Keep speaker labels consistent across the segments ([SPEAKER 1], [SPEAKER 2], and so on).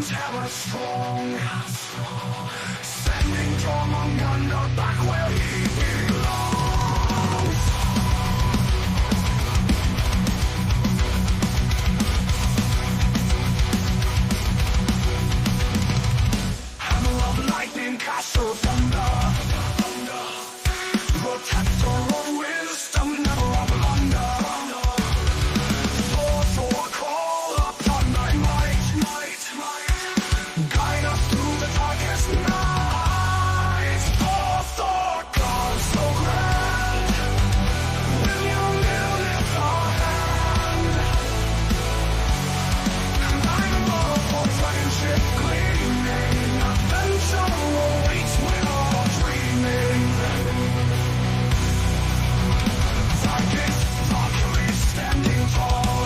[SPEAKER 1] terror strong, sending Jormungandr back where he belongs. Hammer of lightning, castle thunder, protector of wisdom, never a blunder. Thor, call upon thy might, guide us through the darkest night. Thor, God so grand, will you lift our hand? Climb above for dragonship gleaming, adventure awaits when all dreaming. Darkest Valkyrie standing tall,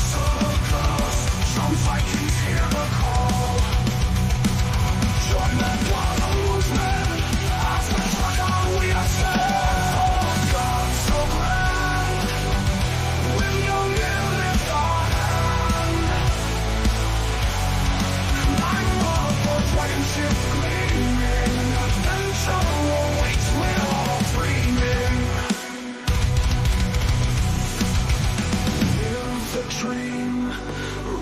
[SPEAKER 1] so close, some Vikings hear the call. Join the battle movement, as we track on we ascend. God so grand, will you lift our hand? Climb up for dragonship gleaming, adventure awaits when all dreaming. Live the dream,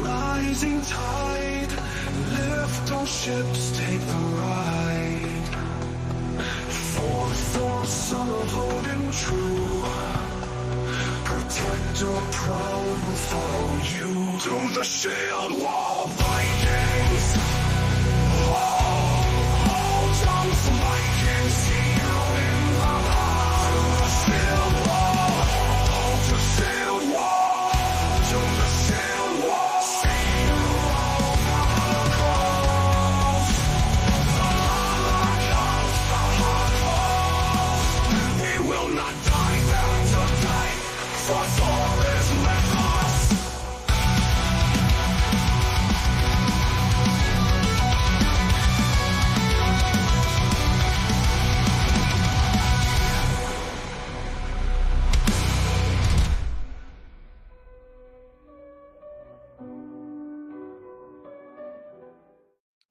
[SPEAKER 1] rising tide, lift all ships, take the ride. For Thor, son of Odin, true, protector proud will follow you. To the shield wall, Vikings, all jumps, Vikings, hero in the heart. To the shield wall, to shield wall, to the shield wall. Hero the cross, the Holocaust. We will not die there tonight, for Thor is with us.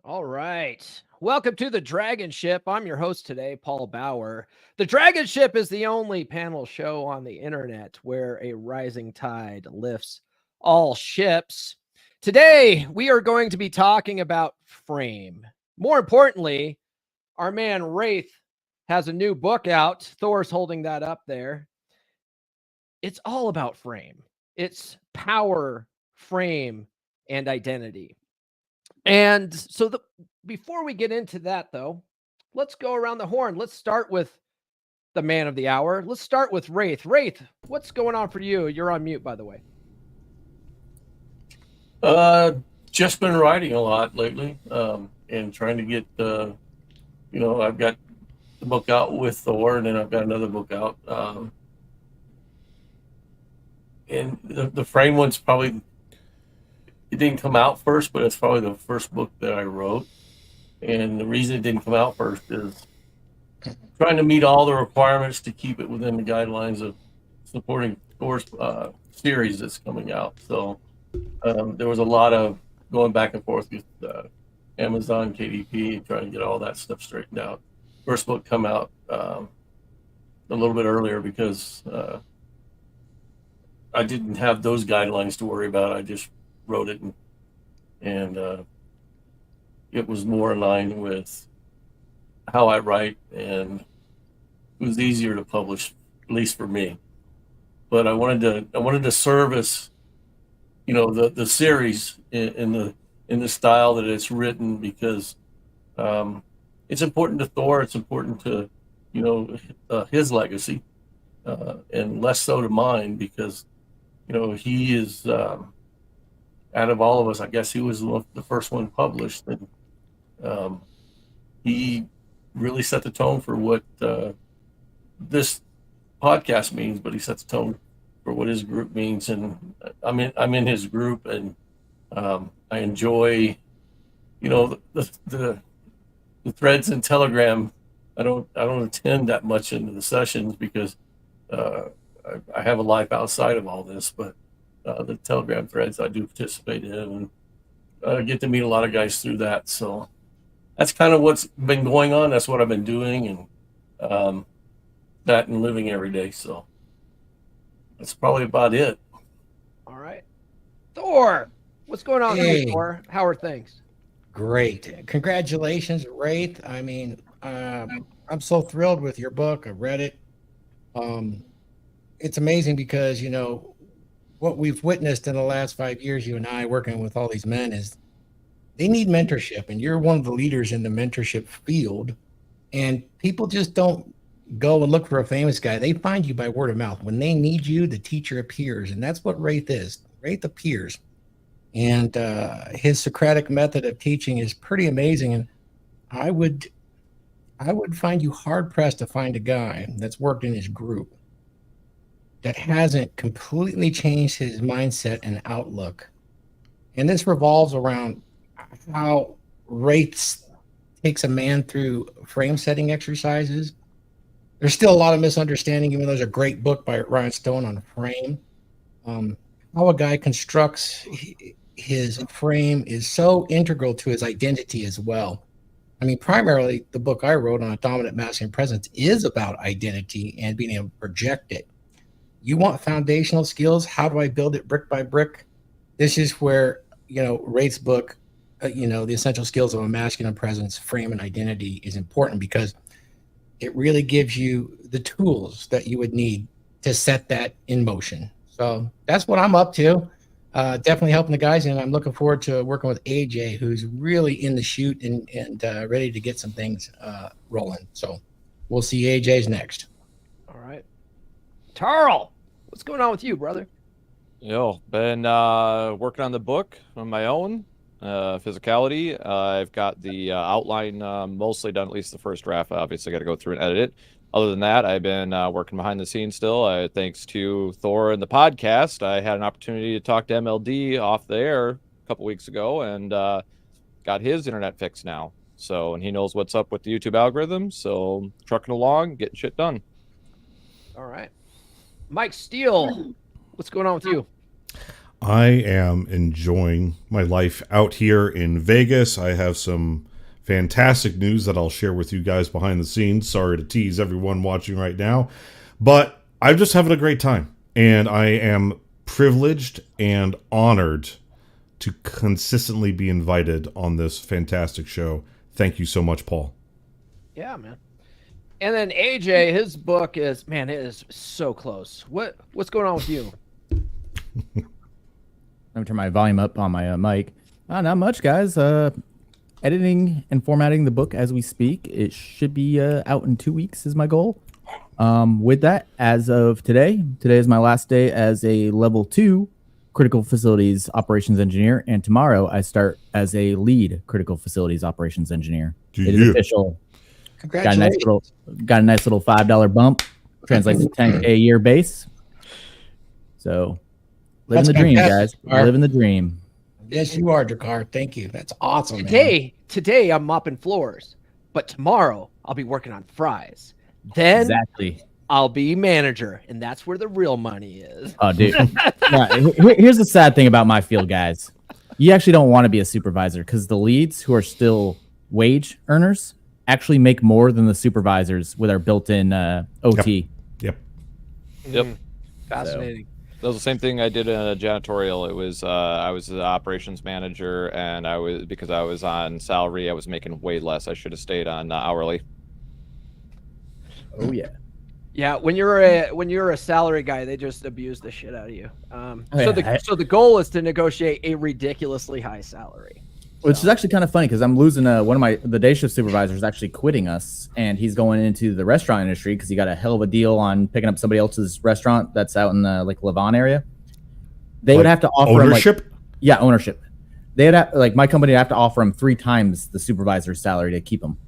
[SPEAKER 2] All right. Welcome to the Dragonship. I'm your host today, Paul Bauer. The Dragonship is the only panel show on the internet where a rising tide lifts all ships. Today, we are going to be talking about Frame. More importantly, our man Wraith has a new book out. Thor's holding that up there. It's all about Frame. It's power, frame, and identity. And so before we get into that, though, let's go around the horn. Let's start with the man of the hour. Let's start with Wraith. Wraith, what's going on for you? You're on mute, by the way.
[SPEAKER 3] Just been writing a lot lately, and trying to get, I've got the book out with Thor, and then I've got another book out. And the Frame one's probably, it didn't come out first, but it's probably the first book that I wrote. And the reason it didn't come out first is trying to meet all the requirements to keep it within the guidelines of supporting Thor's series that's coming out. So there was a lot of going back and forth with Amazon, KDP, trying to get all that stuff straightened out. First book come out a little bit earlier because I didn't have those guidelines to worry about. I just wrote it, and it was more in line with how I write, and it was easier to publish, at least for me. But I wanted to service, the series in the style that it's written, because it's important to Thor. It's important to his legacy, and less so to mine, because he is, out of all of us, I guess he was the first one published, and he really set the tone for what this podcast means, but he set the tone for what his group means. And I'm in his group, and I enjoy, the threads in Telegram. I don't attend that much into the sessions because I have a life outside of all this, but the Telegram threads I do participate in, get to meet a lot of guys through that. So that's kind of what's been going on. That's what I've been doing, and that and living every day. So that's probably about it.
[SPEAKER 2] All right. Thor, what's going on with
[SPEAKER 4] Hey.
[SPEAKER 2] you, Thor? How are things?
[SPEAKER 4] Great. Congratulations, Wraith. I mean, I'm so thrilled with your book. I read it. It's amazing because, you know, what we've witnessed in the last 5 years, you and I working with all these men, is they need mentorship. And you're one of the leaders in the mentorship field. And people just don't go and look for a famous guy. They find you by word of mouth. When they need you, the teacher appears. And that's what Wraith is. Wraith appears. And his Socratic method of teaching is pretty amazing. And I would find you hard pressed to find a guy that's worked in his group that hasn't completely changed his mindset and outlook. And this revolves around how Wraith takes a man through frame setting exercises. There's still a lot of misunderstanding, even though there's a great book by Ryan Stone on frame. How a guy constructs his frame is so integral to his identity as well. I mean, primarily the book I wrote on dominant masculine presence is about identity and being able to project it. You want foundational skills? How do I build it brick by brick? This is where, you know, Wraith's book, the essential skills of a masculine presence, frame, and identity is important because it really gives you the tools that you would need to set that in motion. So that's what I'm up to. Definitely helping the guys, and I'm looking forward to working with AJ, who's really in the shoot and ready to get some things rolling. So we'll see AJ's next.
[SPEAKER 2] All right. Tarl, what's going on with you, brother?
[SPEAKER 5] Been working on the book on my own, physicality. I've got the outline mostly done, at least the first draft. Obviously, got to go through and edit it. Other than that, I've been working behind the scenes still. Thanks to Thor and the podcast, I had an opportunity to talk to MLD off the air a couple weeks ago and got his internet fixed now. So, and he knows what's up with the YouTube algorithm. So, trucking along, getting shit done.
[SPEAKER 2] All right. Mike Steele, what's going on with you?
[SPEAKER 6] I am enjoying my life out here in Vegas. I have some fantastic news that I'll share with you guys behind the scenes. Sorry to tease everyone watching right now, but I'm just having a great time. And I am privileged and honored to consistently be invited on this fantastic show. Thank you so much, Paul.
[SPEAKER 2] Yeah, man. And then AJ, his book is, man, it is so close. What's going on with you?
[SPEAKER 7] Let me turn my volume up on my mic. Not much, guys. Editing and formatting the book as we speak. It should be out in 2 weeks is my goal. With that, as of today is my last day as a level 2 critical facilities operations engineer, and tomorrow I start as a lead critical facilities operations engineer. It is official.
[SPEAKER 4] Congratulations.
[SPEAKER 7] Got a nice little $5 bump. Translates to 10K a year base. So living the dream, guys. Living the dream.
[SPEAKER 4] Yes, you are, Drakkar. Thank you. That's awesome. Man.
[SPEAKER 2] Today I'm mopping floors, but tomorrow I'll be working on fries. Then
[SPEAKER 7] Exactly.
[SPEAKER 2] I'll be manager, and that's where the real money is.
[SPEAKER 7] Oh, dude. Here's the sad thing about my field, guys. You actually don't want to be a supervisor because the leads who are still wage earners actually make more than the supervisors with our built-in OT.
[SPEAKER 6] Yep.
[SPEAKER 2] Fascinating.
[SPEAKER 5] That was the same thing I did in a janitorial. It was I was the operations manager, and because I was on salary, I was making way less. I should have stayed on hourly.
[SPEAKER 7] Oh yeah.
[SPEAKER 2] Yeah, when you're a salary guy, they just abuse the shit out of you.
[SPEAKER 7] yeah.
[SPEAKER 2] So the goal is to negotiate a ridiculously high salary.
[SPEAKER 7] Which is actually kind of funny because I'm losing one of the day shift supervisors actually quitting us, and he's going into the restaurant industry because he got a hell of a deal on picking up somebody else's restaurant that's out in the Levant area. They would have to offer
[SPEAKER 6] ownership.
[SPEAKER 7] Him, ownership. They'd have, my company would have to offer him 3 times the supervisor's salary to keep him.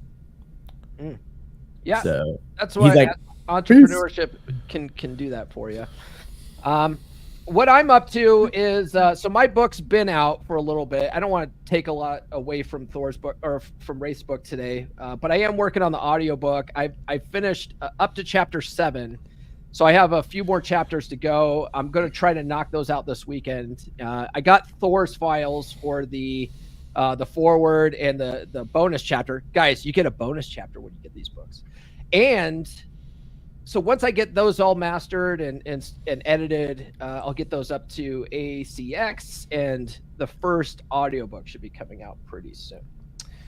[SPEAKER 2] Yeah,
[SPEAKER 7] So
[SPEAKER 2] that's why
[SPEAKER 7] he's like,
[SPEAKER 2] entrepreneurship can do that for you. What I'm up to is so my book's been out for a little bit. I don't want to take a lot away from Thor's book or from Wraith's book today, but I am working on the audiobook. I finished up to chapter 7, so I have a few more chapters to go. I'm going to try to knock those out this weekend. I got Thor's files for the the foreword and the bonus chapter. Guys, you get a bonus chapter when you get these books. And so once I get those all mastered and edited, I'll get those up to ACX, and the first audiobook should be coming out pretty soon.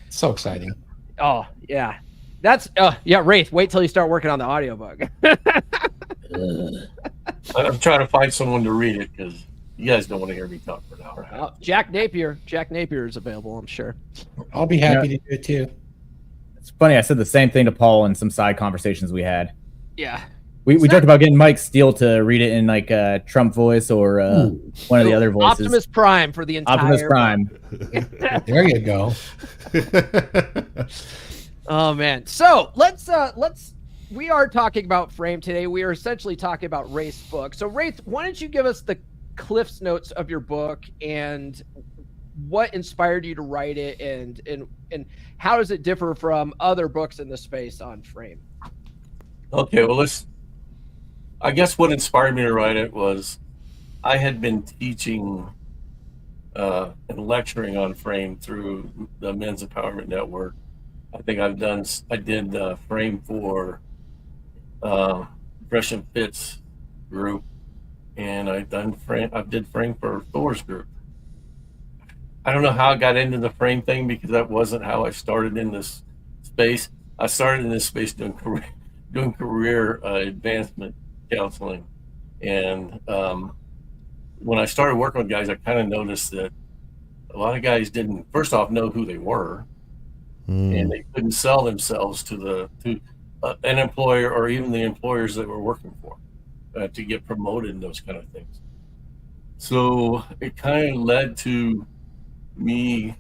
[SPEAKER 4] So exciting.
[SPEAKER 2] Oh, yeah. That's yeah, Wraith, wait till you start working on the audiobook.
[SPEAKER 3] I'm trying to find someone to read it because you guys don't want to hear me talk for an hour.
[SPEAKER 2] Jack Napier is available, I'm sure.
[SPEAKER 4] I'll be happy to do it too.
[SPEAKER 7] It's funny. I said the same thing to Paul in some side conversations we had.
[SPEAKER 2] Yeah.
[SPEAKER 7] We talked about getting Mike Steele to read it in like a Trump voice or one of the other voices.
[SPEAKER 2] Optimus Prime for the entire
[SPEAKER 7] Optimus Prime.
[SPEAKER 4] There you go.
[SPEAKER 2] Oh man. So let's we are talking about Frame today. We are essentially talking about Wraith's book. So Wraith, why don't you give us the Cliff's notes of your book and what inspired you to write it, and how does it differ from other books in the space on Frame?
[SPEAKER 3] Okay, well, I guess what inspired me to write it was I had been teaching and lecturing on Frame through the Men's Empowerment Network. I think I did Frame for Fresh and Fit's group, and I did Frame for Thor's group. I don't know how I got into the Frame thing because that wasn't how I started in this space. I started in this space doing career advancement counseling, and when I started working with guys, I kind of noticed that a lot of guys didn't, first off, know who they were, and they couldn't sell themselves to an employer or even the employers they were working for to get promoted and those kind of things. So it kind of led to me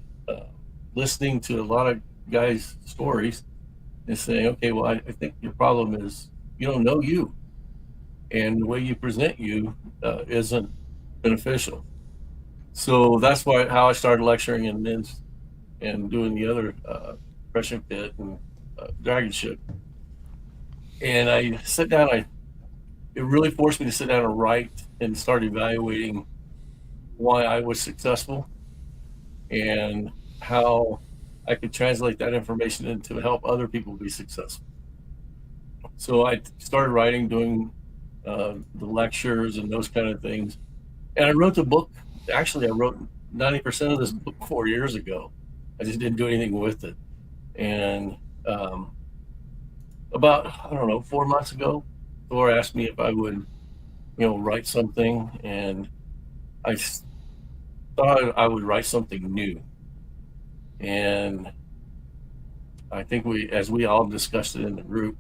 [SPEAKER 3] listening to a lot of guys' stories and saying, okay, well, I think your problem is you don't know you, and the way you present you isn't beneficial. So that's how I started lecturing in men's and doing the other Fresh and Fit and Dragonship. And I sat down, it really forced me to sit down and write and start evaluating why I was successful and how I could translate that information into help other people be successful. So I started writing, doing the lectures and those kind of things. And I wrote the book. Actually, I wrote 90% of this book 4 years ago. I just didn't do anything with it. And about, 4 months ago, Thor asked me if I would, write something. And I thought I would write something new. And I think as we all discussed it in the group,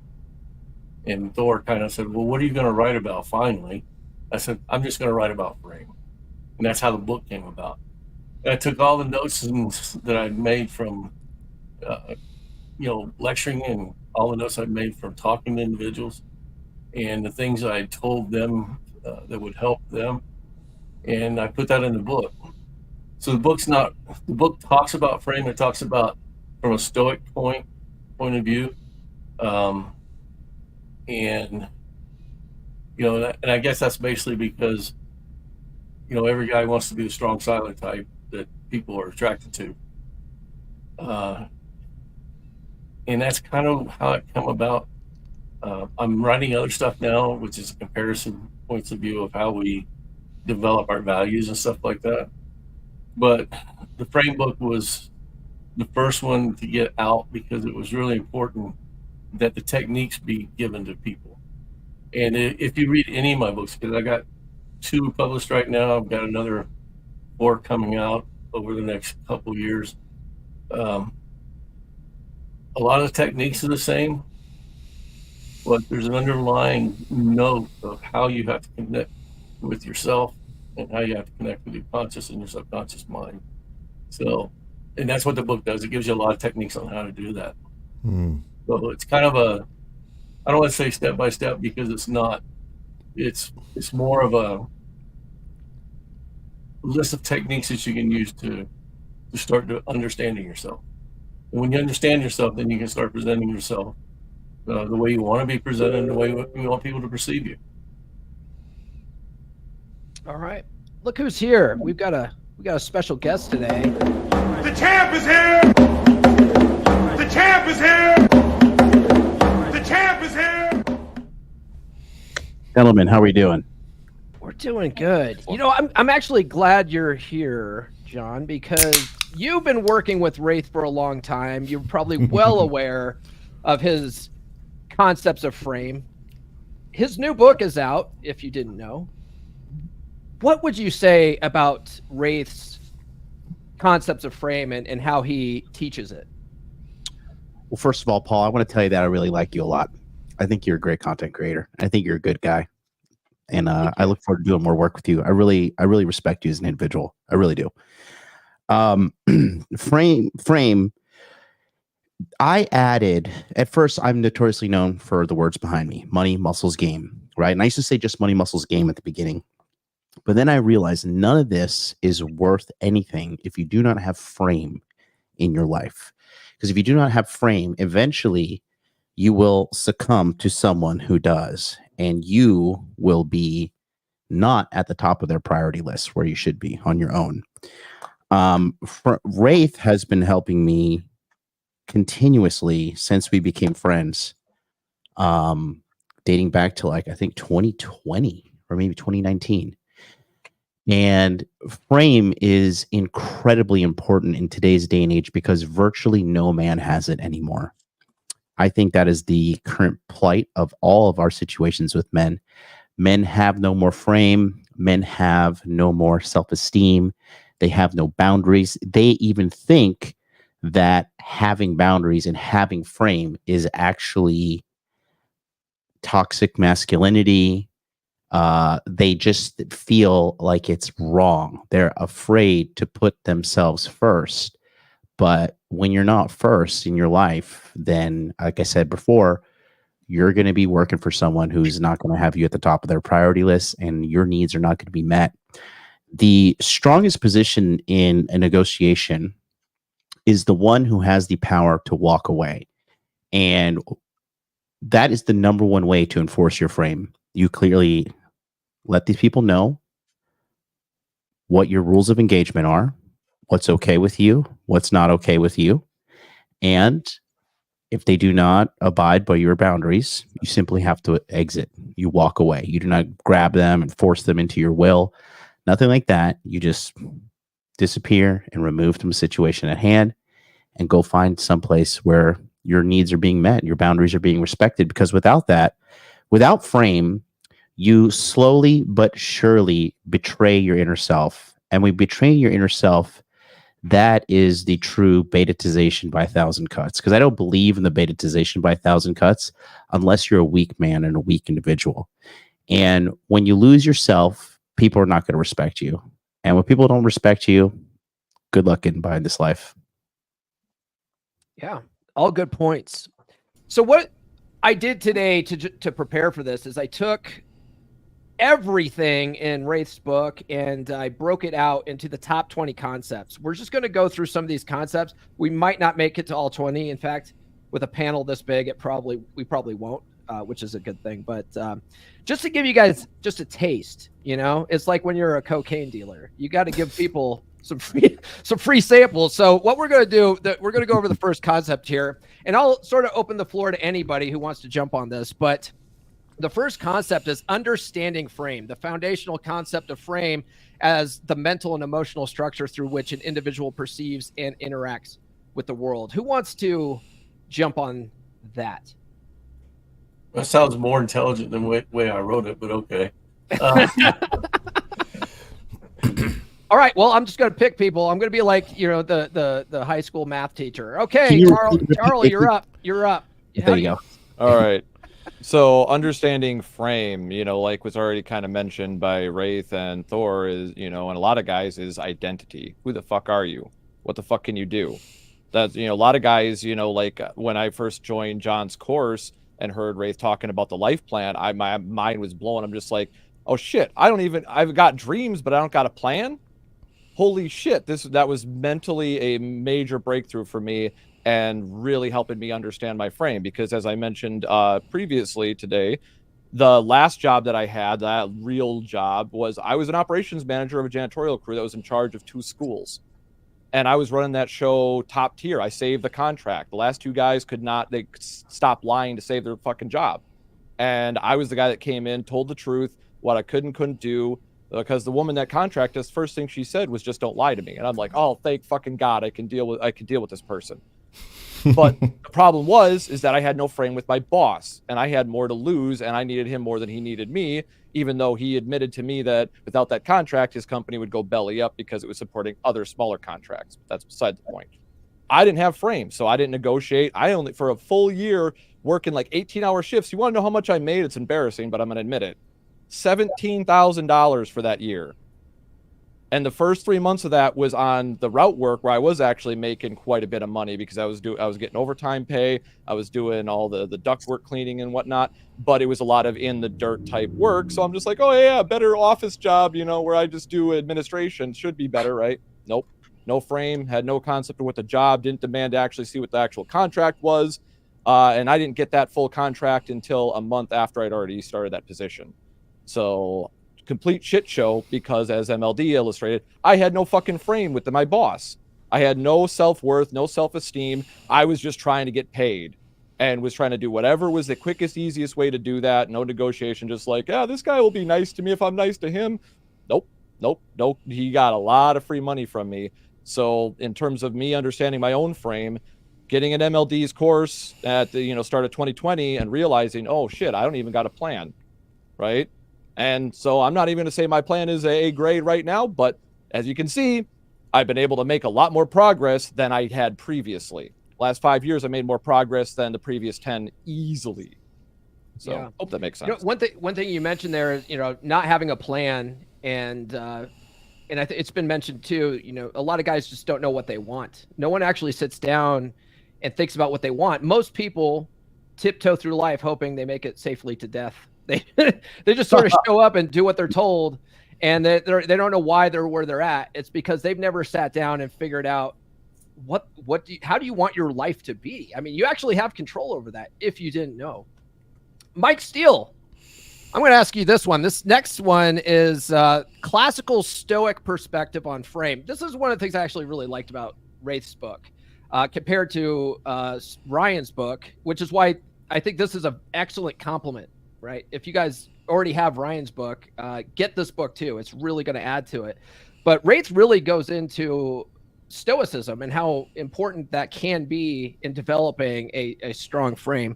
[SPEAKER 3] and Thor kind of said, well, what are you going to write about finally? I said, I'm just going to write about Frame. And that's how the book came about. And I took all the notes that I'd made from, lecturing, and all the notes I'd made from talking to individuals, and the things I told them that would help them. And I put that in the book. So the book talks about Frame. It talks about from a Stoic point of view. And I guess that's basically because, every guy wants to be the strong silent type that people are attracted to. And that's kind of how it came about. I'm writing other stuff now, which is a comparison points of view of how we develop our values and stuff like that. But the Frame book was the first one to get out because it was really important that the techniques be given to people. And if you read any of my books, because I got 2 published right now, I've got another 4 coming out over the next couple years. A lot of the techniques are the same, but there's an underlying note of how you have to connect with yourself and how you have to connect with your conscious and your subconscious mind. So, and that's what the book does. It gives you a lot of techniques on how to do that. So it's kind of I don't want to say step by step because it's not. It's more of a list of techniques that you can use to start to understanding yourself. And when you understand yourself, then you can start presenting yourself the way you want to be presented and the way you want people to perceive you.
[SPEAKER 2] All right. Look who's here. We've got a We got a special guest today.
[SPEAKER 1] The champ is here! The champ is here! The champ is here!
[SPEAKER 8] Gentlemen, how are we doing?
[SPEAKER 2] We're doing good. You know, I'm actually glad you're here, John, because you've been working with Wraith for a long time. You're probably well aware of his concepts of frame. His new book is out, if you didn't know. What would you say about Wraith's concepts of frame and how he teaches it?
[SPEAKER 8] Well, first of all, Paul, I want to tell you that I really like you a lot. I think you're a great content creator. I think you're a good guy. And I look forward to doing more work with you. I really respect you as an individual. I really do. Frame. I added, at first, I'm notoriously known for the words behind me, money, muscles, game, right? And I used to say just money, muscles, game at the beginning. But then I realized none of this is worth anything if you do not have frame in your life. Because if you do not have frame, eventually you will succumb to someone who does. And you will be not at the top of their priority list where you should be on your own. Wraith has been helping me continuously since we became friends, dating back to I think 2020 or maybe 2019. And frame is incredibly important in today's day and age because virtually no man has it anymore. I think that is the current plight of all of our situations with men. Men have no more frame. Men have no more self-esteem. They have no boundaries. They even think that having boundaries and having frame is actually toxic masculinity. They just feel like it's wrong. They're afraid to put themselves first. But when you're not first in your life, then, like I said before, you're going to be working for someone who's not going to have you at the top of their priority list, and your needs are not going to be met. The strongest position in a negotiation is the one who has the power to walk away. And that is the number one way to enforce your frame. You clearly let these people know what your rules of engagement are, what's okay with you, what's not okay with you. And if they do not abide by your boundaries, you simply have to exit. You walk away. You do not grab them and force them into your will. Nothing like that. You just disappear and remove from a situation at hand and go find someplace where your needs are being met, your boundaries are being respected. Because without that, without frame, you slowly but surely betray your inner self. And when betraying your inner self, that is the true betatization by 1,000 cuts. Because I don't believe in the betatization by 1,000 cuts unless you're a weak man and a weak individual. And when you lose yourself, people are not going to respect you. And when people don't respect you, good luck getting by in this life.
[SPEAKER 2] Yeah, all good points. So what I did today to prepare for this is I took everything in Wraith's book and I broke it out into the top 20 concepts. We're just going to go through some of these concepts. We might not make it to all 20. In fact, with a panel this big, we probably won't, which is a good thing. But just to give you guys just a taste, it's like when you're a cocaine dealer, you got to give people some free samples. So what we're going to do, we're going to go over the first concept here, and I'll sort of open the floor to anybody who wants to jump on this. But the first concept is understanding frame, the foundational concept of frame as the mental and emotional structure through which an individual perceives and interacts with the world. Who wants to jump on that?
[SPEAKER 3] That sounds more intelligent than the way I wrote it, but okay.
[SPEAKER 2] All right. Well, I'm just going to pick people. I'm going to be like, the high school math teacher. Okay, Charlie, you're up. You're up.
[SPEAKER 8] There you go.
[SPEAKER 5] All right. So understanding frame, like was already kind of mentioned by Wraith and Thor is, and a lot of guys is identity. Who the fuck are you? What the fuck can you do? That's, a lot of guys, like when I first joined John's course and heard Wraith talking about the life plan, my mind was blown. I'm just like, oh shit, I've got dreams, but I don't got a plan. Holy shit. That was mentally a major breakthrough for me and really helping me understand my frame. Because as I mentioned previously today, The last job that I had, that real job, was I was an operations manager of a janitorial crew that was in charge of 2 schools. And I was running that show top tier. I saved the contract. The last 2 guys they stopped lying to save their fucking job. And I was the guy that came in, told the truth, what I could and couldn't do, because the woman that contracted us, first thing she said was, just don't lie to me. And I'm like, oh, thank fucking God, I can deal with this person. But the problem is that I had no frame with my boss, and I had more to lose, and I needed him more than he needed me, even though he admitted to me that without that contract, his company would go belly up because it was supporting other smaller contracts. That's beside the point. I didn't have frame, so I didn't negotiate. I only, for a full year, working like 18-hour shifts. You want to know how much I made? It's embarrassing, but I'm going to admit it. $17,000 for that year. And the first 3 months of that was on the route work, where I was actually making quite a bit of money because I was getting overtime pay. I was doing all the ductwork cleaning and whatnot, but it was a lot of in the dirt type work. So I'm just like, oh yeah, better office job, where I just do administration should be better, right? Nope. No frame, had no concept of what the job, didn't demand to actually see what the actual contract was. And I didn't get that full contract until a month after I'd already started that position. So complete shit show, because as MLD illustrated, I had no fucking frame with my boss. I had no self-worth, no self-esteem. I was just trying to get paid and was trying to do whatever was the quickest, easiest way to do that. No negotiation, just like, yeah, this guy will be nice to me if I'm nice to him. Nope. He got a lot of free money from me. So in terms of me understanding my own frame, getting an MLD's course at the start of 2020 and realizing, oh shit, I don't even got a plan, right? And so I'm not even going to say my plan is A grade right now, but as you can see, I've been able to make a lot more progress than I had previously. Last 5 years, I made more progress than the previous 10 easily. So yeah. Hope that makes sense.
[SPEAKER 2] One thing you mentioned there is, not having a plan, and I think it's been mentioned too, a lot of guys just don't know what they want. No one actually sits down and thinks about what they want. Most people tiptoe through life hoping they make it safely to death. They just sort of show up and do what they're told, and they don't know why they're where they're at. It's because they've never sat down and figured out how do you want your life to be? I mean, you actually have control over that if you didn't know. Mike Steele, I'm going to ask you this one. This next one is classical Stoic perspective on frame. This is one of the things I actually really liked about Wraith's book compared to Ryan's book, which is why I think this is an excellent compliment. Right. If you guys already have Ryan's book, get this book too. It's really going to add to it. But Wraith really goes into Stoicism and how important that can be in developing a strong frame.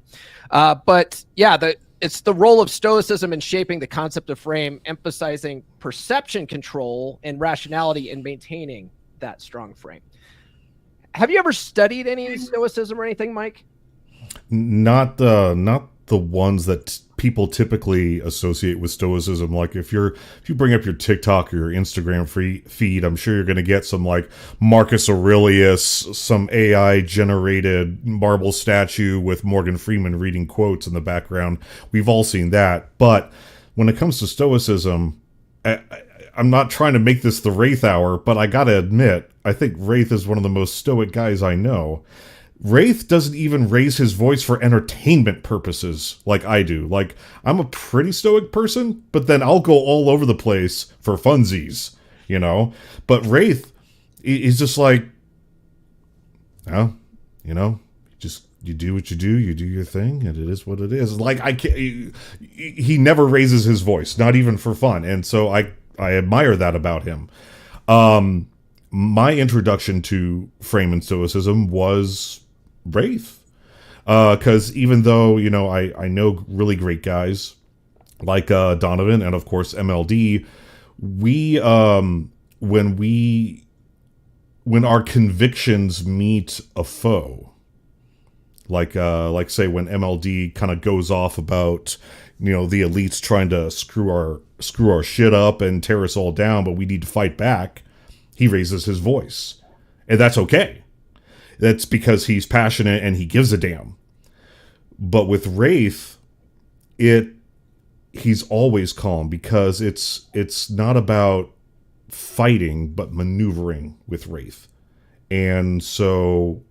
[SPEAKER 2] But yeah, it's the role of Stoicism in shaping the concept of frame, emphasizing perception control and rationality in maintaining that strong frame. Have you ever studied any Stoicism or anything, Mike?
[SPEAKER 6] Not the ones that people typically associate with Stoicism. Like if you bring up your TikTok or your Instagram feed, I'm sure you're going to get some like Marcus Aurelius, some AI generated marble statue with Morgan Freeman reading quotes in the background. We've all seen that. But when it comes to Stoicism, I'm not trying to make this the Wraith hour, but I got to admit, I think Wraith is one of the most stoic guys I know. Wraith doesn't even raise his voice for entertainment purposes like I do. Like, I'm a pretty stoic person, but then I'll go all over the place for funsies, But Wraith is just like, you do what you do your thing, and it is what it is. Like, he never raises his voice, not even for fun. And so I admire that about him. My introduction to frame and Stoicism was Wraith, because even though I know really great guys like Donovan and of course MLD, we when our convictions meet a foe, like say when MLD kind of goes off about the elites trying to screw our shit up and tear us all down, but we need to fight back, he raises his voice, and that's okay. That's because he's passionate and he gives a damn. But with Wraith, he's always calm, because it's not about fighting but maneuvering with Wraith. And so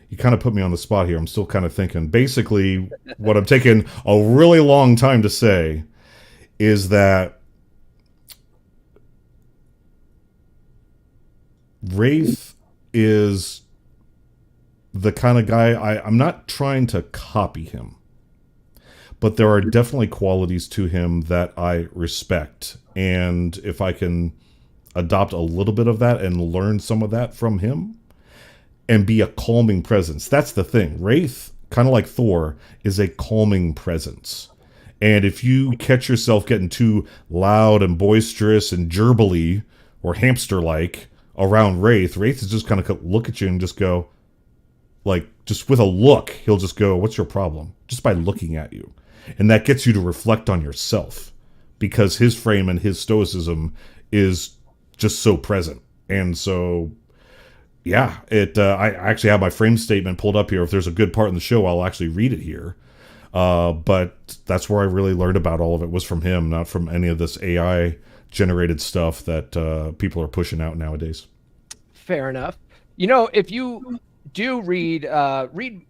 [SPEAKER 6] you kind of put me on the spot here. I'm still kind of thinking. Basically, what I'm taking a really long time to say is that Wraith is the kind of guy I'm not trying to copy him, but there are definitely qualities to him that I respect. And if I can adopt a little bit of that and learn some of that from him and be a calming presence, that's the thing. Wraith, kind of like Thor, is a calming presence. And if you catch yourself getting too loud and boisterous and gerbily or hamster-like around Wraith is just kind of look at you and just go, like, just with a look, he'll just go, what's your problem? Just by looking at you. And that gets you to reflect on yourself, because his frame and his stoicism is just so present. And so, yeah, I actually have my frame statement pulled up here. If there's a good part in the show, I'll actually read it here. But that's where I really learned about all of it, was from him, not from any of this AI generated stuff that people are pushing out nowadays.
[SPEAKER 2] Fair enough. You know, if you do read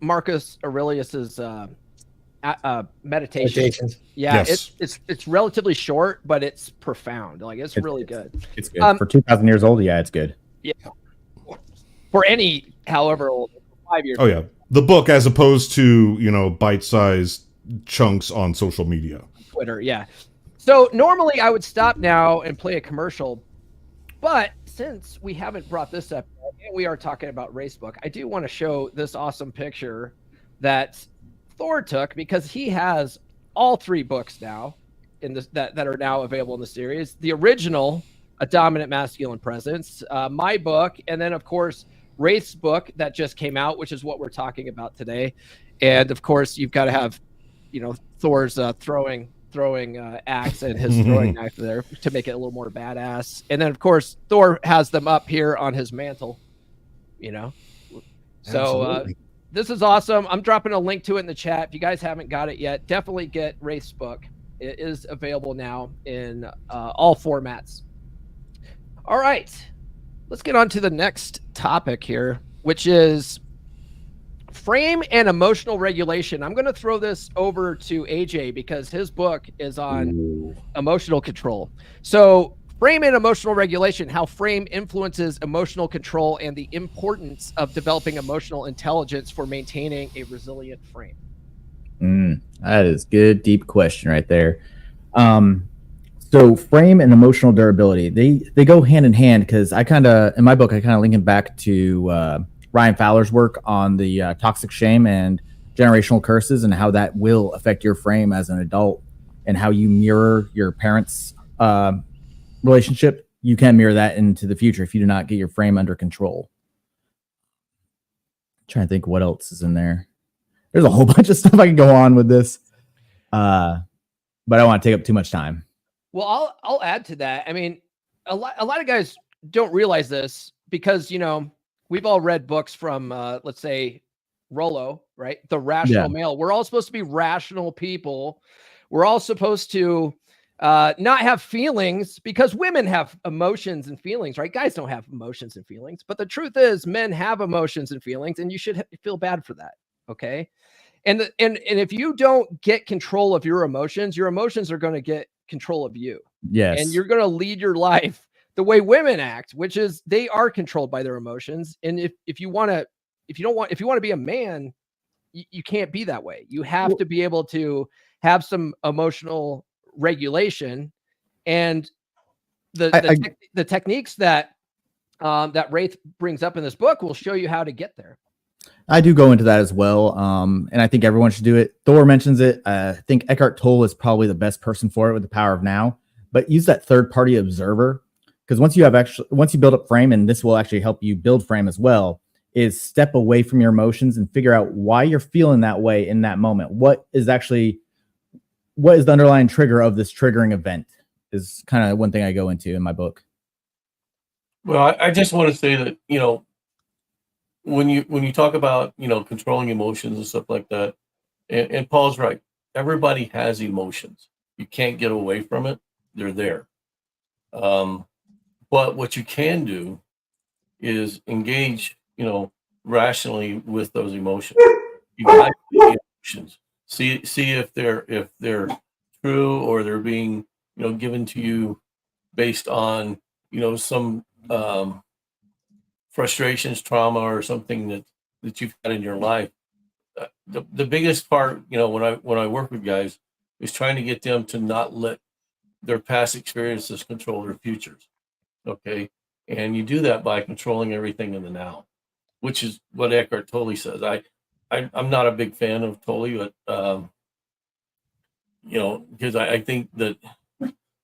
[SPEAKER 2] Marcus Aurelius's meditations. Yeah,
[SPEAKER 6] yes.
[SPEAKER 2] it's relatively short, but it's profound. Like, it's really good.
[SPEAKER 7] It's good. For 2,000 years old, yeah, it's good.
[SPEAKER 2] Yeah. For any, however old, 5 years.
[SPEAKER 6] Oh, yeah. The book, as opposed to, you know, bite-sized chunks on social media.
[SPEAKER 2] Twitter, yeah. So normally I would stop now and play a commercial, but since we haven't brought this up and we are talking about Racebook, I do want to show this awesome picture that Thor took, because he has all 3 books now in this that are now available in the series. The original, A Dominant Masculine Presence, my book, and then of course Wraith's book that just came out, which is what we're talking about today. And of course, you've got to have, you know, Thor's throwing axe and his throwing knife there to make it a little more badass. And then of course Thor has them up here on his mantle, you know. So this is awesome. I'm dropping a link to it in the chat. If you guys haven't got it yet, definitely get Wraith's book. It is available now in all formats. All right, let's get on to the next topic here, which is frame and emotional regulation. I'm going to throw this over to AJ because his book is on emotional control. So frame and emotional regulation, how frame influences emotional control and the importance of developing emotional intelligence for maintaining a resilient frame.
[SPEAKER 7] That is good, deep question right there. So frame and emotional durability, they go hand in hand, because in my book, I kind of link it back to Ryan Fowler's work on the toxic shame and generational curses, and how that will affect your frame as an adult, and how you mirror your parents' relationship. You can mirror that into the future if you do not get your frame under control. I'm trying to think what else is in there. There's a whole bunch of stuff I can go on with this, but I don't want to take up too much time.
[SPEAKER 2] Well, I'll add to that. I mean, a lot of guys don't realize this, because, you know, we've all read books from, let's say, Rollo, right? The Rational Male. We're all supposed to be rational people. We're all supposed to not have feelings, because women have emotions and feelings, right? Guys don't have emotions and feelings. But the truth is, men have emotions and feelings, and you should feel bad for that. Okay. And if you don't get control of your emotions are going to get control of you.
[SPEAKER 7] Yes.
[SPEAKER 2] And you're going to lead your life the way women act, which is they are controlled by their emotions. And if you want to be a man, you can't be that way. You have to be able to have some emotional regulation, and the techniques that Wraith brings up in this book will show you how to get there.
[SPEAKER 7] I do go into that as well, and I think everyone should do it. Thor mentions it. I think Eckhart Tolle is probably the best person for it with the power of now. But use that third-party observer, because once you build up frame, and this will actually help you build frame as well, is step away from your emotions and figure out why you're feeling that way in that moment. What is the underlying trigger of this triggering event? Is kind of one thing I go into in my book.
[SPEAKER 3] Well, I just want to say that, you know, when you talk about, you know, controlling emotions and stuff like that, and Paul's right, everybody has emotions. You can't get away from it. They're there. But what you can do is engage, you know, rationally with those emotions. Evaluate the emotions. See if they're true, or they're being, given to you based on, some frustrations, trauma, or something that you've had in your life. The biggest part, when I work with guys, is trying to get them to not let their past experiences control their futures. Okay. And you do that by controlling everything in the now, which is what Eckhart Tolle says. I'm not a big fan of Tolle, but, because I think that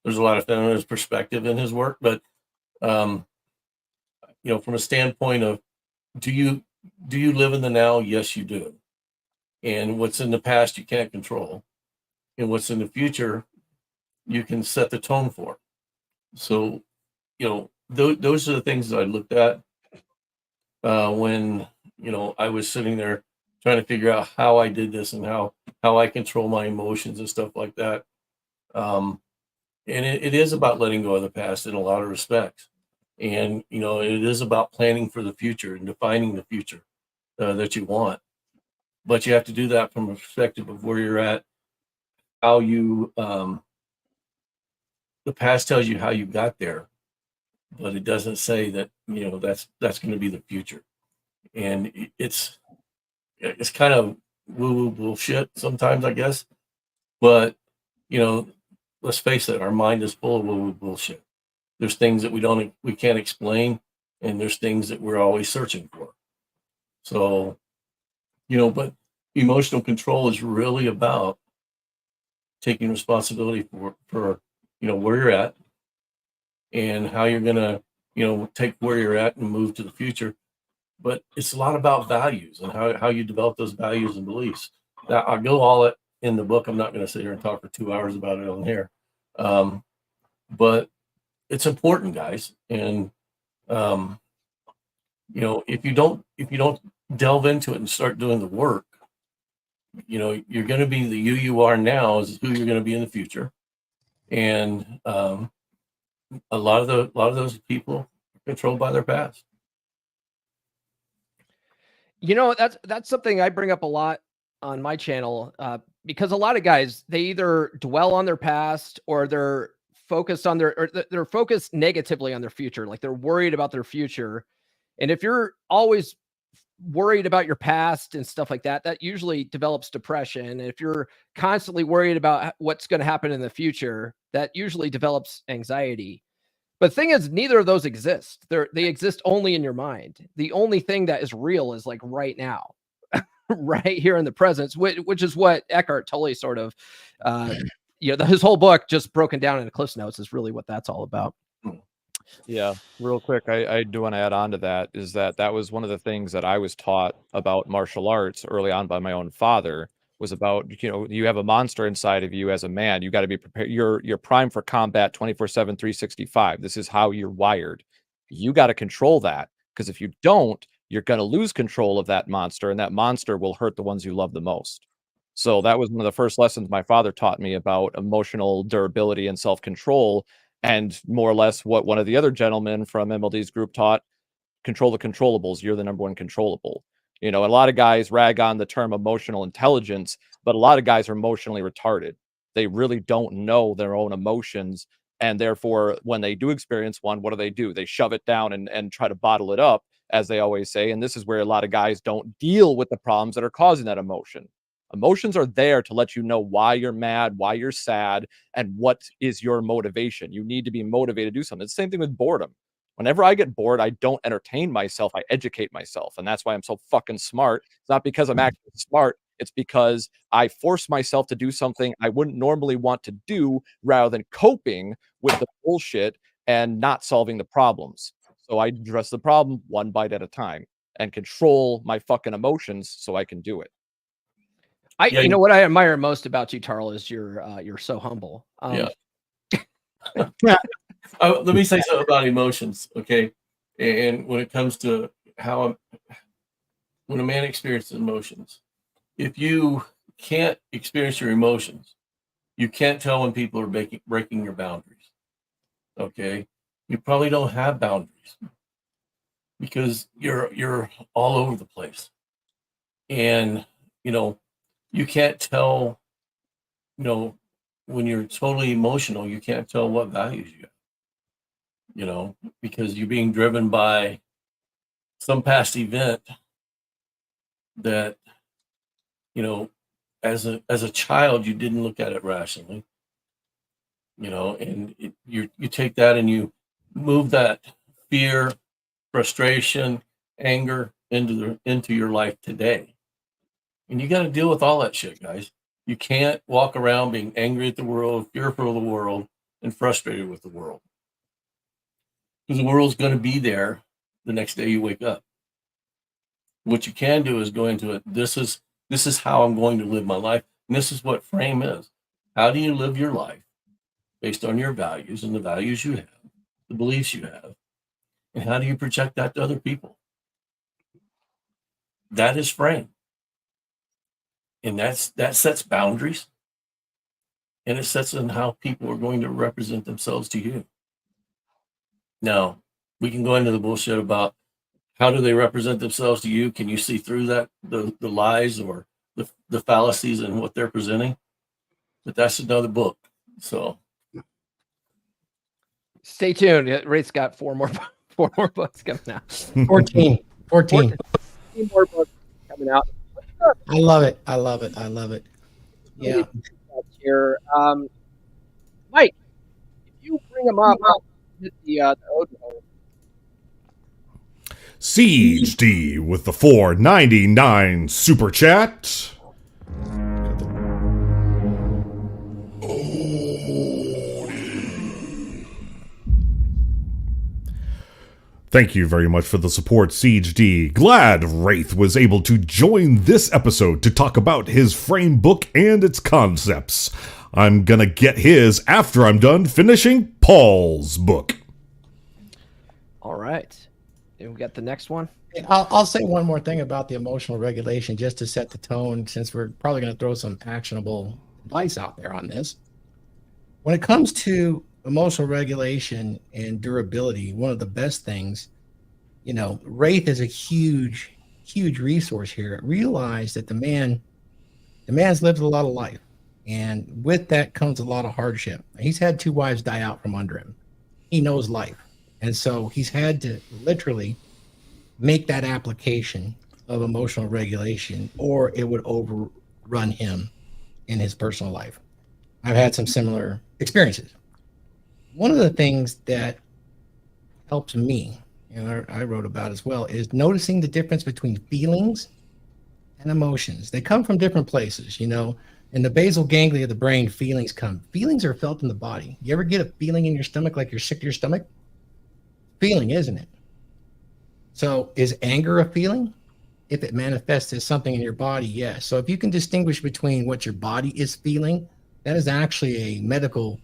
[SPEAKER 3] there's a lot of feminist perspective in his work, but, from a standpoint of, do you live in the now? Yes, you do. And what's in the past, you can't control. And what's in the future, you can set the tone for. So, those are the things that I looked at when, I was sitting there trying to figure out how I did this and how I control my emotions and stuff like that. And it is about letting go of the past in a lot of respects. And, it is about planning for the future and defining the future that you want. But you have to do that from a perspective of where you're at, how you, the past tells you how you got there, but it doesn't say that, that's going to be the future. And it's kind of woo-woo bullshit sometimes, I guess. But, let's face it, our mind is full of woo-woo bullshit. There's things that we can't explain, and there's things that we're always searching for. So, but emotional control is really about taking responsibility for where you're at and how you're gonna, take where you're at and move to the future. But it's a lot about values and how you develop those values and beliefs. Now, I'll go all it in the book. I'm not going to sit here and talk for 2 hours about it on here. But it's important, guys. And, if you don't delve into it and start doing the work, you're going to be the you are now is who you're going to be in the future. And, a lot of those people are controlled by their past.
[SPEAKER 2] That's something I bring up a lot on my channel, because a lot of guys, they either dwell on their past or they're focused on they're focused negatively on their future. Like they're worried about their future. And if you're always worried about your past and stuff like that, that usually develops depression. And if you're constantly worried about what's going to happen in the future, that usually develops anxiety. But the thing is, neither of those exist. They exist only in your mind. The only thing that is real is like right now, right here in the presence, which is what Eckhart Tolle sort of, his whole book just broken down into Cliff's Notes is really what that's all about.
[SPEAKER 5] Yeah, real quick, I do want to add on to that, is that was one of the things that I was taught about martial arts early on by my own father, was about, you have a monster inside of you as a man. You got to be prepared. You're primed for combat 24/7, 365. This is how you're wired. You got to control that, because if you don't, you're going to lose control of that monster, and that monster will hurt the ones you love the most. So that was one of the first lessons my father taught me about emotional durability and self-control, and more or less what one of the other gentlemen from MLD's group taught: control the controllables. You're the number one controllable. A lot of guys rag on the term emotional intelligence, but a lot of guys are emotionally retarded. They really don't know their own emotions. And therefore, when they do experience one, what do? They shove it down and try to bottle it up, as they always say. And this is where a lot of guys don't deal with the problems that are causing that emotion. Emotions are there to let you know why you're mad, why you're sad, and what is your motivation. You need to be motivated to do something. It's the same thing with boredom. Whenever I get bored, I don't entertain myself. I educate myself. And that's why I'm so fucking smart. It's not because I'm actually smart. It's because I force myself to do something I wouldn't normally want to do, rather than coping with the bullshit and not solving the problems. So I address the problem one bite at a time and control my fucking emotions so I can do it.
[SPEAKER 2] What I admire most about you, Tarl, is you're so humble.
[SPEAKER 3] Yeah. Let me say something about emotions, okay? And when it comes to when a man experiences emotions, if you can't experience your emotions, you can't tell when people are breaking your boundaries, okay? You probably don't have boundaries. because you're all over the place. And, you can't tell, when you're totally emotional, you can't tell what values you have, because you're being driven by some past event that, as a child, you didn't look at it rationally, and you take that and you move that fear, frustration, anger into your life today. And you got to deal with all that shit, guys. You can't walk around being angry at the world, fearful of the world, and frustrated with the world. Because the world's going to be there the next day you wake up. What you can do is go into it. This is how I'm going to live my life. And this is what Frame is. How do you live your life based on your values and the values you have, the beliefs you have, and how do you project that to other people? That is Frame. And that sets boundaries, and it sets in how people are going to represent themselves to you. Now, we can go into the bullshit about how do they represent themselves to you? Can you see through that, the lies or the fallacies in what they're presenting? But that's another book. So
[SPEAKER 2] Stay tuned. Rate's got four more books coming out.
[SPEAKER 4] 14
[SPEAKER 2] 14 more books coming out.
[SPEAKER 4] I love it. Yeah.
[SPEAKER 2] Here, Mike, if you bring them up, I'll hit the Odin hole.
[SPEAKER 6] Siege D with the $4.99 super chat. Thank you very much for the support, Siege D. Glad Wraith was able to join this episode to talk about his Frame book and its concepts. I'm gonna get his after I'm done finishing Paul's book.
[SPEAKER 2] All right. And we got the next one.
[SPEAKER 4] I'll say one more thing about the emotional regulation just to set the tone, since we're probably going to throw some actionable advice out there on this. When it comes to emotional regulation and durability, one of the best things, Wraith is a huge resource here. Realize that the man's lived a lot of life, and with that comes a lot of hardship. He's had 2 wives die out from under him. He knows life, and so he's had to literally make that application of emotional regulation, or it would overrun him in his personal life. I've had some similar experiences. One of the things that helps me, and I wrote about as well, is noticing the difference between feelings and emotions. They come from different places. In the basal ganglia of the brain, feelings are felt in the body. You ever get a feeling in your stomach like you're sick to your stomach? Feeling, isn't it? So is anger a feeling? If it manifests as something in your body, yes. So if you can distinguish between what your body is feeling, that is actually a medical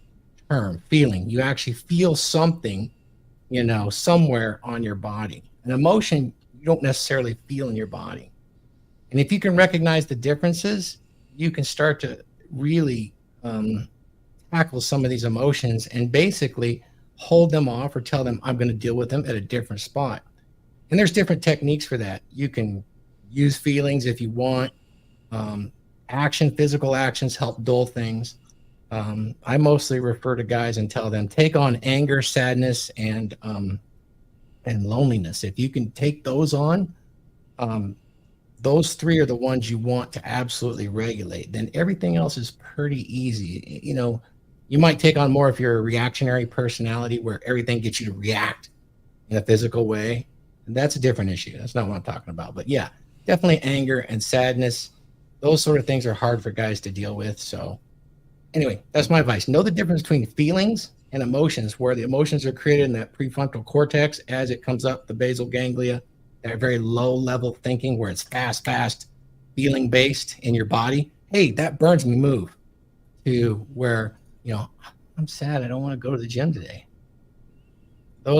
[SPEAKER 4] term, feeling. You actually feel something, somewhere on your body. An emotion, you don't necessarily feel in your body. And if you can recognize the differences, you can start to really tackle some of these emotions and basically hold them off or tell them, I'm going to deal with them at a different spot. And there's different techniques for that. You can use feelings if you want. Physical actions help dull things. I mostly refer to guys and tell them, take on anger, sadness, and loneliness. If you can take those on, those 3 are the ones you want to absolutely regulate. Then everything else is pretty easy. You might take on more if you're a reactionary personality where everything gets you to react in a physical way. And that's a different issue. That's not what I'm talking about. But yeah, definitely anger and sadness. Those sort of things are hard for guys to deal with. So anyway, that's my advice. Know the difference between feelings and emotions, where the emotions are created in that prefrontal cortex as it comes up the basal ganglia, that very low level thinking where it's fast feeling based in your body. Hey, that burns me, move, to where, I'm sad, I don't want to go to the gym today. A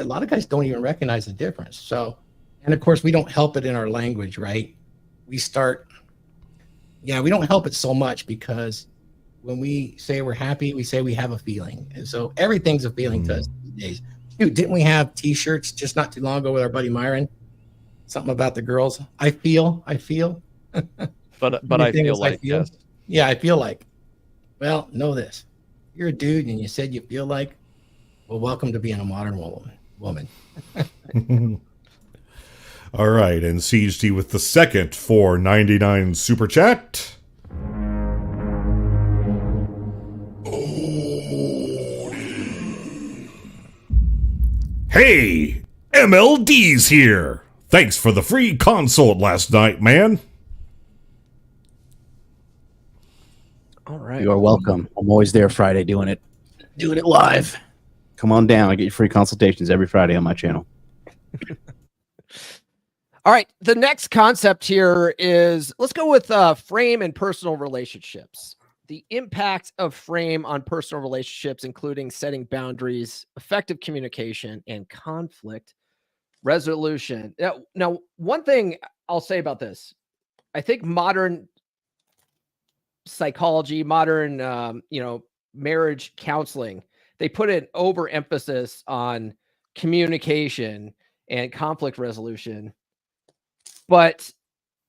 [SPEAKER 4] lot of guys don't even recognize the difference. So, and of course we don't help it in our language, right? We don't help it so much because when we say we're happy, we say we have a feeling. And so everything's a feeling to us these days. Dude, didn't we have T-shirts just not too long ago with our buddy Myron? Something about the girls. I feel.
[SPEAKER 5] But I
[SPEAKER 4] Anything
[SPEAKER 5] feel
[SPEAKER 4] is
[SPEAKER 5] like yes.
[SPEAKER 4] Yeah, I feel like. Well, know this. You're a dude and you said you feel like, well, welcome to being a modern woman.
[SPEAKER 6] All right, and Siege D with the second $4.99 super chat. Hey, MLD's here. Thanks for the free consult last night, man.
[SPEAKER 2] All right.
[SPEAKER 8] You are welcome. I'm always there Friday doing it live. Come on down. I get you free consultations every Friday on my channel.
[SPEAKER 2] All right. The next concept here is, let's go with frame and personal relationships. The impact of frame on personal relationships, including setting boundaries, effective communication, and conflict resolution. Now, one thing I'll say about this, I think modern psychology, modern, marriage counseling, they put an overemphasis on communication and conflict resolution. But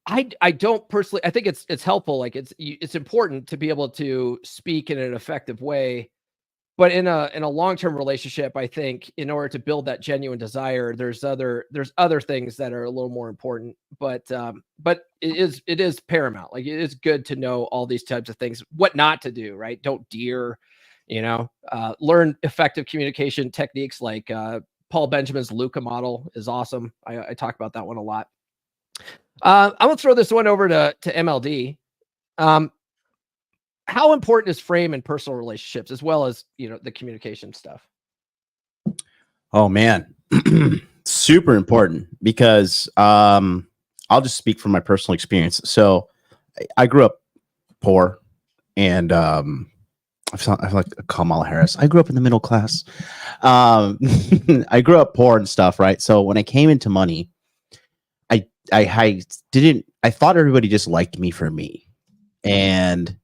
[SPEAKER 2] I don't personally, I think it's helpful. Like it's important to be able to speak in an effective way. But in a long-term relationship, I think in order to build that genuine desire, there's other things that are a little more important. But it is paramount. Like it is good to know all these types of things, what not to do, right? Don't dear, learn effective communication techniques like Paul Benjamin's Luca model is awesome. I talk about that one a lot. I'm gonna throw this one over to MLD. How important is frame in personal relationships as well as the communication stuff?
[SPEAKER 8] Oh man, super important because I'll just speak from my personal experience. So I grew up poor, and I feel like Kamala Harris. I grew up in the middle class. I grew up poor and stuff, right? So when I came into money, I thought everybody just liked me for me. And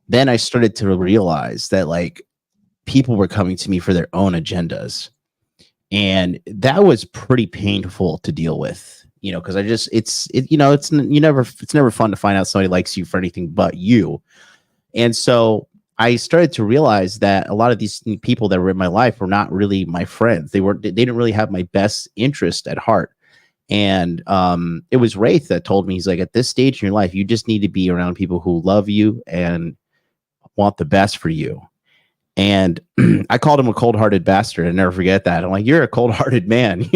[SPEAKER 8] then I started to realize that like people were coming to me for their own agendas. And that was pretty painful to deal with, because it's never fun to find out somebody likes you for anything but you. And so I started to realize that a lot of these people that were in my life were not really my friends. They didn't really have my best interest at heart. And it was Wraith that told me, he's like, at this stage in your life, you just need to be around people who love you and want the best for you. And I called him a cold-hearted bastard. I never forget that. I'm like, you're a cold-hearted man,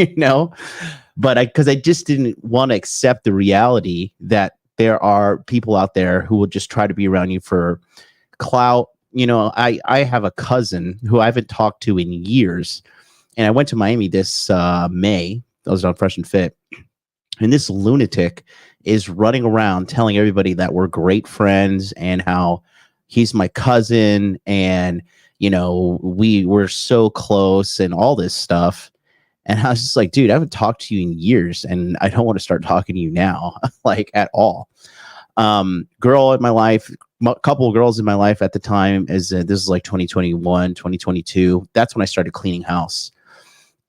[SPEAKER 8] but because I just didn't want to accept the reality that there are people out there who will just try to be around you for clout. I have a cousin who I haven't talked to in years, and I went to Miami this May. I was on Fresh and Fit, and this lunatic is running around telling everybody that we're great friends and how he's my cousin and we're so close and all this stuff. And I was just like, dude, I haven't talked to you in years, and I don't want to start talking to you now, like at all. Girl in my life, couple of girls in my life at the time, this is like 2021, 2022. That's when I started cleaning house.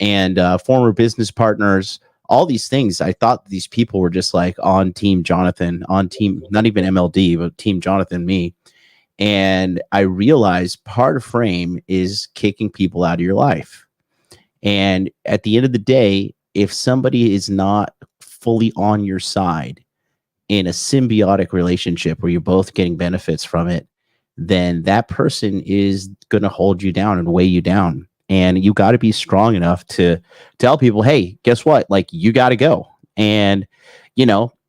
[SPEAKER 8] And former business partners, all these things. I thought these people were just like on Team Jonathan, on team, not even MLD, but Team Jonathan, me. And I realized part of frame is kicking people out of your life. And at the end of the day, if somebody is not fully on your side in a symbiotic relationship where you're both getting benefits from it, then that person is going to hold you down and weigh you down. And you got to be strong enough to tell people, hey, guess what? Like, you got to go. And,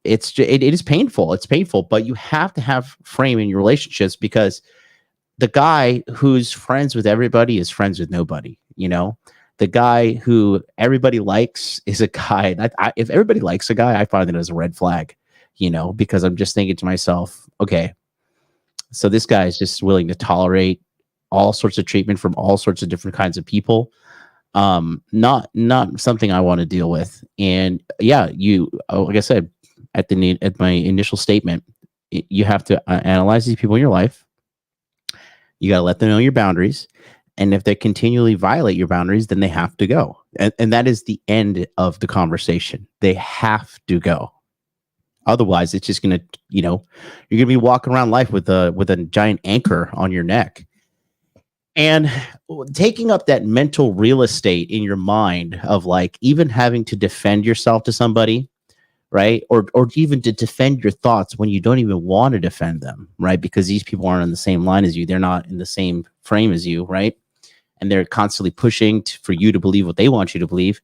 [SPEAKER 8] it is painful. It's painful, but you have to have frame in your relationships, because the guy who's friends with everybody is friends with nobody. The guy who everybody likes is a guy. If everybody likes a guy, I find it as a red flag, because I'm just thinking to myself, okay, so this guy is just willing to tolerate all sorts of treatment from all sorts of different kinds of people. Not something I want to deal with. And yeah, like I said, at my initial statement, you have to analyze these people in your life. You got to let them know your boundaries, And if they continually violate your boundaries, then they have to go. And that is the end of the conversation. They have to go. Otherwise, it's just going to, you're going to be walking around life with a giant anchor on your neck. And taking up that mental real estate in your mind of like even having to defend yourself to somebody, right? Or even to defend your thoughts when you don't even want to defend them, right? Because these people aren't on the same line as you. They're not in the same frame as you, right? And they're constantly pushing for you to believe what they want you to believe.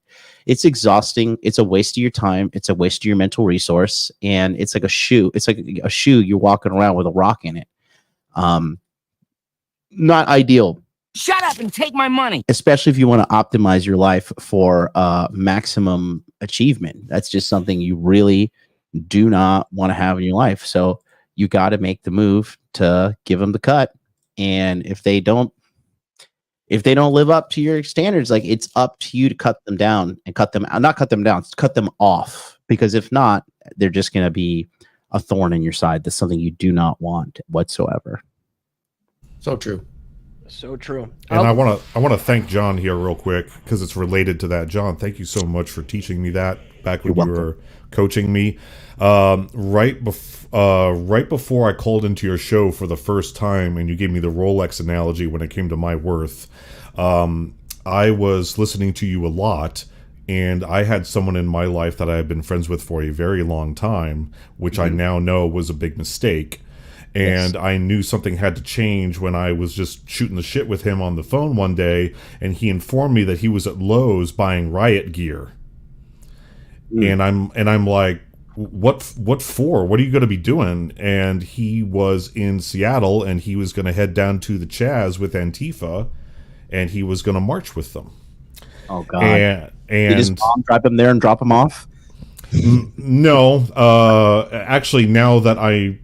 [SPEAKER 8] It's exhausting. It's a waste of your time. It's a waste of your mental resource. And it's like a shoe. It's like a shoe you're walking around with a rock in it. Not ideal.
[SPEAKER 9] Shut up and take my money.
[SPEAKER 8] Especially if you want to optimize your life for maximum achievement. That's just something you really do not want to have in your life. So you got to make the move to give them the cut. And if they don't live up to your standards, like it's up to you to cut them down and cut them off. Because if not, they're just going to be a thorn in your side. That's something you do not want whatsoever.
[SPEAKER 4] So true.
[SPEAKER 2] So true.
[SPEAKER 6] And I want to thank John here real quick because it's related to that. John, thank you so much for teaching me that back when you were coaching me. Right before I called into your show for the first time, and you gave me the Rolex analogy when it came to my worth. I was listening to you a lot, and I had someone in my life that I had been friends with for a very long time, which I now know was a big mistake. And yes. I knew something had to change when I was just shooting the shit with him on the phone one day, and he informed me that he was at Lowe's buying riot gear. And I'm like, what for? What are you going to be doing? And he was in Seattle, and he was going to head down to the Chaz with Antifa, and he was going to march with them.
[SPEAKER 8] Oh God!
[SPEAKER 6] And
[SPEAKER 8] did his mom drive him there and drop him off?
[SPEAKER 6] No, actually, now that I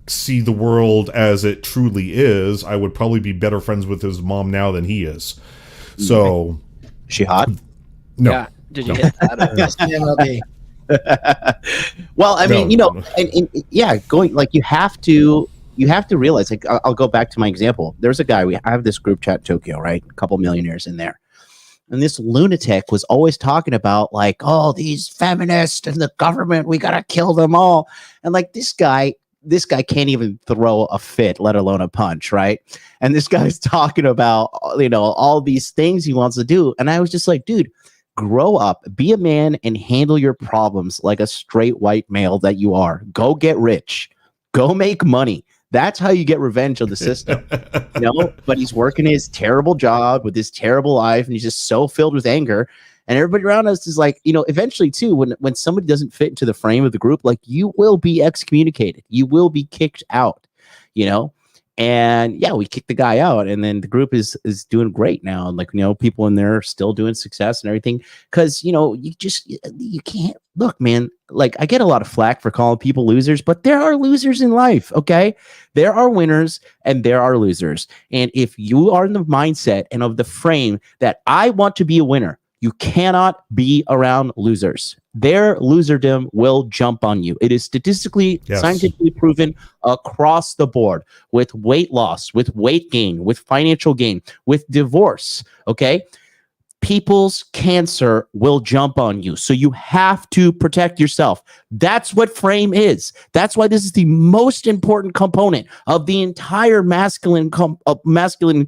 [SPEAKER 6] see the world as it truly is, I would probably be better friends with his mom now than he is. So,
[SPEAKER 8] she hot?
[SPEAKER 6] No.
[SPEAKER 2] Yeah. Did you hit that?
[SPEAKER 8] Well, I mean, going like you have to realize. Like, I'll go back to my example. There's a guy. I have this group chat Tokyo, right? A couple millionaires in there. And this lunatic was always talking about like, oh, these feminists and the government, we got to kill them all. And like this guy can't even throw a fit, let alone a punch, right? And this guy's talking about, all these things he wants to do. And I was just like, dude, grow up, be a man, and handle your problems like a straight white male that you are. Go get rich. Go make money. That's how you get revenge on the system. But he's working his terrible job with his terrible life, and he's just so filled with anger. And everybody around us is like, eventually too, when somebody doesn't fit into the frame of the group, like you will be excommunicated. You will be kicked out, And yeah, we kicked the guy out, and then the group is doing great now. And like, people in there are still doing success and everything. Cause you can't look, man, like I get a lot of flack for calling people losers, but there are losers in life. Okay. There are winners and there are losers. And if you are in the mindset and of the frame that I want to be a winner, you cannot be around losers. Their loserdom will jump on you. It is statistically, scientifically proven across the board with weight loss, with weight gain, with financial gain, with divorce. Okay. People's cancer will jump on you. So you have to protect yourself. That's what frame is. That's why this is the most important component of the entire masculine composition.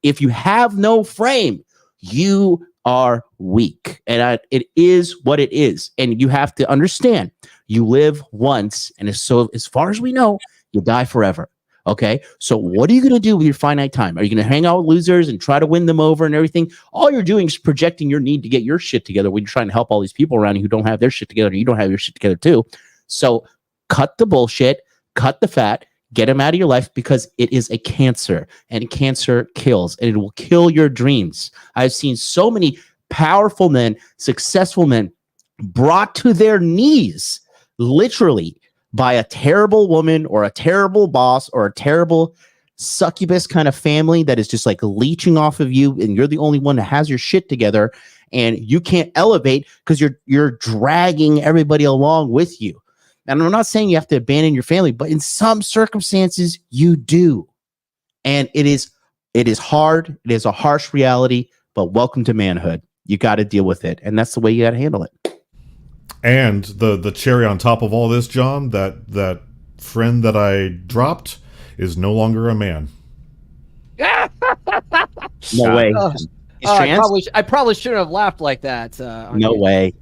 [SPEAKER 8] If you have no frame, you are weak, and it is what it is. And you have to understand, you live once, and as far as we know, you die forever. Okay, so what are you going to do with your finite time? Are you going to hang out with losers and try to win them over and everything? All you're doing is projecting your need to get your shit together when you're trying to help all these people around you who don't have their shit together, and you don't have your shit together too. So cut the bullshit, cut the fat. Get them out of your life, because it is a cancer, and cancer kills, and it will kill your dreams. I've seen so many powerful men, successful men brought to their knees, literally, by a terrible woman or a terrible boss or a terrible succubus kind of family that is just like leeching off of you, and you're the only one that has your shit together, and you can't elevate because you're dragging everybody along with you. And I'm not saying you have to abandon your family, but in some circumstances you do. And it is It is hard. It is a harsh reality, but welcome to manhood. You got to deal with it, and that's the way you got to handle it.
[SPEAKER 6] And the cherry on top of all this, John, that friend that I dropped is no longer a man.
[SPEAKER 8] No way.
[SPEAKER 2] Oh,
[SPEAKER 8] He's trans?
[SPEAKER 2] I probably shouldn't have laughed like that.
[SPEAKER 8] No way.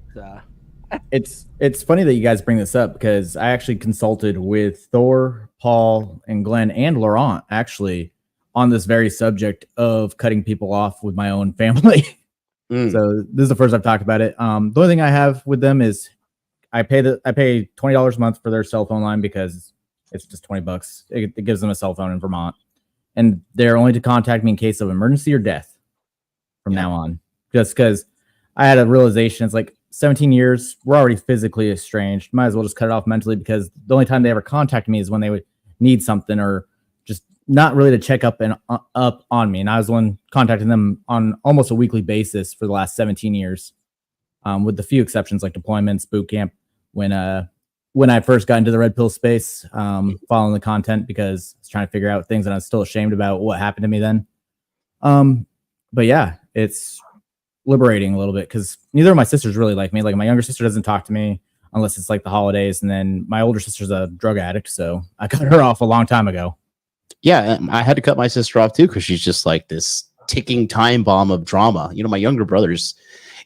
[SPEAKER 7] It's funny that you guys bring this up because I actually consulted with Thor, Paul, and Glenn and Laurent actually on this very subject of cutting people off with my own family. So this is the first I've talked about it. The only thing I have with them is I pay $20 a month for their cell phone line because it's just $20. It gives them a cell phone in Vermont, and they're only to contact me in case of emergency or death from now on. Just because I had a realization, it's like 17 years, we're already physically estranged. Might as well just cut it off mentally because the only time they ever contact me is when they would need something or just not really to check up on me. And I was the one contacting them on almost a weekly basis for the last 17 years, with the few exceptions like deployments, boot camp. When I first got into the red pill space, following the content because I was trying to figure out things and I was still ashamed about what happened to me then. But yeah, it's liberating a little bit because neither of my sisters really like me. Like my younger sister doesn't talk to me unless it's like the holidays, and then my older sister's a drug addict, so I cut her off a long time ago.
[SPEAKER 8] Yeah, I had to cut my sister off too because she's just like this ticking time bomb of drama. My younger brother's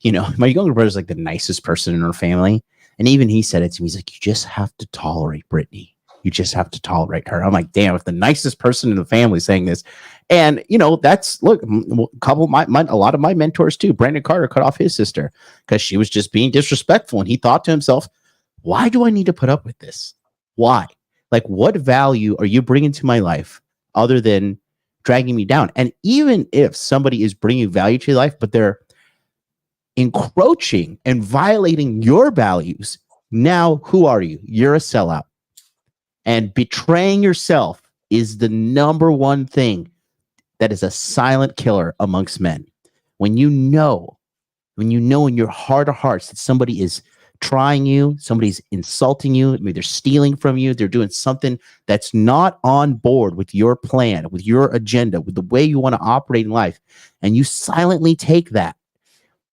[SPEAKER 8] like the nicest person in her family, and even he said it to me. He's like, "You just have to tolerate Brittany. You just have to tolerate her." I'm like, "Damn! If the nicest person in the family is saying this," and that's a lot of my mentors too. Brandon Carter cut off his sister because she was just being disrespectful, and he thought to himself, "Why do I need to put up with this? Why? Like, what value are you bringing to my life other than dragging me down?" And even if somebody is bringing value to your life, but they're encroaching and violating your values, now who are you? You're a sellout. And betraying yourself is the number one thing that is a silent killer amongst men. When you know in your heart of hearts that somebody is trying you, somebody's insulting you, maybe they're stealing from you, they're doing something that's not on board with your plan, with your agenda, with the way you want to operate in life, and you silently take that,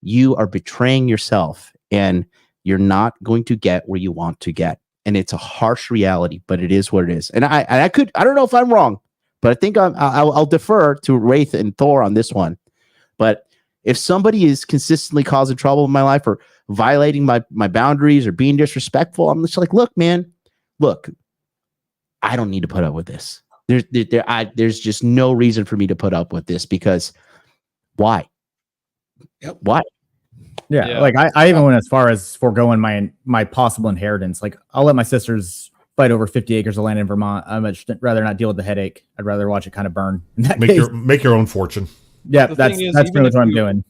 [SPEAKER 8] you are betraying yourself and you're not going to get where you want to get. And it's a harsh reality, but it is what it is. And I don't know if I'm wrong, but I think I'll defer to Wraith and Thor on this one. But if somebody is consistently causing trouble in my life or violating my boundaries or being disrespectful, I'm just like, look, man, I don't need to put up with this. There's just no reason for me to put up with this because why?
[SPEAKER 4] Yep.
[SPEAKER 8] Why?
[SPEAKER 7] Yeah. Like I even went as far as foregoing my possible inheritance. Like I'll let my sisters fight over 50 acres of land in Vermont. I'd much rather not deal with the headache. I'd rather watch it kind of burn. In that case.
[SPEAKER 6] Make your own fortune.
[SPEAKER 7] Yeah, that's pretty much what I'm doing.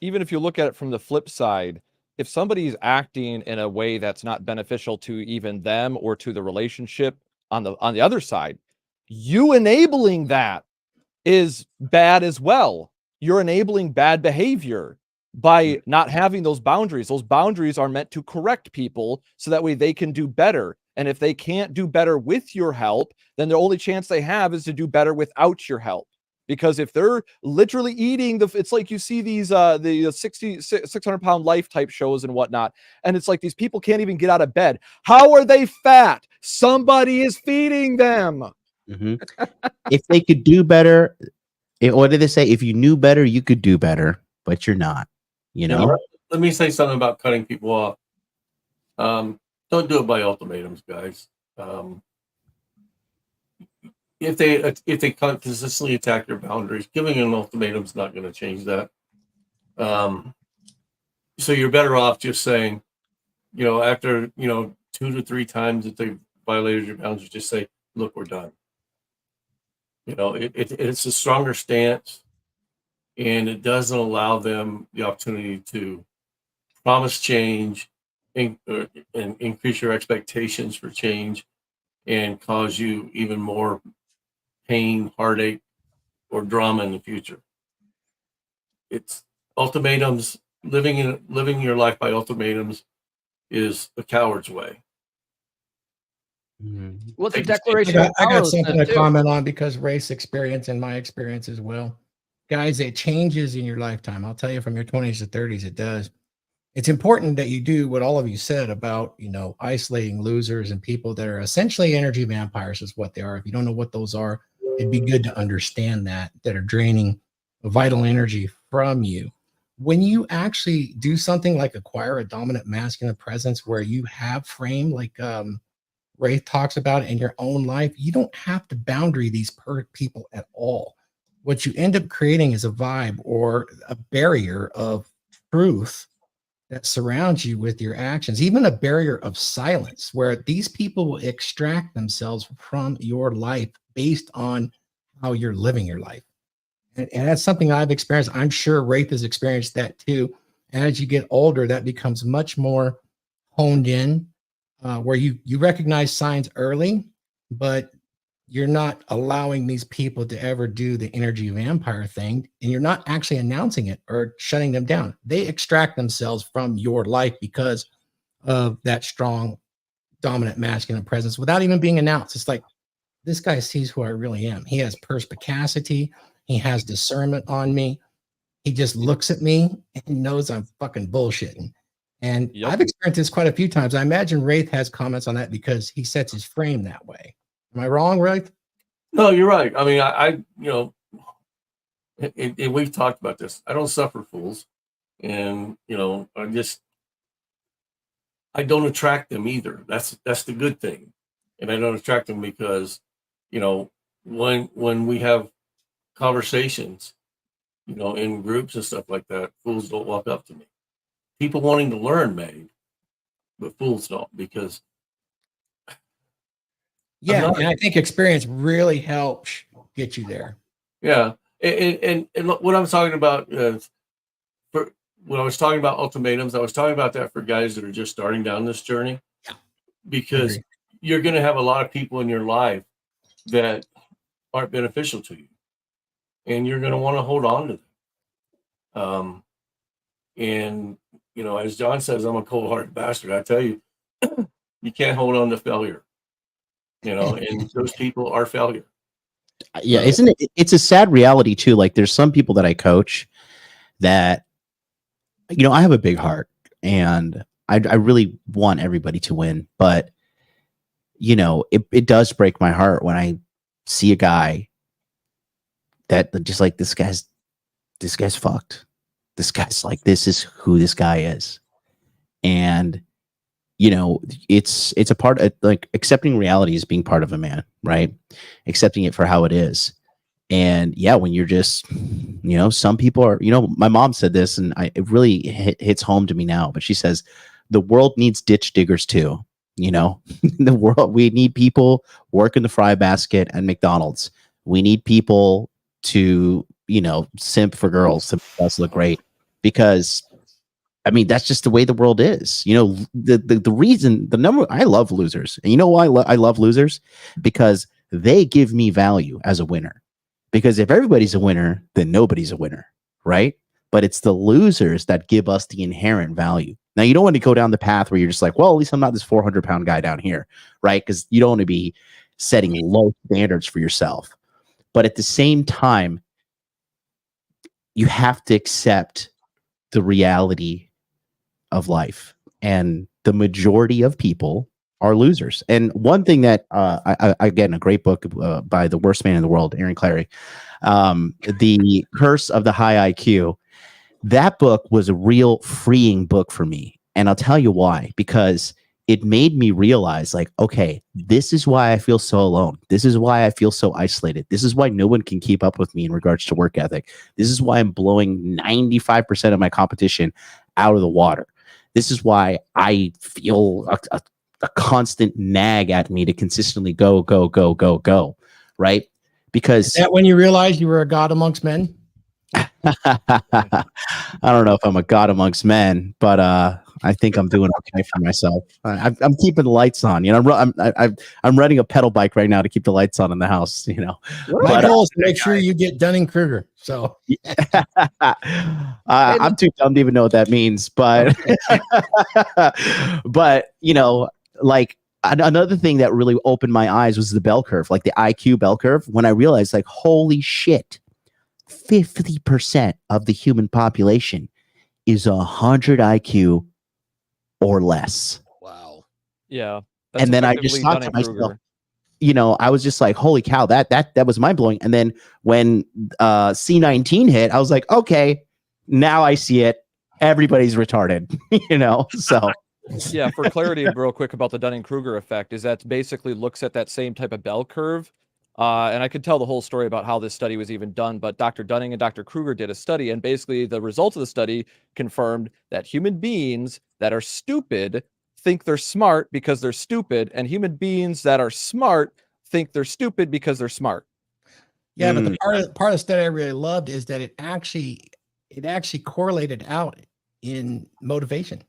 [SPEAKER 5] Even if you look at it from the flip side, if somebody's acting in a way that's not beneficial to even them or to the relationship on the other side, you enabling that is bad as well. You're enabling bad behavior by not having those boundaries. Those boundaries are meant to correct people so that way they can do better. And if they can't do better with your help, then the only chance they have is to do better without your help. Because if they're literally eating it's like you see these the 600-pound life type shows and whatnot, and it's like these people can't even get out of bed. How are they fat? Somebody is feeding them.
[SPEAKER 8] Mm-hmm. If they could do better, what did they say? If you knew better, you could do better, but you're not.
[SPEAKER 3] Let me say something about cutting people off. Don't do it by ultimatums, guys. If they consistently attack your boundaries, giving an ultimatum is not going to change that. So you're better off just saying, after 2 to 3 times that they've violated your boundaries, just say, "Look, we're done." It's a stronger stance, and it doesn't allow them the opportunity to promise change and increase your expectations for change and cause you even more pain, heartache, or drama in the future. It's ultimatums. Living your life by ultimatums is a coward's way.
[SPEAKER 2] Well, it's a
[SPEAKER 3] I
[SPEAKER 2] declaration
[SPEAKER 4] I
[SPEAKER 2] of
[SPEAKER 4] got, I
[SPEAKER 2] power.
[SPEAKER 4] got something to
[SPEAKER 2] too.
[SPEAKER 4] comment on because race experience and my experience as well. Guys, it changes in your lifetime. I'll tell you from your 20s to 30s, it does. It's important that you do what all of you said about, isolating losers and people that are essentially energy vampires is what they are. If you don't know what those are, it'd be good to understand that are draining vital energy from you. When you actually do something like acquire a dominant masculine presence where you have frame, like Wraith talks about in your own life, you don't have to boundary these people at all. What you end up creating is a vibe or a barrier of truth that surrounds you with your actions, even a barrier of silence where these people will extract themselves from your life based on how you're living your life. And that's something I've experienced. I'm sure Wraith has experienced that too. And as you get older, that becomes much more honed in, where you recognize signs early, but you're not allowing these people to ever do the energy vampire thing, and you're not actually announcing it or shutting them down. They extract themselves from your life because of that strong, dominant masculine presence without even being announced. It's like, this guy sees who I really am. He has perspicacity. He has discernment on me. He just looks at me and knows I'm fucking bullshitting. And I've experienced this quite a few times. I imagine Wraith has comments on that because he sets his frame that way. Am I wrong, Wraith?
[SPEAKER 3] No, you're right. I mean, I and we've talked about this. I don't suffer fools, and I don't attract them either. That's the good thing, and I don't attract them because, when we have conversations, in groups and stuff like that, fools don't walk up to me. People wanting to learn may, but fools don't, because
[SPEAKER 4] and I think experience really helps get you there.
[SPEAKER 3] Yeah, and what I'm talking about, for when I was talking about ultimatums, I was talking about that for guys that are just starting down this journey.
[SPEAKER 4] Yeah,
[SPEAKER 3] because you're going to have a lot of people in your life that aren't beneficial to you, and you're going to want to hold on to them. And as John says, I'm a cold-hearted bastard. I tell you, you can't hold on to failure. And those people are failure.
[SPEAKER 8] Yeah, isn't it? It's a sad reality too. Like, there's some people that I coach that, I have a big heart and I really want everybody to win, but it does break my heart when I see a guy that just like, this guy's fucked. This guy's like, this is who this guy is. And it's a part of, like, accepting reality as being part of a man, right? Accepting it for how it is. And yeah, when you're just, some people are, my mom said this, and it really hits home to me now, but she says, the world needs ditch diggers too. The world, we need people working the fry basket at McDonald's. We need people to, simp for girls to make us look great, because I mean, that's just the way the world is. The reason, the number, I love losers. And you know why I love losers? Because they give me value as a winner. Because if everybody's a winner, then nobody's a winner, right? But it's the losers that give us the inherent value. Now, you don't want to go down the path where you're just like, well, at least I'm not this 400-pound guy down here, right? Because you don't want to be setting low standards for yourself. But at the same time, you have to accept the reality of life, and the majority of people are losers. And one thing that again, a great book by the worst man in the world, Aaron Clary, The Curse of the High IQ. That book was a real freeing book for me, and I'll tell you why. Because it made me realize, like, okay, this is why I feel so alone. This is why I feel so isolated. This is why no one can keep up with me in regards to work ethic. This is why I'm blowing 95% of my competition out of the water. This is why I feel a constant nag at me to consistently go, right? Because
[SPEAKER 4] is that when you realized you were a god amongst men?
[SPEAKER 8] I don't know if I'm a god amongst men, but I think I'm doing okay for myself. I'm keeping the lights on. I'm riding a pedal bike right now to keep the lights on in the house.
[SPEAKER 4] My goal is to make sure you get Dunning-Kruger. So
[SPEAKER 8] I'm too dumb to even know what that means, but but like, another thing that really opened my eyes was the bell curve, like the IQ bell curve. When I realized, like, holy shit, 50% of the human population is 100 IQ or less.
[SPEAKER 10] Wow.
[SPEAKER 5] Yeah.
[SPEAKER 8] And then I just thought to myself, you know, I was just like, holy cow, that was mind blowing. And then when C19 hit, I was like, okay, now I see it. Everybody's retarded, you know? So
[SPEAKER 5] yeah, for clarity, real quick about the Dunning-Kruger effect is that basically looks at that same type of bell curve. And I could tell the whole story about how this study was even done, but Dr. Dunning and Dr. Kruger did a study, and basically the results of the study confirmed that human beings that are stupid think they're smart because they're stupid, and human beings that are smart think they're stupid because they're smart.
[SPEAKER 4] Yeah, but the part of the study I really loved is that it actually correlated out in motivation.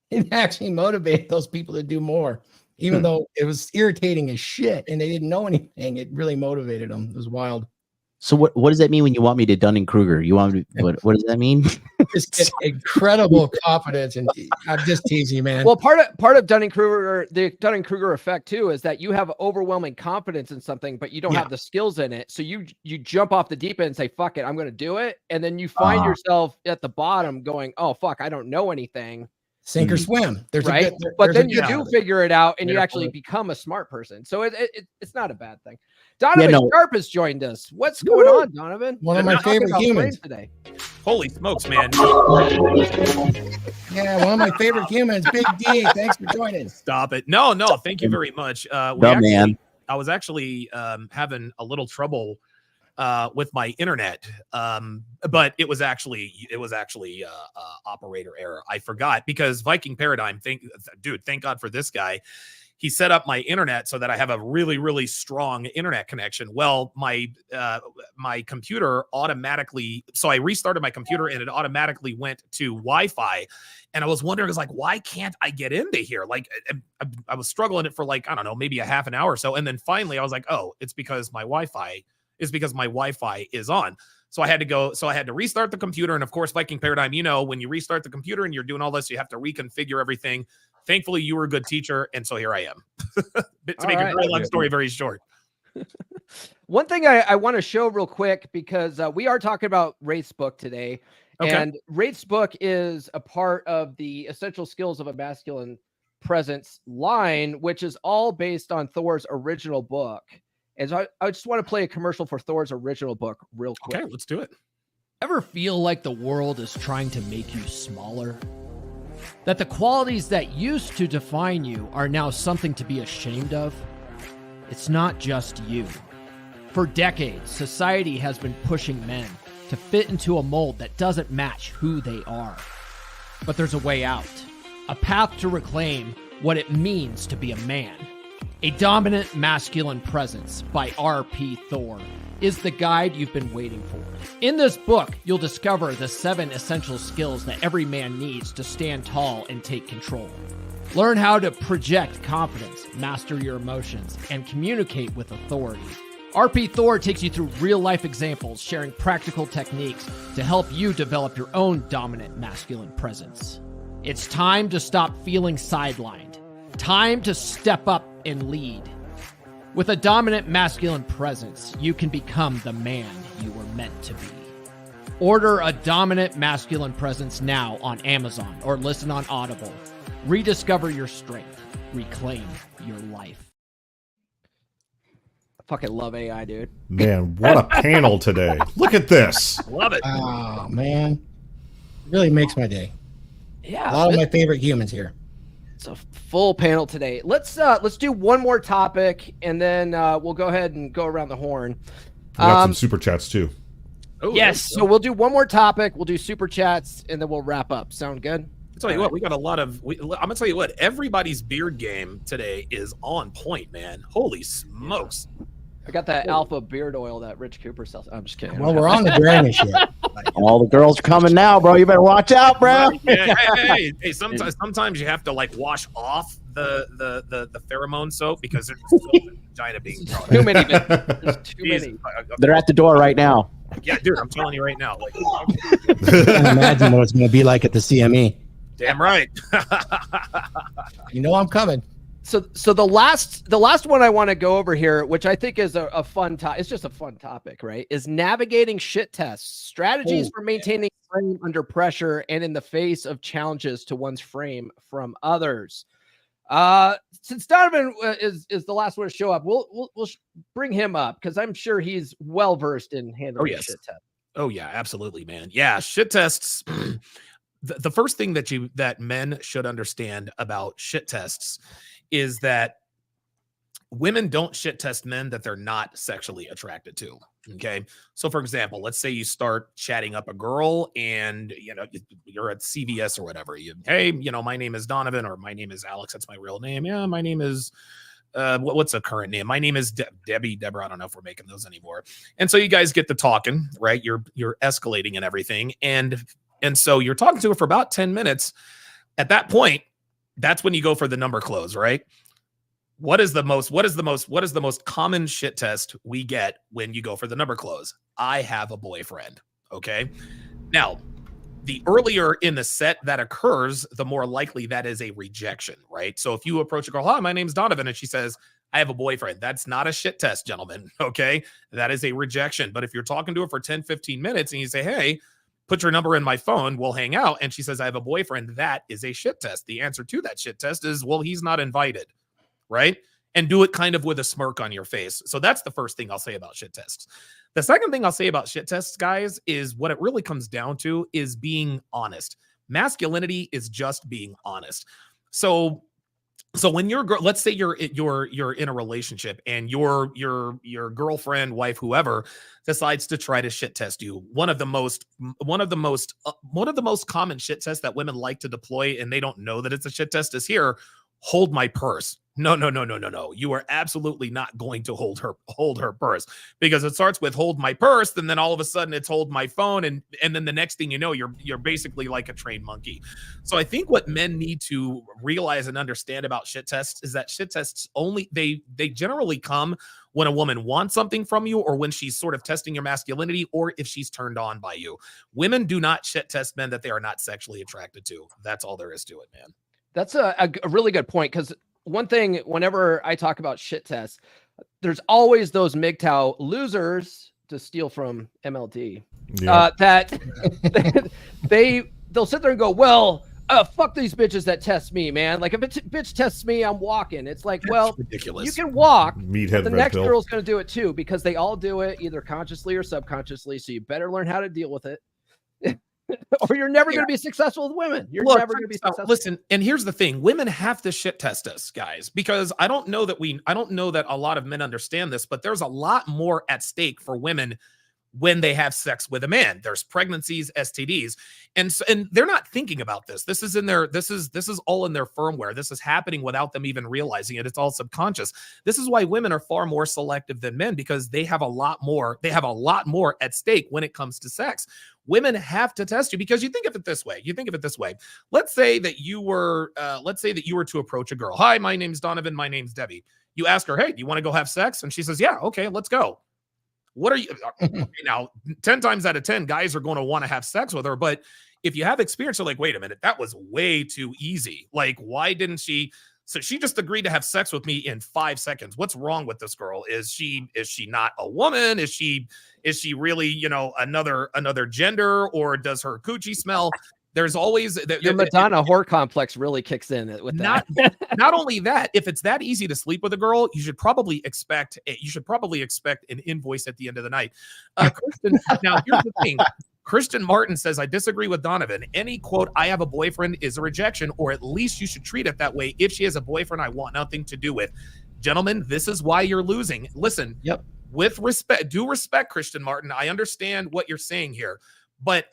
[SPEAKER 4] It actually motivated those people to do more, even though it was irritating as shit and they didn't know anything. It really motivated them. It was wild.
[SPEAKER 8] So what does that mean when you want me to Dunning-Kruger? You want me to, what does that mean?
[SPEAKER 4] Just get incredible confidence, and I'm just teasing, man.
[SPEAKER 2] Well, part of Dunning-Kruger, the Dunning-Kruger effect too, is that you have overwhelming confidence in something, but you don't have the skills in it. So you jump off the deep end and say, "Fuck it, I'm going to do it," and then you find yourself at the bottom going, "Oh fuck, I don't know anything."
[SPEAKER 4] Sink or swim. There's
[SPEAKER 2] right, but then you do figure it out, and you actually become a smart person. So it's not a bad thing. Donovan Sharp has joined us. What's going on, Donovan?
[SPEAKER 4] One of my favorite humans
[SPEAKER 2] today.
[SPEAKER 10] Holy smokes, man.
[SPEAKER 4] Yeah, one of my favorite humans, Big D. Thanks for joining.
[SPEAKER 10] Stop it. No, thank you very much. I was actually having a little trouble with my internet, but it was actually operator error. I forgot, because Viking Paradigm, thank God for this guy. He set up my internet so that I have a really, really strong internet connection. Well, my computer automatically, so I restarted my computer and it automatically went to Wi-Fi. And I was wondering, I was like, why can't I get into here? Like, I was struggling it for like, I don't know, maybe a half an hour or so. And then finally I was like, oh, it's because my Wi-Fi is on. So I had to restart the computer. And of course, Viking Paradigm, you know, when you restart the computer and you're doing all this, you have to reconfigure everything. Thankfully, you were a good teacher, and so here I am. To make a very long story very short.
[SPEAKER 2] One thing I want to show real quick, because we are talking about Wraith's book today. Okay. And Wraith's book is a part of the Essential Skills of a Masculine Presence line, which is all based on Thor's original book. And so I just want to play a commercial for Thor's original book real quick.
[SPEAKER 10] Okay, let's do it.
[SPEAKER 11] Ever feel like the world is trying to make you smaller? That the qualities that used to define you are now something to be ashamed of? It's not just you. For decades, society has been pushing men to fit into a mold that doesn't match who they are. But there's a way out. A path to reclaim what it means to be a man. A Dominant Masculine Presence by R.P. Thor is the guide you've been waiting for. In this book, you'll discover the 7 essential skills that every man needs to stand tall and take control. Learn how to project confidence, master your emotions, and communicate with authority. R.P. Thor takes you through real-life examples, sharing practical techniques to help you develop your own dominant masculine presence. It's time to stop feeling sidelined. Time to step up and lead. With a dominant masculine presence, you can become the man you were meant to be. Order a Dominant Masculine Presence now on Amazon or listen on Audible. Rediscover your strength. Reclaim your life.
[SPEAKER 2] I fucking love AI, dude.
[SPEAKER 6] Man, what a panel today. Look at this.
[SPEAKER 10] Love it.
[SPEAKER 4] Oh, man. It really makes my day.
[SPEAKER 2] Yeah.
[SPEAKER 4] A lot of my favorite humans here.
[SPEAKER 2] It's a full panel today. Let's do one more topic, and then we'll go ahead and go around the horn.
[SPEAKER 6] We got some super chats too.
[SPEAKER 10] Oh,
[SPEAKER 2] yes, so we'll do one more topic. We'll do super chats, and then we'll wrap up. Sound good?
[SPEAKER 10] I'll tell you what, we got a lot of. I'm gonna tell you what. Everybody's beard game today is on point, man. Holy smokes!
[SPEAKER 2] I got that alpha beard oil that Rich Cooper sells. I'm just kidding.
[SPEAKER 4] Well, we're on the Dragonship.
[SPEAKER 8] All the girls are coming now, bro. You better watch out, bro.
[SPEAKER 10] Hey, sometimes you have to like wash off the pheromone soap because there's so much vagina being thrown.
[SPEAKER 2] Too many. There's too many.
[SPEAKER 8] They're at the door right now.
[SPEAKER 10] Yeah, dude, I'm telling you right now. Like,
[SPEAKER 4] I can't imagine what it's going to be like at the CME.
[SPEAKER 10] Damn right.
[SPEAKER 4] You know I'm coming.
[SPEAKER 2] So the last one I want to go over here, which I think is a fun topic, it's just a fun topic, right? Is navigating shit tests, strategies for maintaining frame under pressure and in the face of challenges to one's frame from others. Since Donovan is the last one to show up, we'll bring him up because I'm sure he's well versed in handling shit tests.
[SPEAKER 10] Oh yeah, absolutely, man. Yeah, shit tests. The first thing that men should understand about shit tests is that women don't shit test men that they're not sexually attracted to. Okay. So for example, let's say you start chatting up a girl and you're at CVS or whatever. Hey, my name is Donovan, or my name is Alex. That's my real name. Yeah, my name is what's a current name? My name is Deborah. I don't know if we're making those anymore. And so you guys get to talking, right? You're escalating and everything. And so you're talking to her for about 10 minutes. At that point, that's when you go for the number close, right? What is the most common shit test we get when you go for the number close? I have a boyfriend. Okay. Now, the earlier in the set that occurs, the more likely that is a rejection, right? So if you approach a girl, hi, my name's Donovan, and she says, I have a boyfriend, that's not a shit test, gentlemen. Okay. That is a rejection. But if you're talking to her for 10, 15 minutes and you say, hey, put your number in my phone, we'll hang out, and she says, I have a boyfriend, that is a shit test. The answer to that shit test is, well, he's not invited, right? And do it kind of with a smirk on your face. So that's the first thing I'll say about shit tests. The second thing I'll say about shit tests, guys, is what it really comes down to is being honest. Masculinity is just being honest. So when let's say you're in a relationship and your girlfriend, wife, whoever decides to try to shit test you. One of the most common shit tests that women like to deploy, and they don't know that it's a shit test, is here. Hold my purse. No. You are absolutely not going to hold her purse, because it starts with hold my purse, and then all of a sudden it's hold my phone, and then the next thing you know, you're basically like a trained monkey. So I think what men need to realize and understand about shit tests is that shit tests they generally come when a woman wants something from you, or when she's sort of testing your masculinity, or if she's turned on by you. Women do not shit test men that they are not sexually attracted to. That's all there is to it, man.
[SPEAKER 2] That's a really good point, because one thing, whenever I talk about shit tests, there's always those MGTOW losers, to steal from MLD, that they'll sit there and go, well, fuck these bitches that test me, man. Like, if a bitch tests me, I'm walking. It's like,
[SPEAKER 10] that's
[SPEAKER 2] well,
[SPEAKER 10] ridiculous.
[SPEAKER 2] You can walk.
[SPEAKER 6] Meathead
[SPEAKER 2] The next girl's going to do it too, because they all do it either consciously or subconsciously. So you better learn how to deal with it. Or you're never going to be successful with women. You're never going to be successful.
[SPEAKER 10] Listen, and here's the thing: women have to shit test us, guys, because I don't know that a lot of men understand this, but there's a lot more at stake for women when they have sex with a man. There's pregnancies, STDs, and they're not thinking about this. This is all in their firmware. This is happening without them even realizing it. It's all subconscious. This is why women are far more selective than men, because they have a lot more at stake when it comes to sex. Women have to test you, because you think of it this way. Let's say that you were to approach a girl. Hi, my name's Donovan. My name's Debbie. You ask her, hey, do you want to go have sex? And she says, yeah, okay, let's go. What are you now? 10 times out of 10, guys are going to want to have sex with her. But if you have experience, you're like, wait a minute, that was way too easy. Like, why didn't she? So she just agreed to have sex with me in 5 seconds. What's wrong with this girl? Is she not a woman? Is she really, another gender, or does her coochie smell? There's always
[SPEAKER 2] your Madonna whore complex really kicks in with that.
[SPEAKER 10] Not only that, if it's that easy to sleep with a girl, you should probably expect an invoice at the end of the night. Kristen, now here's the thing. Christian Martin says, I disagree with Donovan. Any quote, I have a boyfriend, is a rejection, or at least you should treat it that way. If she has a boyfriend, I want nothing to do with. Gentlemen, this is why you're losing. Listen, with respect, due respect, Christian Martin, I understand what you're saying here. But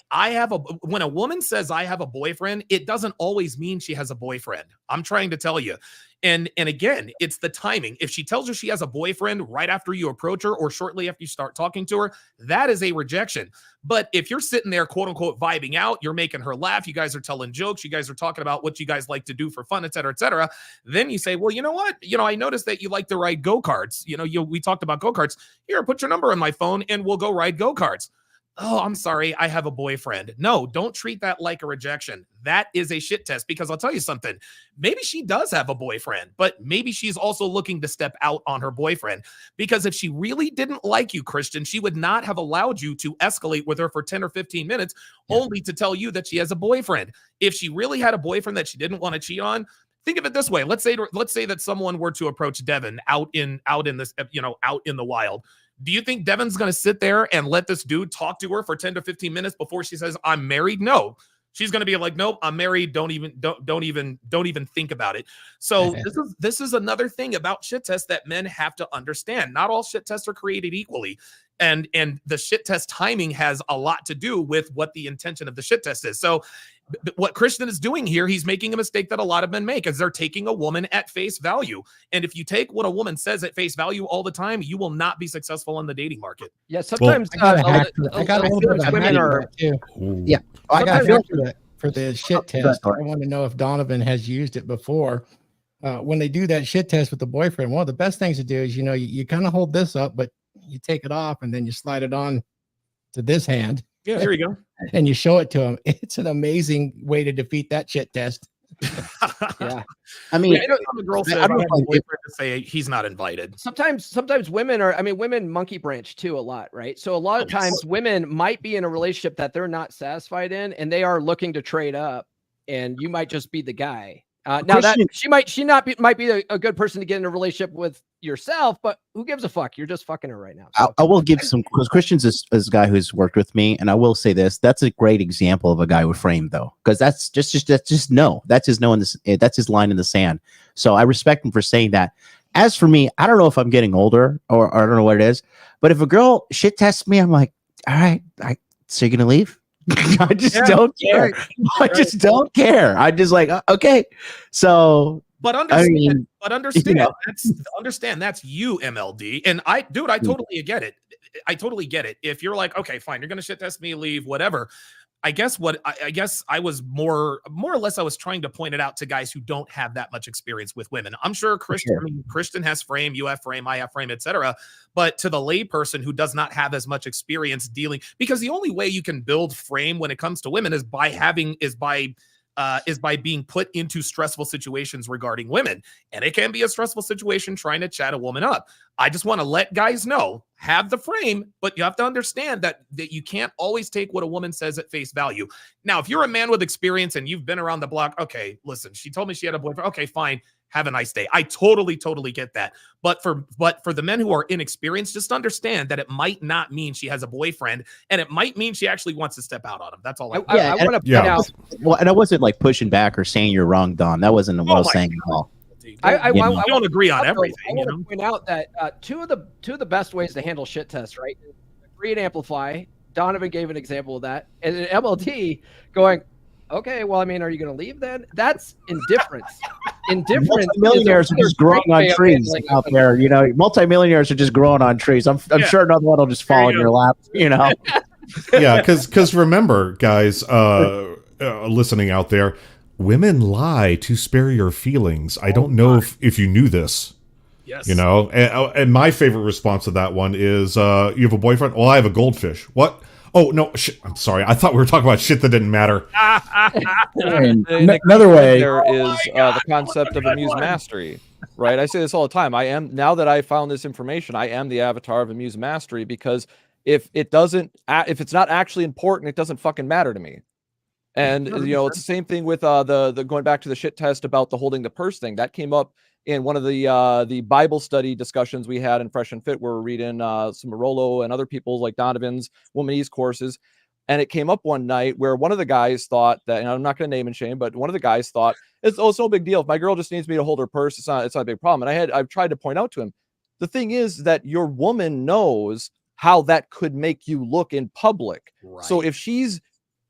[SPEAKER 10] when a woman says I have a boyfriend, it doesn't always mean she has a boyfriend. I'm trying to tell you. And again, it's the timing. If she tells you she has a boyfriend right after you approach her, or shortly after you start talking to her, that is a rejection. But if you're sitting there, quote unquote, vibing out, you're making her laugh, you guys are telling jokes, you guys are talking about what you guys like to do for fun, et cetera, then you say, well, you know what? I noticed that you like to ride go-karts. We talked about go-karts. Here, put your number in my phone and we'll go ride go-karts. oh, I'm sorry, I have a boyfriend. No, don't treat that like a rejection. That is a shit test, because I'll tell you something. Maybe she does have a boyfriend, but maybe she's also looking to step out on her boyfriend, because if she really didn't like you, Christian, she would not have allowed you to escalate with her for 10 or 15 minutes only to tell you that she has a boyfriend. If she really had a boyfriend that she didn't want to cheat on, think of it this way. Let's say that someone were to approach Devin out in this, out in the wild. Do you think Devin's going to sit there and let this dude talk to her for 10 to 15 minutes before she says, I'm married? No. She's going to be like, nope, I'm married. Don't even think about it. So this is another thing about shit tests that men have to understand. Not all shit tests are created equally. And the shit test timing has a lot to do with what the intention of the shit test is. So what Christian is doing here, he's making a mistake that a lot of men make, is they're taking a woman at face value. And if you take what a woman says at face value all the time, you will not be successful in the dating market.
[SPEAKER 2] Yeah, sometimes
[SPEAKER 4] I got a little bit of a
[SPEAKER 2] women are
[SPEAKER 4] too.
[SPEAKER 8] Yeah.
[SPEAKER 4] I got
[SPEAKER 2] Sometimes-
[SPEAKER 4] for the shit test. I want to know if Donovan has used it before. When they do that shit test with the boyfriend, one of the best things to do is, you kind of hold this up, but you take it off and then you slide it on to this hand.
[SPEAKER 10] Yeah, there you go.
[SPEAKER 4] And you show it to him. It's an amazing way to defeat that shit test.
[SPEAKER 2] yeah.
[SPEAKER 8] I mean,
[SPEAKER 10] the girl said,
[SPEAKER 8] I don't
[SPEAKER 10] I have a
[SPEAKER 8] know if-
[SPEAKER 10] boyfriend to say he's not invited.
[SPEAKER 2] Sometimes women monkey branch too a lot, right? So a lot of times women might be in a relationship that they're not satisfied in, and they are looking to trade up, and you might just be the guy. Now that might be a good person to get in a relationship with yourself, but who gives a fuck? You're just fucking her right now. So.
[SPEAKER 8] I will give some, because Christian's is a guy who's worked with me, and I will say this: that's a great example of a guy with frame, though, because that's just no, that's his no in this, that's his line in the sand. So I respect him for saying that. As for me, I don't know if I'm getting older or I don't know what it is, but if a girl shit tests me, I'm like, all right, so you're gonna leave? I just don't care.
[SPEAKER 10] Right.
[SPEAKER 8] I just don't care. I just like, okay. So,
[SPEAKER 10] But understand,
[SPEAKER 8] understand,
[SPEAKER 10] that's you, MLD. And I totally get it. I totally get it. If you're like, okay, fine, you're gonna shit test me, leave, whatever. I guess I was more or less I was trying to point it out to guys who don't have that much experience with women. I'm sure Christian has frame, you have frame, I have frame, etc. But to the layperson who does not have as much experience dealing, because the only way you can build frame when it comes to women is by being put into stressful situations regarding women. And it can be a stressful situation trying to chat a woman up. I just want to let guys know, have the frame, but you have to understand that you can't always take what a woman says at face value. Now, if you're a man with experience and you've been around the block, okay, listen, she told me she had a boyfriend. Okay, fine. Have a nice day. I totally get that. But for the men who are inexperienced, just understand that it might not mean she has a boyfriend, and it might mean she actually wants to step out on him. That's all I
[SPEAKER 2] want to point out.
[SPEAKER 8] Well, and I wasn't like pushing back or saying you're wrong, Don. That wasn't what I was saying at all.
[SPEAKER 2] I
[SPEAKER 10] don't agree on everything.
[SPEAKER 2] I want to point out that two of the best ways to handle shit tests, right? Agree and amplify. Donovan gave an example of that, and an MLT going, okay, well, I mean, are you going to leave then? That's indifference.
[SPEAKER 8] Multimillionaires are just growing on trees out there. Multimillionaires are just growing on trees. I'm sure another one will just fall in your lap.
[SPEAKER 6] Yeah, because remember, guys, listening out there, women lie to spare your feelings. I don't know if you knew this.
[SPEAKER 10] Yes.
[SPEAKER 6] And my favorite response to that one is, you have a boyfriend? Well, I have a goldfish. What? Oh, no, shit. I'm sorry. I thought we were talking about shit that didn't matter.
[SPEAKER 7] Another way
[SPEAKER 5] there is the concept of amuse mastery, right? I say this all the time. Now that I found this information, I am the avatar of amuse mastery, because if it's not actually important, it doesn't fucking matter to me. And it's the same thing with the going back to the shit test about the holding the purse thing. That came up in one of the Bible study discussions we had in Fresh and Fit, where we're reading some Rollo and other people's, like Donovan's Womanese courses. And it came up one night where one of the guys thought that, and I'm not going to name and shame, but one of the guys thought, it's no big deal. If my girl just needs me to hold her purse, it's not a big problem. And I've tried to point out to him, the thing is that your woman knows how that could make you look in public. Right. So if she's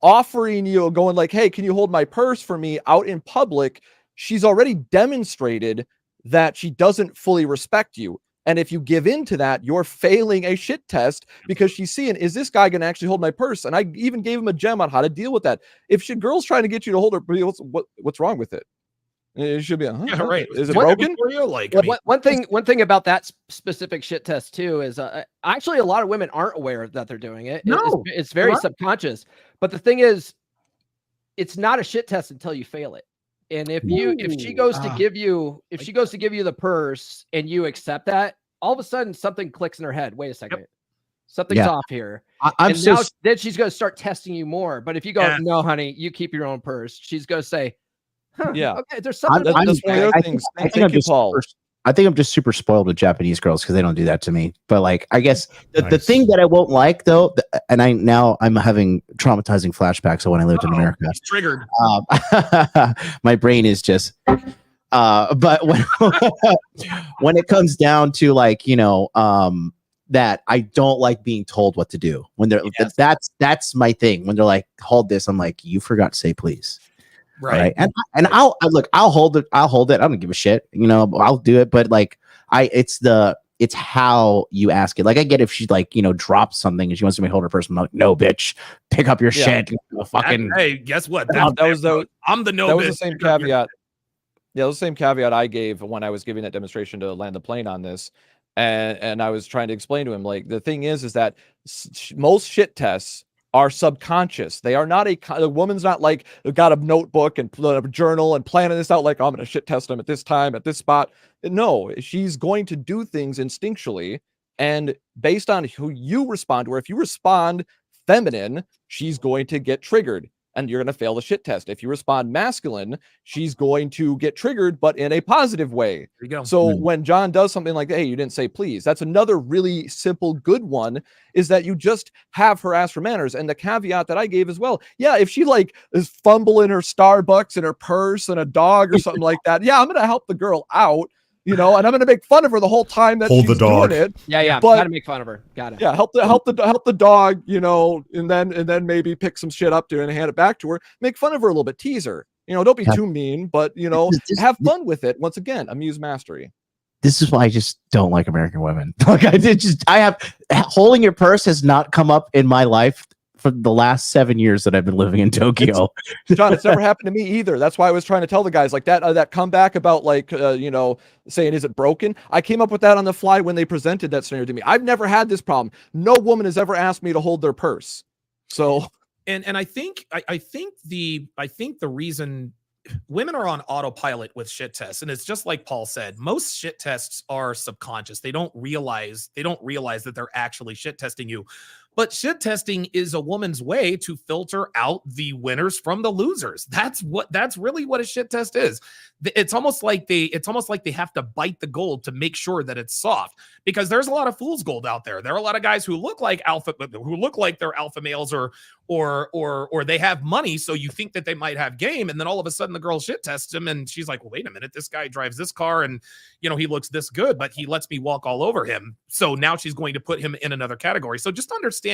[SPEAKER 5] offering you, going like, hey, can you hold my purse for me out in public, she's already demonstrated that she doesn't fully respect you. And if you give in to that, you're failing a shit test, because she's seeing, is this guy going to actually hold my purse? And I even gave him a gem on how to deal with that. If she girl's trying to get you to hold her, what's wrong with it? It should be.
[SPEAKER 10] Yeah, right.
[SPEAKER 5] Is it
[SPEAKER 10] What-
[SPEAKER 5] broken?
[SPEAKER 10] for you? Like, I mean,
[SPEAKER 2] One thing about that specific shit test too is actually a lot of women aren't aware that they're doing it. It's very
[SPEAKER 10] Right.
[SPEAKER 2] subconscious. But the thing is, it's not a shit test until you fail it. And if she goes to give you the purse and you accept that, all of a sudden something clicks in her head. Wait a second. Something's
[SPEAKER 8] Yeah.
[SPEAKER 2] off here.
[SPEAKER 8] I'm
[SPEAKER 2] and
[SPEAKER 8] so
[SPEAKER 2] now then she's going to start testing you more. But if you go,
[SPEAKER 10] Yeah.
[SPEAKER 2] no, honey, you keep your own purse, she's going to say, huh,
[SPEAKER 5] Yeah.
[SPEAKER 2] okay, there's something.
[SPEAKER 8] I'm-
[SPEAKER 5] That's one of the
[SPEAKER 8] I
[SPEAKER 5] other
[SPEAKER 8] think-
[SPEAKER 5] things.
[SPEAKER 8] I think
[SPEAKER 5] Thank
[SPEAKER 8] I'm
[SPEAKER 5] you,
[SPEAKER 8] just
[SPEAKER 5] Paul.
[SPEAKER 8] I think I'm just super spoiled with Japanese girls because they don't do that to me. But like, I guess the
[SPEAKER 6] Nice.
[SPEAKER 8] thing that I won't like though, and I'm having traumatizing flashbacks of when I lived in America.
[SPEAKER 10] He's triggered.
[SPEAKER 8] My brain is just. But when when it comes down to like that I don't like being told what to do when they're
[SPEAKER 10] Yes.
[SPEAKER 8] that's my thing when they're like hold this I'm like you forgot to say please.
[SPEAKER 10] Right.
[SPEAKER 8] And I'll hold it. I don't give a shit. I'll do it. But like, it's how you ask it. Like, I get if she like, drops something and she wants me to hold her purse. I'm like, no, bitch, pick up your shit. Fucking.
[SPEAKER 10] Hey, guess what?
[SPEAKER 5] That was the
[SPEAKER 10] I'm the no.
[SPEAKER 5] that was the
[SPEAKER 10] bitch.
[SPEAKER 5] same caveat. Yeah, that was the same caveat I gave when I was giving that demonstration to land the plane on this, and I was trying to explain to him like the thing is that most shit tests are subconscious. They are not a woman's not like got a notebook and a journal and planning this out like I'm gonna shit test them at this time at this spot. No, she's going to do things instinctually and based on who you respond to her. If you respond feminine, she's going to get triggered and you're going to fail the shit test. If you respond masculine, she's going to get triggered, but in a positive way.
[SPEAKER 10] There you go.
[SPEAKER 5] So when John does something like, hey, you didn't say please, that's another really simple, good one is that you just have her ask for manners. And the caveat that I gave as well. Yeah. If she like is fumbling her Starbucks and her purse and a dog or something like that. Yeah. I'm going to help the girl out, and I'm going to make fun of her the whole time that
[SPEAKER 6] Hold
[SPEAKER 5] she's
[SPEAKER 6] the dog.
[SPEAKER 5] doing it.
[SPEAKER 2] Yeah.
[SPEAKER 5] But-
[SPEAKER 2] Gotta make fun of her. Got it.
[SPEAKER 5] Yeah, help the dog, and then maybe pick some shit up to her and hand it back to her. Make fun of her a little bit, tease her. Don't be too mean, but have fun with it. Once again, amuse mastery.
[SPEAKER 8] This is why I just don't like American women. Like I have holding your purse has not come up in my life for the last 7 years that I've been living in Tokyo.
[SPEAKER 5] John, it's never happened to me either. That's why I was trying to tell the guys like that comeback about like saying is it broken? I came up with that on the fly when they presented that scenario to me. I've never had this problem. No woman has ever asked me to hold their purse. So
[SPEAKER 10] And I think the reason women are on autopilot with shit tests, and it's just like Paul said, most shit tests are subconscious. They don't realize that they're actually shit testing you. But shit testing is a woman's way to filter out the winners from the losers. That's really what a shit test is. It's almost like they have to bite the gold to make sure that it's soft, because there's a lot of fool's gold out there. There are a lot of guys who look like they're alpha males or they have money, so you think that they might have game, and then all of a sudden the girl shit tests him and she's like, well, wait a minute, this guy drives this car and he looks this good, but he lets me walk all over him. So now she's going to put him in another category. So just understand.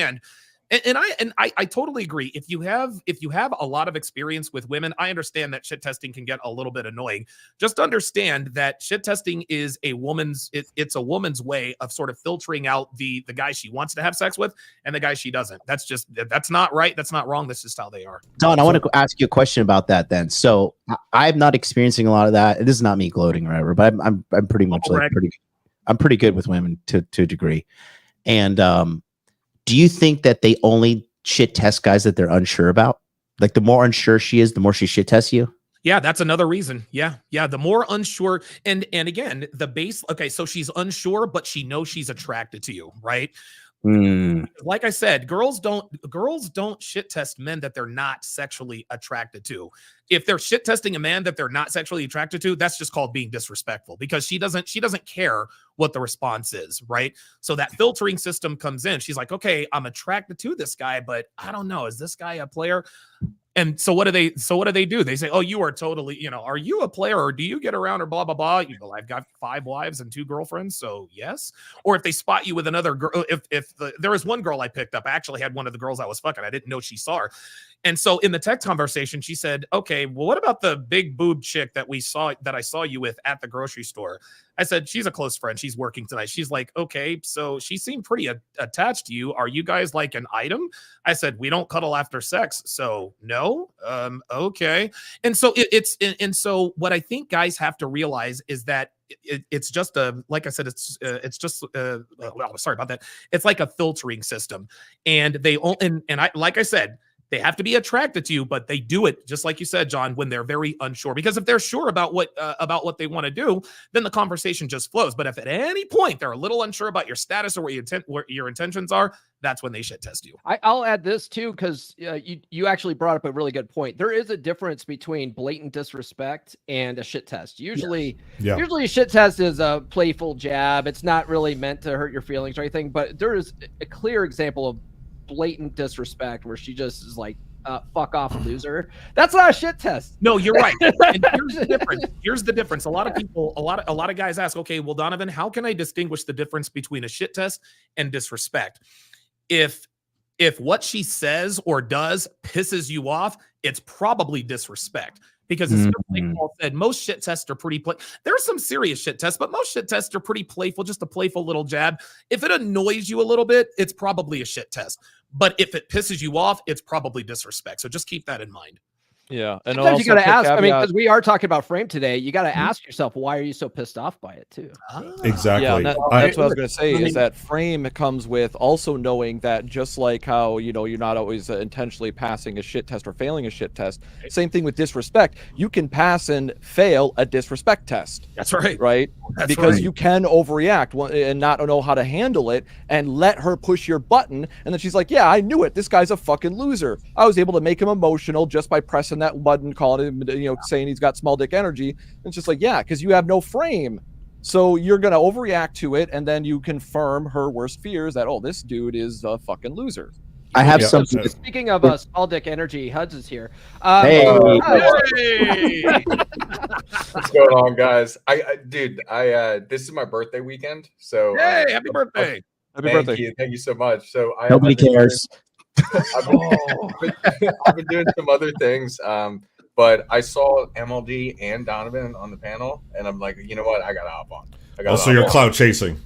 [SPEAKER 10] And I totally agree. If you have a lot of experience with women, I understand that shit testing can get a little bit annoying. Just understand that shit testing is it's a woman's way of sort of filtering out the guy she wants to have sex with and the guy she doesn't. That's not right. That's not wrong. That's just how they are.
[SPEAKER 8] Don, I want to ask you a question about that then. So I'm not experiencing a lot of that. This is not me gloating or whatever, but I'm pretty much I'm pretty good with women to a degree. And do you think that they only shit test guys that they're unsure about? Like the more unsure she is, the more she shit tests you?
[SPEAKER 10] Yeah, that's another reason. Yeah. The more unsure, and again, the base. Okay, so she's unsure, but she knows she's attracted to you, right? Like I said, girls don't shit test men that they're not sexually attracted to. If they're shit testing a man that they're not sexually attracted to, that's just called being disrespectful, because she doesn't care what the response is, right? So that filtering system comes in. She's like, okay, I'm attracted to this guy, but I don't know, is this guy a player? And so what do they do? They say, oh, you are totally, are you a player, or do you get around, or blah, blah, blah. You go, I've got 5 wives and 2 girlfriends. So yes. Or if they spot you with another girl, there was one girl I picked up. I actually had one of the girls I was fucking. I didn't know she saw her. And so in the text conversation, she said, okay, well, what about the big boob chick that I saw you with at the grocery store? I said, she's a close friend. She's working tonight. She's like, okay, so she seemed pretty attached to you. Are you guys like an item? I said, we don't cuddle after sex. So no. hell? Okay. And so so what I think guys have to realize is that it's just like I said, it's just well, sorry about that. It's like a filtering system, and like I said, they have to be attracted to you, but they do it just like you said, John, when they're very unsure. Because if they're sure about what they want to do, then the conversation just flows. But if at any point they're a little unsure about your status or what your intentions are, that's when they shit test you.
[SPEAKER 2] I'll add this too, because you actually brought up a really good point. There is a difference between blatant disrespect and a shit test. Usually a shit test is a playful jab. It's not really meant to hurt your feelings or anything. But there is a clear example of blatant disrespect where she just is like, fuck off, loser. That's not a shit test.
[SPEAKER 10] No, you're right. And here's the difference. A lot of people, a lot of guys ask, okay, well, Donovan, how can I distinguish the difference between a shit test and disrespect? If what she says or does pisses you off, it's probably disrespect. Because it's like Paul said, most shit tests are pretty there are some serious shit tests, but most shit tests are pretty playful, just a playful little jab. If it annoys you a little bit, it's probably a shit test. But if it pisses you off, it's probably disrespect. So just keep that in mind.
[SPEAKER 5] Yeah. And
[SPEAKER 2] sometimes you got to ask, I mean, because we are talking about Frame today, you got to ask yourself, why are you so pissed off by it too?
[SPEAKER 6] Exactly.
[SPEAKER 5] Yeah, that's what I was going to say, is that Frame comes with also knowing that just like how, you're not always intentionally passing a shit test or failing a shit test. Same thing with disrespect. You can pass and fail a disrespect test.
[SPEAKER 10] That's right.
[SPEAKER 5] Right? Because you can overreact and not know how to handle it and let her push your button. And then she's like, yeah, I knew it. This guy's a fucking loser. I was able to make him emotional just by pressing that button, calling him, saying he's got small dick energy. It's just like, yeah, because you have no frame. So you're going to overreact to it. And then you confirm her worst fears that, oh, this dude is a fucking loser.
[SPEAKER 8] I have something.
[SPEAKER 2] Speaking of small dick energy, Huds is here.
[SPEAKER 12] Hey. What's going on, guys? This is my birthday weekend. So
[SPEAKER 10] hey, happy birthday.
[SPEAKER 12] Thank you so much. So
[SPEAKER 8] nobody cares.
[SPEAKER 12] I've been doing some other things. But I saw MLD and Donovan on the panel, and I'm like, you know what? I got to hop on.
[SPEAKER 6] So you're clout chasing.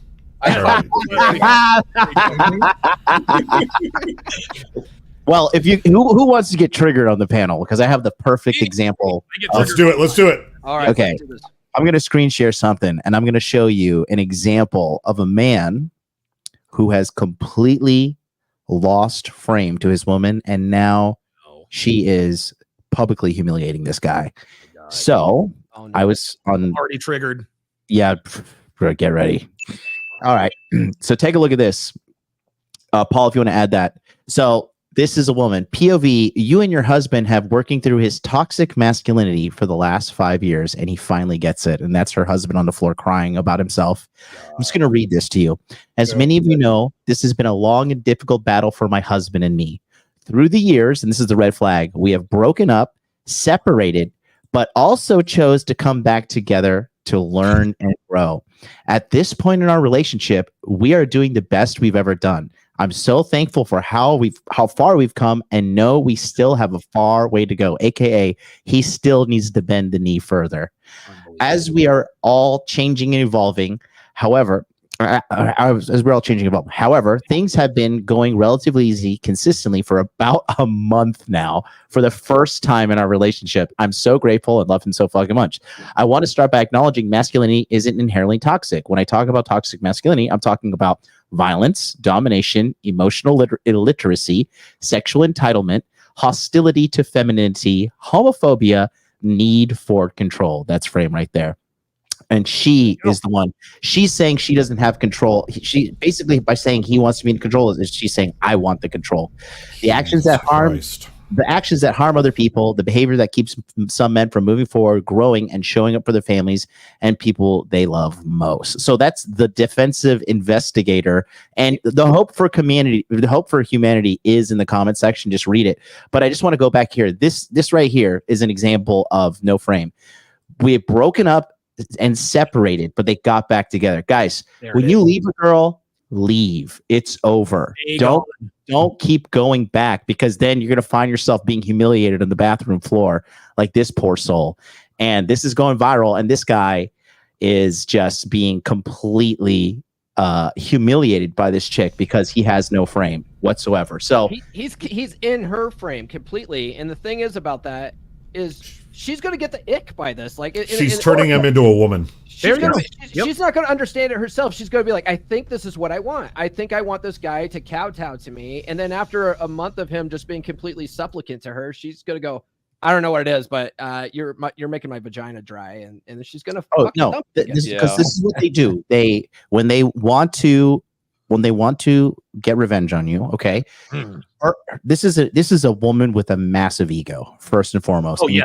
[SPEAKER 8] Well, if you who wants to get triggered on the panel, because I have the perfect example.
[SPEAKER 6] Let's do it.
[SPEAKER 2] All right.
[SPEAKER 8] Okay. I'm going to screen share something, and I'm going to show you an example of a man who has completely lost frame to his woman, and now she is publicly humiliating this guy. So I was on
[SPEAKER 10] already triggered.
[SPEAKER 8] Yeah, get ready. All right. So take a look at this. Paul, if you want to add that. So this is a woman. POV, you and your husband have working through his toxic masculinity for the last 5 years, and he finally gets it. And that's her husband on the floor crying about himself. I'm just going to read this to you. As many of you know, this has been a long and difficult battle for my husband and me. Through the years, and this is the red flag, we have broken up, separated, but also chose to come back together to learn and grow. At this point in our relationship, we are doing the best we've ever done. I'm so thankful for how far we've come, and know we still have a far way to go. AKA, he still needs to bend the knee further. As we are all changing and evolving, however, things have been going relatively easy consistently for about a month now for the first time in our relationship. I'm so grateful and love him so fucking much. I want to start by acknowledging masculinity isn't inherently toxic. When I talk about toxic masculinity, I'm talking about violence, domination, emotional illiteracy, sexual entitlement, hostility to femininity, homophobia, need for control. That's Frame right there. And she is the one. She's saying she doesn't have control. She basically, by saying he wants to be in control, is she's saying I want the control. The actions that harm other people, the behavior that keeps some men from moving forward, growing, and showing up for their families and people they love most. So that's the defensive investigator. And the hope for humanity is in the comment section. Just read it. But I just want to go back here. This right here is an example of no frame. We have broken up and separated, but they got back together. Guys, when you leave a girl, leave. It's over. Don't keep going back, because then you're going to find yourself being humiliated on the bathroom floor like this poor soul. And this is going viral, and this guy is just being completely humiliated by this chick because he has no frame whatsoever. So
[SPEAKER 2] he's in her frame completely, and the thing is about that is she's going to get the ick by this. Like
[SPEAKER 6] she's turning him into a woman.
[SPEAKER 2] She's not going to understand it herself. She's going to be like, I think this is what I want. I think I want this guy to kowtow to me. And then after a month of him just being completely supplicant to her, she's going to go, I don't know what it is, but you're making my vagina dry, and she's gonna.
[SPEAKER 8] Oh no, this is what they do. When they want to get revenge on you. Okay, this is a woman with a massive ego first and foremost.
[SPEAKER 10] Oh,
[SPEAKER 8] yeah.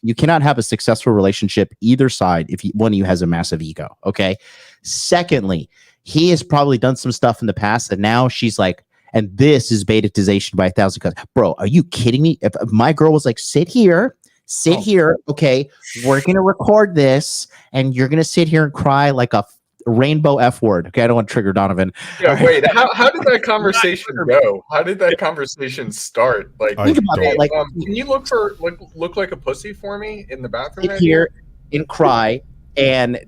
[SPEAKER 8] You cannot have a successful relationship either side if one of you has a massive ego. Okay. Secondly, he has probably done some stuff in the past that now she's like. And this is betatization by 1,000 cuts. Bro, are you kidding me? If my girl was like, sit here, okay, we're going to record this, and you're going to sit here and cry like a rainbow F word. Okay, I don't want to trigger Donovan.
[SPEAKER 12] Yeah, wait, how did that conversation go? How did that conversation start? Like,
[SPEAKER 8] think about that. Like,
[SPEAKER 12] can you look like a pussy for me in the bathroom?
[SPEAKER 8] Sit here and cry. And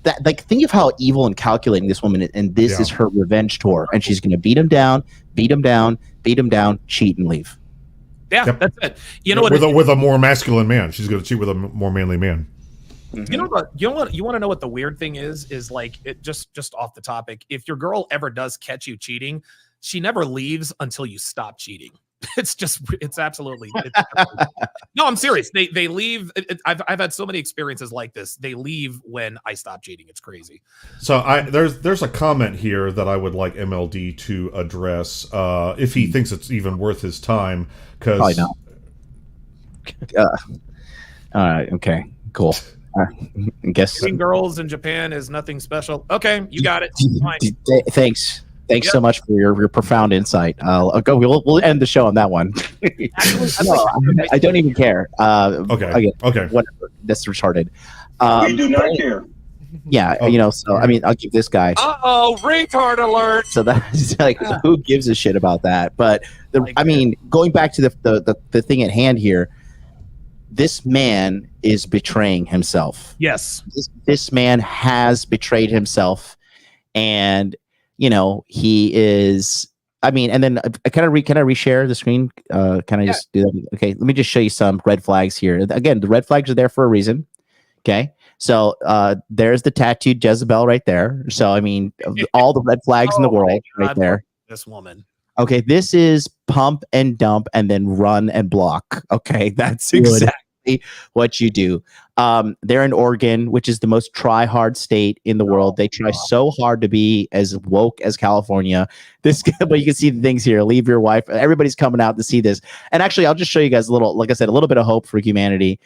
[SPEAKER 8] that, like, think of how evil and calculating this woman is, and this is her revenge tour, and she's going to beat him down, cheat and leave.
[SPEAKER 10] Yeah, that's it. You know what?
[SPEAKER 6] With a more masculine man, she's going to cheat with a more manly man.
[SPEAKER 10] You know what? You want to know what the weird thing is like it just off the topic. If your girl ever does catch you cheating, she never leaves until you stop cheating. It's absolutely no, I'm serious. They leave. I've had so many experiences like this. They leave when I stop cheating. It's crazy.
[SPEAKER 6] So there's a comment here that I would like MLD to address if he thinks it's even worth his time.
[SPEAKER 8] Probably not. All right. Okay. Cool. I guess
[SPEAKER 10] Seeing girls in Japan is nothing special. Okay, you got it. Fine.
[SPEAKER 8] Thanks. Thanks so much for your profound insight. I'll go. We'll end the show on that one. I don't even care.
[SPEAKER 6] Okay.
[SPEAKER 8] Whatever. That's retarded.
[SPEAKER 1] We do not care.
[SPEAKER 8] Yeah, so I mean, I'll give this guy.
[SPEAKER 10] Retard alert.
[SPEAKER 8] So that's like, who gives a shit about that? But I mean, going back to the thing at hand here, this man is betraying himself.
[SPEAKER 10] Yes,
[SPEAKER 8] this man has betrayed himself, and he is. I mean, and then can I reshare the screen? Can I just do that? Okay, let me just show you some red flags here. Again, the red flags are there for a reason. Okay, so there's the tattooed Jezebel right there. So I mean, all the red flags in the world right there.
[SPEAKER 10] This woman.
[SPEAKER 8] Okay, this is pump and dump and then run and block. Okay, that's exactly what you do. They're in Oregon, which is the most try-hard state in the world. They try so hard to be as woke as California. But you can see the things here. Leave your wife. Everybody's coming out to see this. And actually, I'll just show you guys a little, like I said, a little bit of hope for humanity.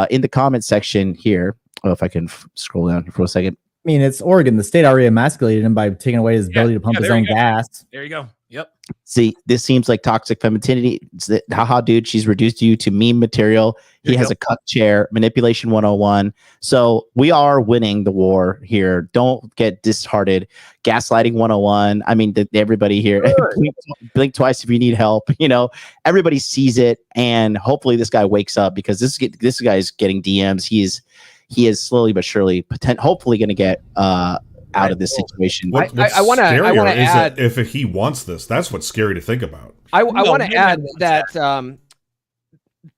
[SPEAKER 8] In the comment section here. Oh, if I can scroll down for a second.
[SPEAKER 7] I mean, it's Oregon. The state already emasculated him by taking away his ability to pump his own gas.
[SPEAKER 10] There you go. Yep.
[SPEAKER 8] See, this seems like toxic femininity. Haha, dude, she's reduced you to meme material. He has a cuck chair, manipulation 101. So we are winning the war here. Don't get disheartened. Gaslighting 101. I mean, everybody here, blink twice if you need help. Everybody sees it, and hopefully this guy wakes up, because this guy is getting DMs. He is slowly but surely, hopefully going to get out of this situation.
[SPEAKER 2] I want to add,
[SPEAKER 6] if he wants this, that's what's scary to think about.
[SPEAKER 2] I want to add that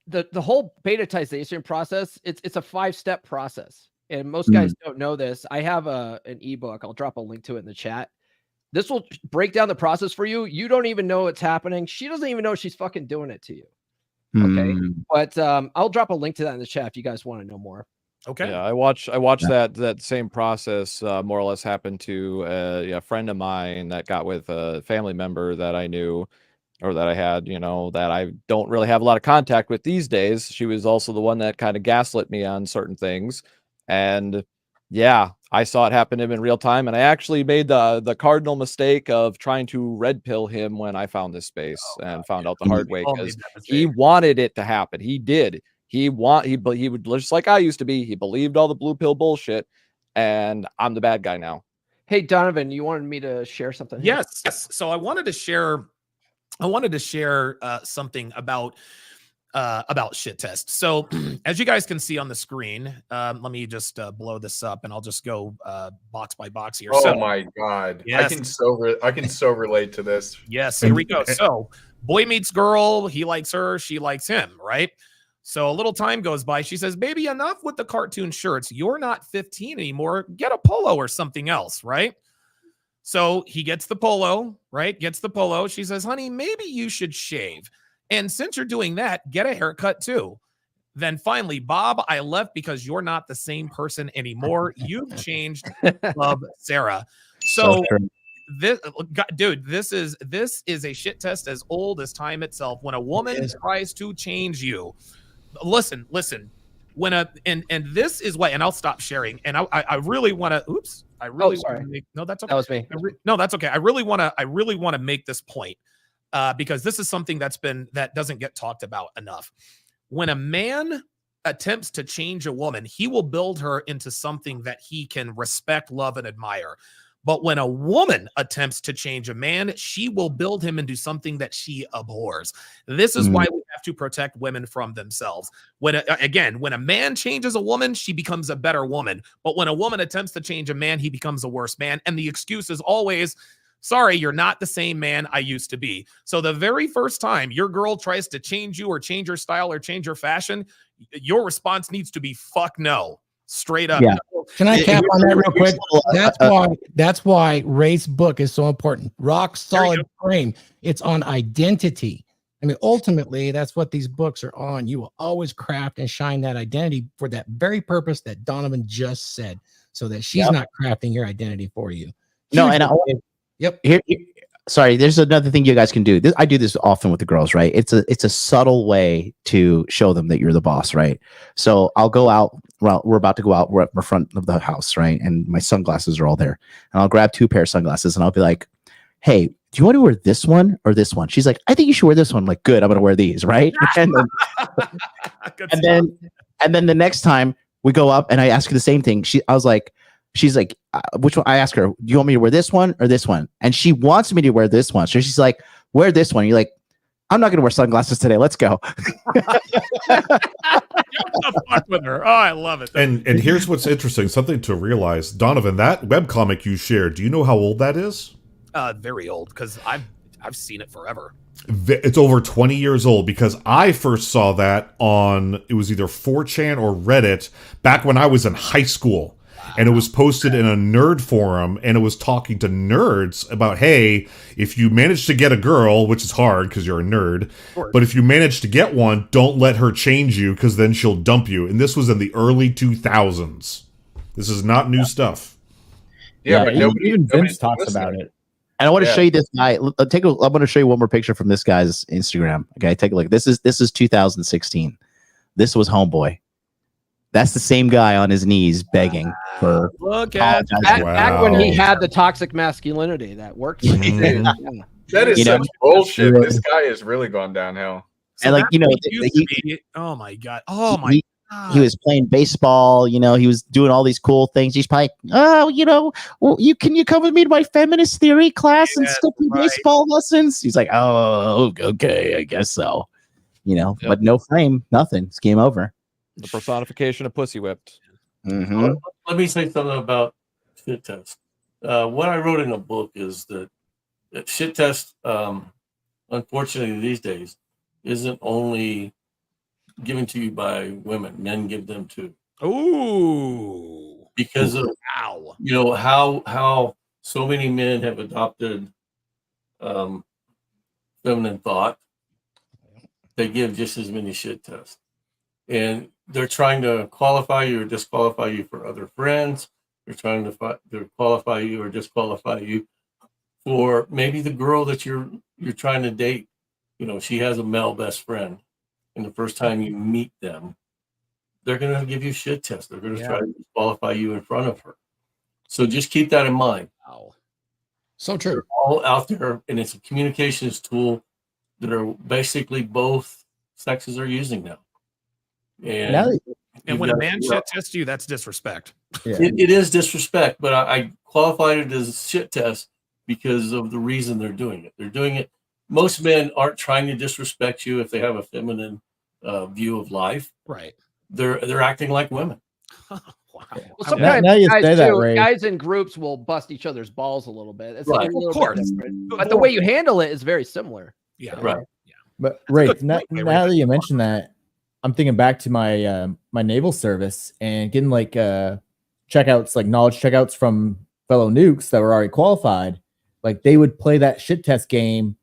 [SPEAKER 2] the whole betatization process, it's a 5-step process, and most guys don't know this. I have an ebook. I'll drop a link to it in the chat. This will break down the process for you. You don't even know it's happening. She doesn't even know she's fucking doing it to you. Okay, but I'll drop a link to that in the chat if you guys want to know more.
[SPEAKER 10] Okay.
[SPEAKER 5] Yeah, I watched that same process more or less happen to a friend of mine that got with a family member that I knew, or that I had, that I don't really have a lot of contact with these days. She was also the one that kind of gaslit me on certain things. And yeah, I saw it happen to him in real time. And I actually made the cardinal mistake of trying to red pill him when I found this space and found out the hard way, because he wanted it to happen. He did. He would, just like I used to be. He believed all the blue pill bullshit, and I'm the bad guy now.
[SPEAKER 2] Hey, Donovan, you wanted me to share something here?
[SPEAKER 10] Yes. So I wanted to share something about about shit test. So as you guys can see on the screen, let me just blow this up, and I'll just go box by box here.
[SPEAKER 12] Oh
[SPEAKER 10] So,
[SPEAKER 12] my God.
[SPEAKER 10] yes.
[SPEAKER 12] I can so relate to this.
[SPEAKER 10] Yes, here we go. So boy meets girl, he likes her, she likes him, right? So a little time goes by. She says, baby, enough with the cartoon shirts. You're not 15 anymore. Get a polo or something else, right? So he gets the polo, right? Gets the polo. She says, honey, maybe you should shave. And since you're doing that, get a haircut too. Then finally, Bob, I left because you're not the same person anymore. You've changed. Love, Sarah. So this, dude, this is a shit test as old as time itself. When a woman tries to change you, listen. When and this is what, and I'll stop sharing. And I really want to. Oops, I really want to make. No, that's okay.
[SPEAKER 2] That was me.
[SPEAKER 10] No, that's okay. I really want to make this point because this is something that doesn't get talked about enough. When a man attempts to change a woman, he will build her into something that he can respect, love, and admire. But when a woman attempts to change a man, she will build him into something that she abhors. This is why we have to protect women from themselves. When a man changes a woman, she becomes a better woman. But when a woman attempts to change a man, he becomes a worse man. And the excuse is always, sorry, you're not the same man I used to be. So the very first time your girl tries to change you or change your style or change your fashion, your response needs to be fuck no. Straight up.
[SPEAKER 8] Yeah.
[SPEAKER 4] Can I cap on that real quick? That's why Ray's book is so important. Rock solid frame. It's on identity. I mean, ultimately, that's what these books are on. You will always craft and shine that identity for that very purpose that Donovan just said, so that she's not crafting your identity for you.
[SPEAKER 8] No, and here, sorry, there's another thing you guys can do. I do this often with the girls, right? It's a subtle way to show them that you're the boss, right? So I'll go out. Well, we're about to go out. We're at the front of the house, right? And my sunglasses are all there. And I'll grab 2 pair of sunglasses and I'll be like, hey, do you want to wear this one or this one? She's like, I think you should wear this one. I'm like, good, I'm going to wear these, right? and then the next time we go up and I ask her the same thing. She's like, which one? I ask her, do you want me to wear this one or this one? And she wants me to wear this one. So she's like, wear this one. You're like, I'm not going to wear sunglasses today. Let's go.
[SPEAKER 10] Fuck with her. Oh, I love it.
[SPEAKER 6] And here's what's interesting, something to realize. Donovan, that webcomic you shared, do you know how old that is?
[SPEAKER 10] Very old, because I've seen it forever.
[SPEAKER 6] It's over 20 years old, because I first saw that on, it was either 4chan or Reddit back when I was in high school. And it was posted in a nerd forum, and it was talking to nerds about, hey, if you manage to get a girl, which is hard because you're a nerd, but if you manage to get one, don't let her change you because then she'll dump you. And this was in the early 2000s. This is not new stuff.
[SPEAKER 12] Yeah, but
[SPEAKER 7] even Vince talks about it.
[SPEAKER 8] And I want to show you this guy. I'm going to show you one more picture from this guy's Instagram. Okay, take a look. This is 2016. This was Homeboy. That's the same guy on his knees begging for.
[SPEAKER 2] Look at back when he had the toxic masculinity that worked.
[SPEAKER 12] That is such bullshit. This guy has really gone downhill.
[SPEAKER 8] And like
[SPEAKER 10] oh my god,
[SPEAKER 8] he was playing baseball. He was doing all these cool things. He's probably, can you come with me to my feminist theory class and still play baseball lessons? He's like, oh, okay, I guess so. But no frame, nothing. It's game over.
[SPEAKER 5] The personification of pussy whipped.
[SPEAKER 8] Mm-hmm.
[SPEAKER 3] Let me say something about shit test. What I wrote in a book is that shit test, unfortunately these days, isn't only given to you by women. Men give them too.
[SPEAKER 10] Ooh.
[SPEAKER 3] Because of how so many men have adopted feminine thought. They give just as many shit tests. And they're trying to qualify you or disqualify you for other friends. They're trying to qualify you or disqualify you for maybe the girl that you're trying to date. She has a male best friend, and the first time you meet them, they're going to give you shit tests. They're going to try to disqualify you in front of her. So just keep that in mind.
[SPEAKER 4] Wow. So true.
[SPEAKER 3] They're all out there, and it's a communications tool that are basically both sexes are using now. And
[SPEAKER 10] when a man shit tests you, that's disrespect.
[SPEAKER 3] It is disrespect, but I qualified it as a shit test because of the reason they're doing it. They're doing it. Most men aren't trying to disrespect you if they have a feminine view of life.
[SPEAKER 10] Right.
[SPEAKER 3] They're acting like women.
[SPEAKER 10] Wow.
[SPEAKER 2] Well, sometimes
[SPEAKER 7] Now you
[SPEAKER 2] guys,
[SPEAKER 7] say that,
[SPEAKER 2] too,
[SPEAKER 7] Ray.
[SPEAKER 2] guys in groups will bust each other's balls a little bit. It's
[SPEAKER 3] Right.
[SPEAKER 2] a little
[SPEAKER 10] Of course.
[SPEAKER 2] bit different. But the way you handle it is very similar.
[SPEAKER 10] Yeah.
[SPEAKER 3] Right.
[SPEAKER 7] But
[SPEAKER 10] a
[SPEAKER 7] Ray,
[SPEAKER 10] good
[SPEAKER 7] now,
[SPEAKER 10] point, Ray.
[SPEAKER 7] now that you mentioned that, I'm thinking back to my my naval service and getting like checkouts, like knowledge checkouts from fellow nukes that were already qualified. Like they would play that shit test game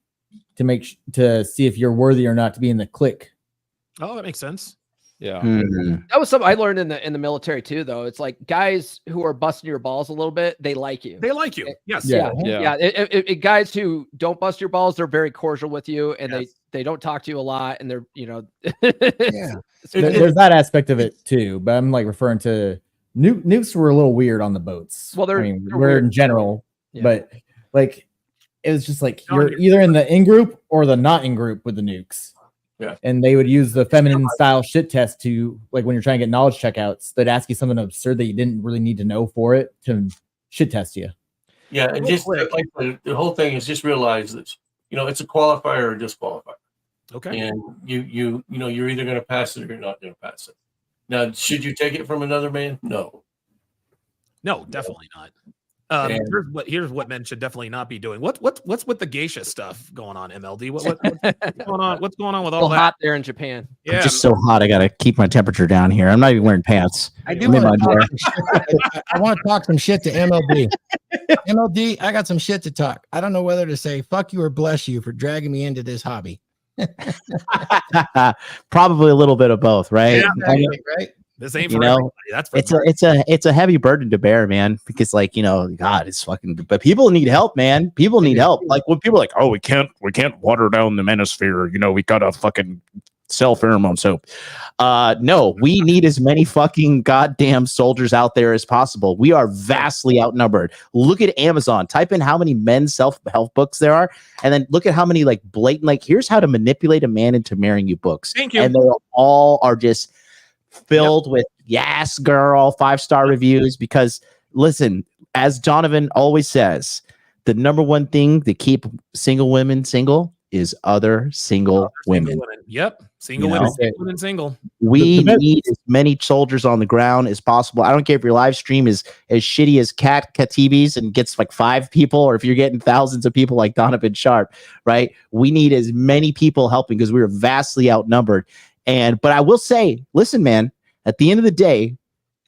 [SPEAKER 7] to to see if you're worthy or not to be in the clique.
[SPEAKER 10] Oh, that makes sense.
[SPEAKER 5] Yeah.
[SPEAKER 2] That was something I learned in the military too, though. It's like guys who are busting your balls a little bit, they like you.
[SPEAKER 10] They like you. Yes.
[SPEAKER 7] Yeah.
[SPEAKER 2] Guys who don't bust your balls, they're very cordial with you, and
[SPEAKER 10] Yes.
[SPEAKER 2] they don't talk to you a lot, and they're
[SPEAKER 4] Yeah.
[SPEAKER 7] There's that aspect of it too, but I'm like referring to nukes were a little weird on the boats.
[SPEAKER 2] Well, they're
[SPEAKER 7] we're
[SPEAKER 2] weird.
[SPEAKER 7] in general,
[SPEAKER 2] Yeah.
[SPEAKER 7] but like it was just like
[SPEAKER 10] John,
[SPEAKER 7] you're either in the in group or the not in group with the nukes.
[SPEAKER 3] Yeah.
[SPEAKER 7] And they would use the feminine style shit test to, like, when you're trying to get knowledge checkouts, they'd ask you something absurd that you didn't really need to know for it to shit test you.
[SPEAKER 3] Yeah, and just like the whole thing is just realize that it's a qualifier or disqualifier.
[SPEAKER 10] Okay.
[SPEAKER 3] And you're either going to pass it or you're not going to pass it. Now, should you take it from another man? No.
[SPEAKER 10] No, definitely not.
[SPEAKER 3] And-
[SPEAKER 10] Here's what men should definitely not be doing. What's with the geisha stuff going on, MLD? What's going on? What's going on with all
[SPEAKER 2] Well,
[SPEAKER 10] that?
[SPEAKER 2] hot there in Japan.
[SPEAKER 10] Yeah,
[SPEAKER 8] I'm just so hot. I gotta keep my temperature down here. I'm not even wearing pants.
[SPEAKER 4] I do
[SPEAKER 8] I'm in
[SPEAKER 4] want
[SPEAKER 8] my
[SPEAKER 4] to
[SPEAKER 8] underwear.
[SPEAKER 4] I want to talk some shit to MLD. MLD, I got some shit to talk. I don't know whether to say fuck you or bless you for dragging me into this hobby.
[SPEAKER 8] Probably a little bit of both, right?
[SPEAKER 10] Yeah.
[SPEAKER 8] I mean,
[SPEAKER 10] This This ain't
[SPEAKER 8] You
[SPEAKER 10] for
[SPEAKER 8] know,
[SPEAKER 10] everybody. That's for
[SPEAKER 8] it's a heavy burden to bear, man, because like, you know, God, it's fucking, but people need help, man. People need help. Like when people are like, oh, we can't water down the manosphere. You know, we gotta fucking sell pheromone soap. No, we need as many fucking goddamn soldiers out there as possible. We are vastly outnumbered. Look at Amazon. Type in how many men's self-help books there are, and then look at how many like blatant, like, here's how to manipulate a man into marrying you books.
[SPEAKER 10] Thank you.
[SPEAKER 8] And they all are just filled with yes, girl, 5-star reviews. Because listen, as Donovan always says, the number one thing to keep single women single is other single women.
[SPEAKER 10] Yep. Single
[SPEAKER 8] You
[SPEAKER 10] women,
[SPEAKER 8] know?
[SPEAKER 10] single women, single.
[SPEAKER 8] We need as many soldiers on the ground as possible. I don't care if your live stream is as shitty as Katibi's and gets like 5 people, or if you're getting thousands of people like Donovan Sharp, right? We need as many people helping because we're vastly outnumbered. But I will say, listen, man, at the end of the day,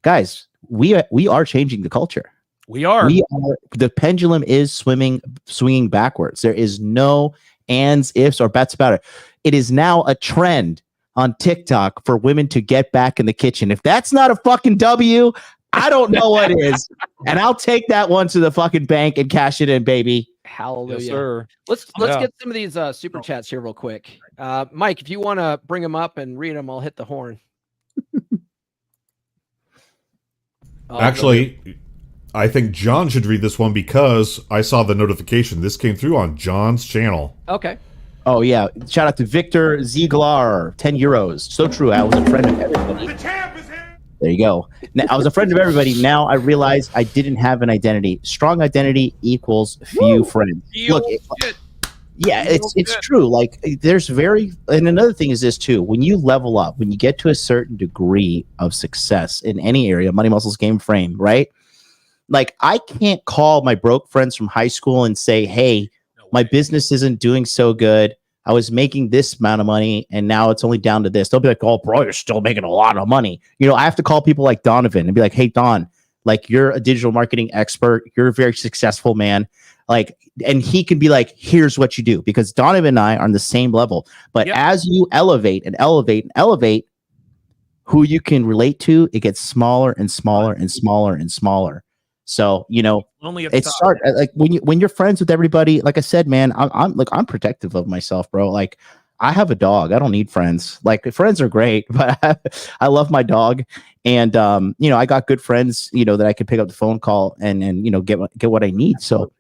[SPEAKER 8] guys, we are changing the culture.
[SPEAKER 10] We are.
[SPEAKER 8] The pendulum is swinging backwards. There is no ands, ifs, or bets about it. It is now a trend on TikTok for women to get back in the kitchen. If that's not a fucking W, I don't know what is. And I'll take that one to the fucking bank and cash it in, baby.
[SPEAKER 2] Hallelujah.
[SPEAKER 5] Yes, sir.
[SPEAKER 2] Let's
[SPEAKER 5] Yeah.
[SPEAKER 2] get some of these super chats here real quick. Mike, if you want to bring them up and read them, I'll hit the horn.
[SPEAKER 6] Actually, I think John should read this one because I saw the notification. This came through on John's channel.
[SPEAKER 2] Okay.
[SPEAKER 8] Oh, yeah. Shout out to Victor Ziegler, 10 euros. So true. I was a friend of everybody.
[SPEAKER 1] The champ is here.
[SPEAKER 8] There you go. Now, I was a friend of everybody. Now I realize I didn't have an identity. Strong identity equals few friends. Look, yeah, it's true. Like there's and another thing is this too. When you level up, when you get to a certain degree of success in any area, money, muscles, game, frame, right? Like I can't call my broke friends from high school and say, hey, my business isn't doing so good. I was making this amount of money and now it's only down to this. They'll be like, oh, bro, you're still making a lot of money. You know, I have to call people like Donovan and be like, hey, Don, like you're a digital marketing expert. You're a very successful man. Like, and he can be like, here's what you do, because Donovan and I are on the same level. But as you elevate and elevate and elevate, who you can relate to, it gets smaller and smaller and smaller and smaller. So, you know,
[SPEAKER 10] Only at the
[SPEAKER 8] it's
[SPEAKER 10] top.
[SPEAKER 8] like when you're friends with everybody, like I said, man, I'm protective of myself, bro. Like I have a dog. I don't need friends. Like friends are great, but I love my dog. And, you know, I got good friends, you know, that I could pick up the phone call and you know, get what I need. So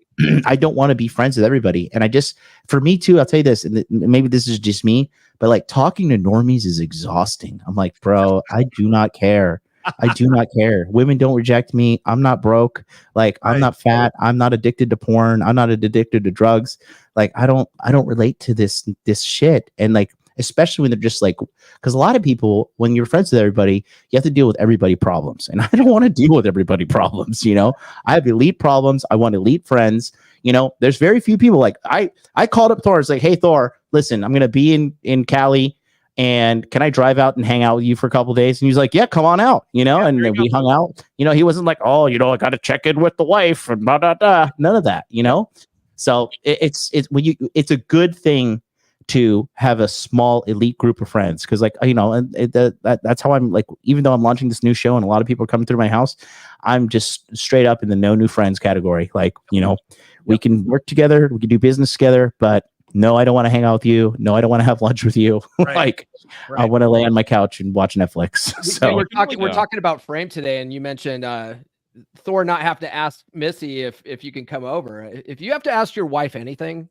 [SPEAKER 8] I don't want to be friends with everybody. And for me too, I'll tell you this, and maybe this is just me, but like talking to normies is exhausting. I'm like, bro, I do not care. I do not care. Women don't reject me. I'm not broke. Like I'm not fat. I'm not addicted to porn. I'm not addicted to drugs. Like I don't relate to this shit. And like especially when they're just like, because a lot of people, when you're friends with everybody, you have to deal with everybody problems. And I don't want to deal with everybody problems. You know, I have elite problems. I want elite friends. You know, there's very few people like I called up Thor. It's like, hey, Thor, listen, I'm going to be in Cali. And can I drive out and hang out with you for a couple of days? And he's like, yeah, come on out, you know, and then we hung out. You know, he wasn't like, oh, you know, I got to check in with the wife and blah, blah, blah. None of that, you know. So it's a good thing to have a small elite group of friends, because like, you know, and that's how I'm like, even though I'm launching this new show and a lot of people are coming through my house, I'm just straight up in the no new friends category. Like, you know, we can work together, we can do business together, but no, I don't want to hang out with you. No, I don't want to have lunch with you. Like, I want to lay on my couch and watch Netflix. So
[SPEAKER 2] we're talking about Frame today, and you mentioned Thor not have to ask Missy if you can come over. If you have to ask your wife anything,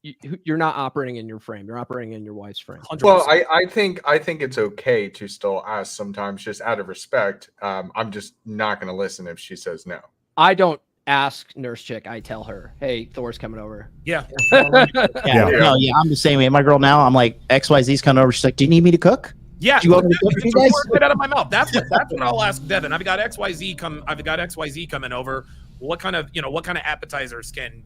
[SPEAKER 2] you're not operating in your frame. You're operating in your wife's frame.
[SPEAKER 12] 100%. Well, I think it's okay to still ask sometimes, just out of respect. I'm just not going to listen if she says no.
[SPEAKER 2] I don't ask Nurse Chick. I tell her, hey, Thor's coming over.
[SPEAKER 10] Yeah.
[SPEAKER 8] I'm the same way. My girl now, I'm like, XYZ's coming over. She's like, do you need me to cook?
[SPEAKER 10] Yeah,
[SPEAKER 8] do you want me to cook for you guys?
[SPEAKER 10] Right out of my mouth. That's what I'll ask Devin. I've got XYZ coming over. What kind of appetizers can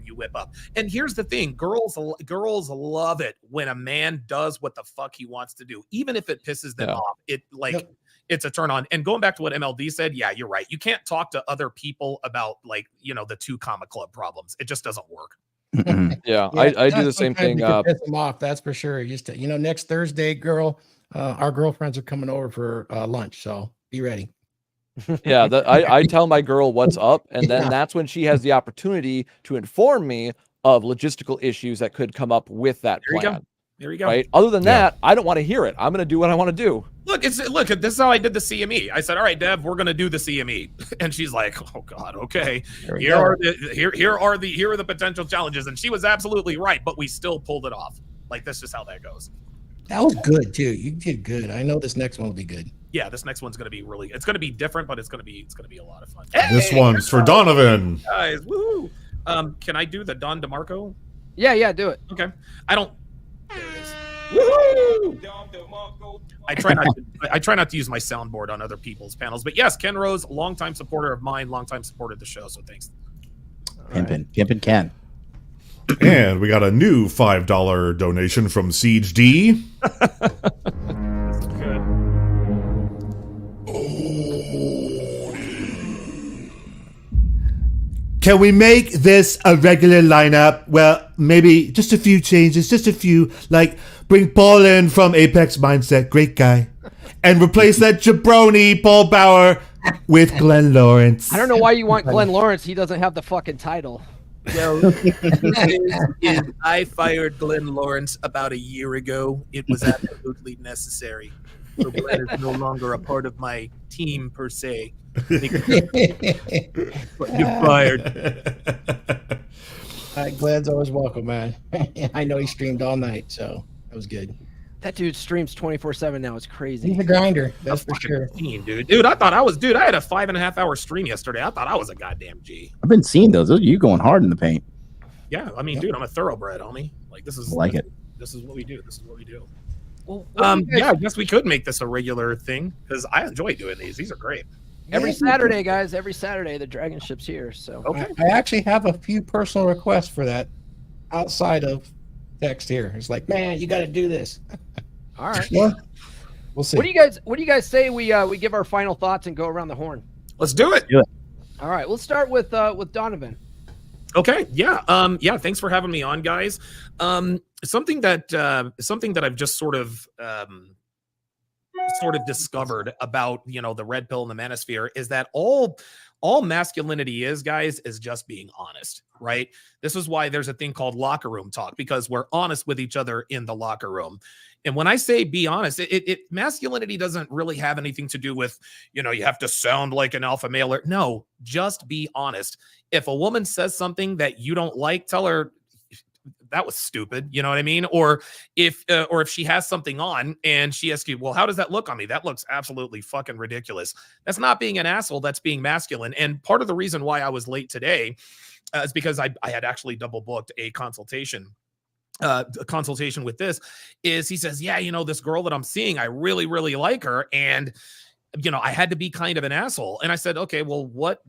[SPEAKER 10] you whip up? And here's the thing, girls love it when a man does what the fuck he wants to do, even if it pisses them off. It's a turn on. And going back to what MLD said, yeah, you're right. You can't talk to other people about, like, you know, the 2 comma club problems. It just doesn't work.
[SPEAKER 5] Yeah, I do the same thing.
[SPEAKER 4] Piss them off, that's for sure. Just to, you know, next Thursday, our girlfriends are coming over for lunch, so be ready.
[SPEAKER 5] Yeah, I tell my girl what's up, and then that's when she has the opportunity to inform me of logistical issues that could come up with that plan.
[SPEAKER 10] There you go.
[SPEAKER 5] Right. Other than that, I don't want to hear it. I'm going to do what I want to do.
[SPEAKER 10] Look, this is how I did the CME. I said, all right, Dev, we're going to do the CME. And she's like, oh God, okay. Here are the potential challenges. And she was absolutely right, but we still pulled it off. Like, that's just how that goes.
[SPEAKER 4] That was good too. You did good. I know this next one will be good.
[SPEAKER 10] Yeah, this next one's going to be it's going to be different, but it's going to be a lot of fun.
[SPEAKER 6] This one's for Donovan.
[SPEAKER 10] Guys, woohoo. Can I do the Don DeMarco?
[SPEAKER 2] Yeah, do it.
[SPEAKER 10] Okay. There it is. Woo-hoo! I try not to use my soundboard on other people's panels, but yes, Ken Rose, longtime supporter of mine, longtime supporter of the show. So thanks.
[SPEAKER 8] Pimpin' Ken.
[SPEAKER 6] And we got a new $5 donation from Siege D.
[SPEAKER 10] Good.
[SPEAKER 13] Can we make this a regular lineup? Well, maybe just a few changes, like bring Paul in from Apex Mindset, great guy, and replace that jabroni Paul Bauer with Glenn Lawrence.
[SPEAKER 2] I don't know why you want Glenn Lawrence. He doesn't have the fucking title.
[SPEAKER 10] Well, I fired Glenn Lawrence about a year ago. It was absolutely necessary. So Glenn is no longer a part of my team per se. You're fired.
[SPEAKER 4] Glenn's always welcome, man. I know he streamed all night, so that was good.
[SPEAKER 2] That dude streams 24/7 now. It's crazy.
[SPEAKER 4] He's a grinder, that's for sure.
[SPEAKER 10] Dude, I thought I was. Dude, I had a 5.5 hour stream yesterday. I thought I was a goddamn G.
[SPEAKER 8] I've been seeing those. You going hard in the paint.
[SPEAKER 10] Yeah, I mean, dude, I'm a thoroughbred, homie. Like, this is
[SPEAKER 8] it.
[SPEAKER 10] This is what we do.
[SPEAKER 2] Well,
[SPEAKER 10] yeah, I guess we could make this a regular thing because I enjoy doing these. These are great.
[SPEAKER 2] Every Saturday, guys. Every Saturday, the Dragonship's here. So
[SPEAKER 10] okay.
[SPEAKER 4] I actually have a few personal requests for that outside of text here. It's like, man, you got to do this.
[SPEAKER 2] All right.
[SPEAKER 4] Well, we'll see.
[SPEAKER 2] What do you guys say we give our final thoughts and go around the horn?
[SPEAKER 10] Let's do it.
[SPEAKER 2] All right. We'll start with Donovan.
[SPEAKER 10] Okay. Yeah. Yeah. Thanks for having me on, guys. Something that I've just sort of discovered about, you know, the red pill and the manosphere is that all masculinity is, guys, is just being honest, right? This is why there's a thing called locker room talk, because we're honest with each other in the locker room. And when I say be honest, masculinity doesn't really have anything to do with, you know, you have to sound like an alpha male. No, just be honest. If a woman says something that you don't like, tell her that was stupid. You know what I mean? Or if she has something on and she asks you, well, how does that look on me? That looks absolutely fucking ridiculous. That's not being an asshole. That's being masculine. And part of the reason why I was late today is because I had actually double booked a consultation a consultation with this, is he says, yeah, this girl that I'm seeing, I really, really like her. And, I had to be kind of an asshole. And I said, okay, well, what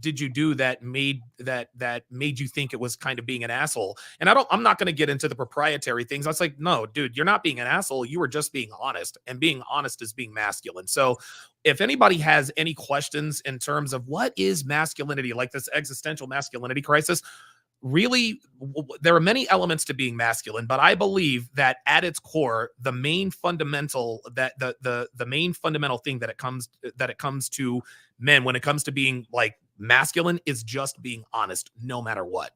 [SPEAKER 10] did you do that made you think it was kind of being an asshole? And I'm not going to get into the proprietary things. I was like, no, dude, you're not being an asshole. You were just being honest, and being honest is being masculine. So if anybody has any questions in terms of what is masculinity, like this existential masculinity crisis, really, there are many elements to being masculine, but I believe that at its core, the main fundamental the main fundamental thing that it comes to men when it comes to being like masculine is just being honest, no matter what.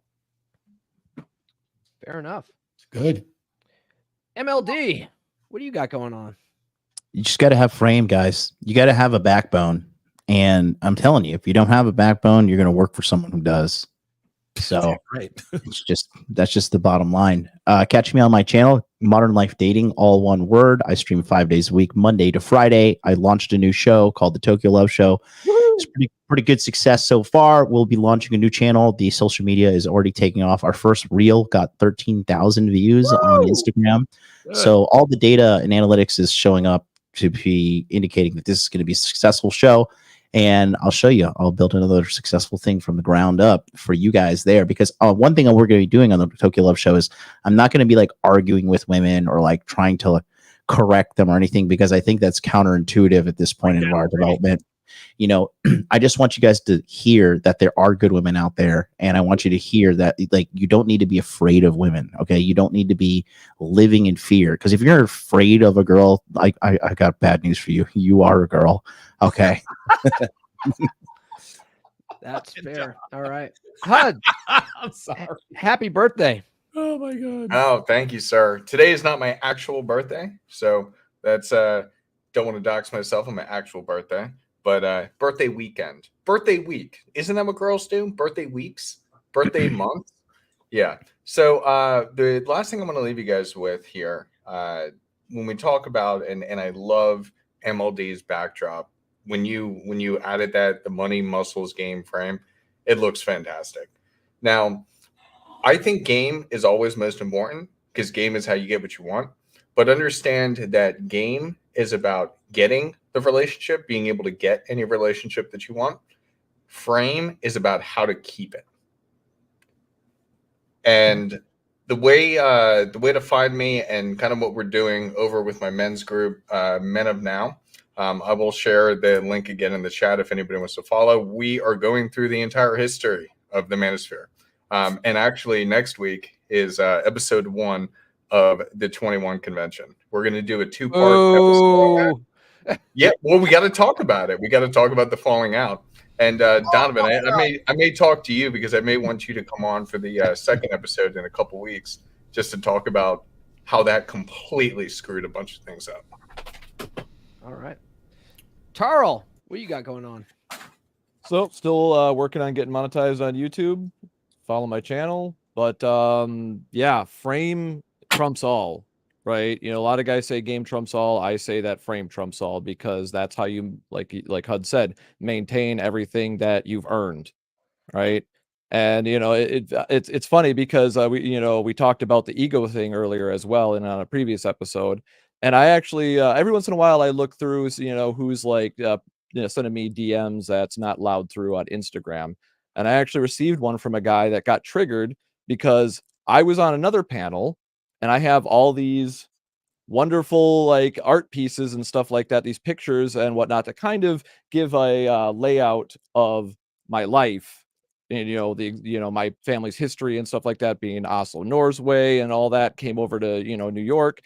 [SPEAKER 2] Fair enough.
[SPEAKER 4] Good.
[SPEAKER 2] MLD, what do you got going on?
[SPEAKER 8] You just got to have frame, guys. You got to have a backbone. And I'm telling you, if you don't have a backbone, you're going to work for someone who does. So
[SPEAKER 10] right.
[SPEAKER 8] that's just the bottom line. Catch me on my channel, Modern Life Dating, all one word. I stream 5 days a week, Monday to Friday. I launched a new show called the Tokyo Love Show. It's pretty good success so far. We'll be launching a new channel. The social media is already taking off. Our first reel got 13,000 views on Instagram.
[SPEAKER 3] Good.
[SPEAKER 8] So all the data and analytics is showing up to be indicating that this is going to be a successful show. And I'll show you. I'll build another successful thing from the ground up for you guys there. Because one thing we're going to be doing on the Tokyo Love Show is I'm not going to be like arguing with women or like trying to correct them or anything, because I think that's counterintuitive at this point in our development. I just want you guys to hear that there are good women out there. And I want you to hear that like you don't need to be afraid of women. Okay. You don't need to be living in fear. Because if you're afraid of a girl, I got bad news for you. You are a girl. Okay.
[SPEAKER 2] That's fair. All right. HUD,
[SPEAKER 10] I'm sorry.
[SPEAKER 2] Happy birthday.
[SPEAKER 10] Oh my God.
[SPEAKER 12] Oh, thank you, sir. Today is not my actual birthday, so that's don't want to dox myself on my actual birthday, but birthday weekend, birthday week. Isn't that what girls do? Birthday weeks, birthday month. Yeah. So the last thing I'm going to leave you guys with here, when we talk about and I love MLD's backdrop. When you added that, the money muscles game frame, it looks fantastic. Now, I think game is always most important because game is how you get what you want. But understand that game is about getting the relationship, being able to get any relationship that you want. Frame is about how to keep it. And the way to find me and kind of what we're doing over with my men's group, Men of Now. I will share the link again in the chat if anybody wants to follow. We are going through the entire history of the Manosphere. And actually next week is episode 1 of the 21 convention. We're going to do a 2-part episode. Yeah, well, we got to talk about it. We got to talk about the falling out. And Donovan, I may talk to you because I may want you to come on for the second episode in a couple weeks just to talk about how that completely screwed a bunch of things up.
[SPEAKER 2] All right. Tarl, what you got going on?
[SPEAKER 5] So still working on getting monetized on YouTube. Follow my channel. But yeah, frame trumps all, right? A lot of guys say game trumps all. I say that frame trumps all because that's how you, like HUD said, maintain everything that you've earned, right? And it's funny because we talked about the ego thing earlier as well, and on a previous episode. And I actually every once in a while I look through, who's like sending me DMs that's not loud through on Instagram. And I actually received one from a guy that got triggered because I was on another panel and I have all these wonderful like art pieces and stuff like that, these pictures and whatnot to kind of give a layout of my life. And, my family's history and stuff like that, being Oslo, Norway and all that, came over to, New York.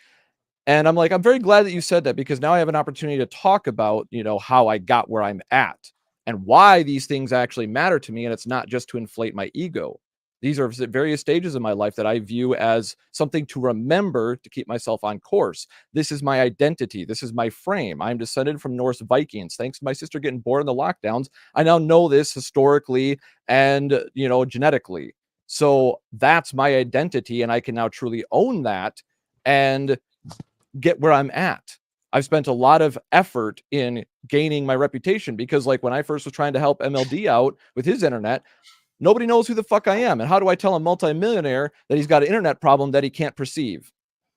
[SPEAKER 5] And I'm like, I'm very glad that you said that because now I have an opportunity to talk about, how I got where I'm at and why these things actually matter to me. And it's not just to inflate my ego. These are various stages of my life that I view as something to remember to keep myself on course. This is my identity. This is my frame. I'm descended from Norse Vikings. Thanks to my sister getting born in the lockdowns, I now know this historically and, genetically. So that's my identity. And I can now truly own that and get where I'm at. I've spent a lot of effort in gaining my reputation because like when I first was trying to help MLD out with his internet, Nobody knows who the fuck I am. And how do I tell a multimillionaire that he's got an internet problem that he can't perceive?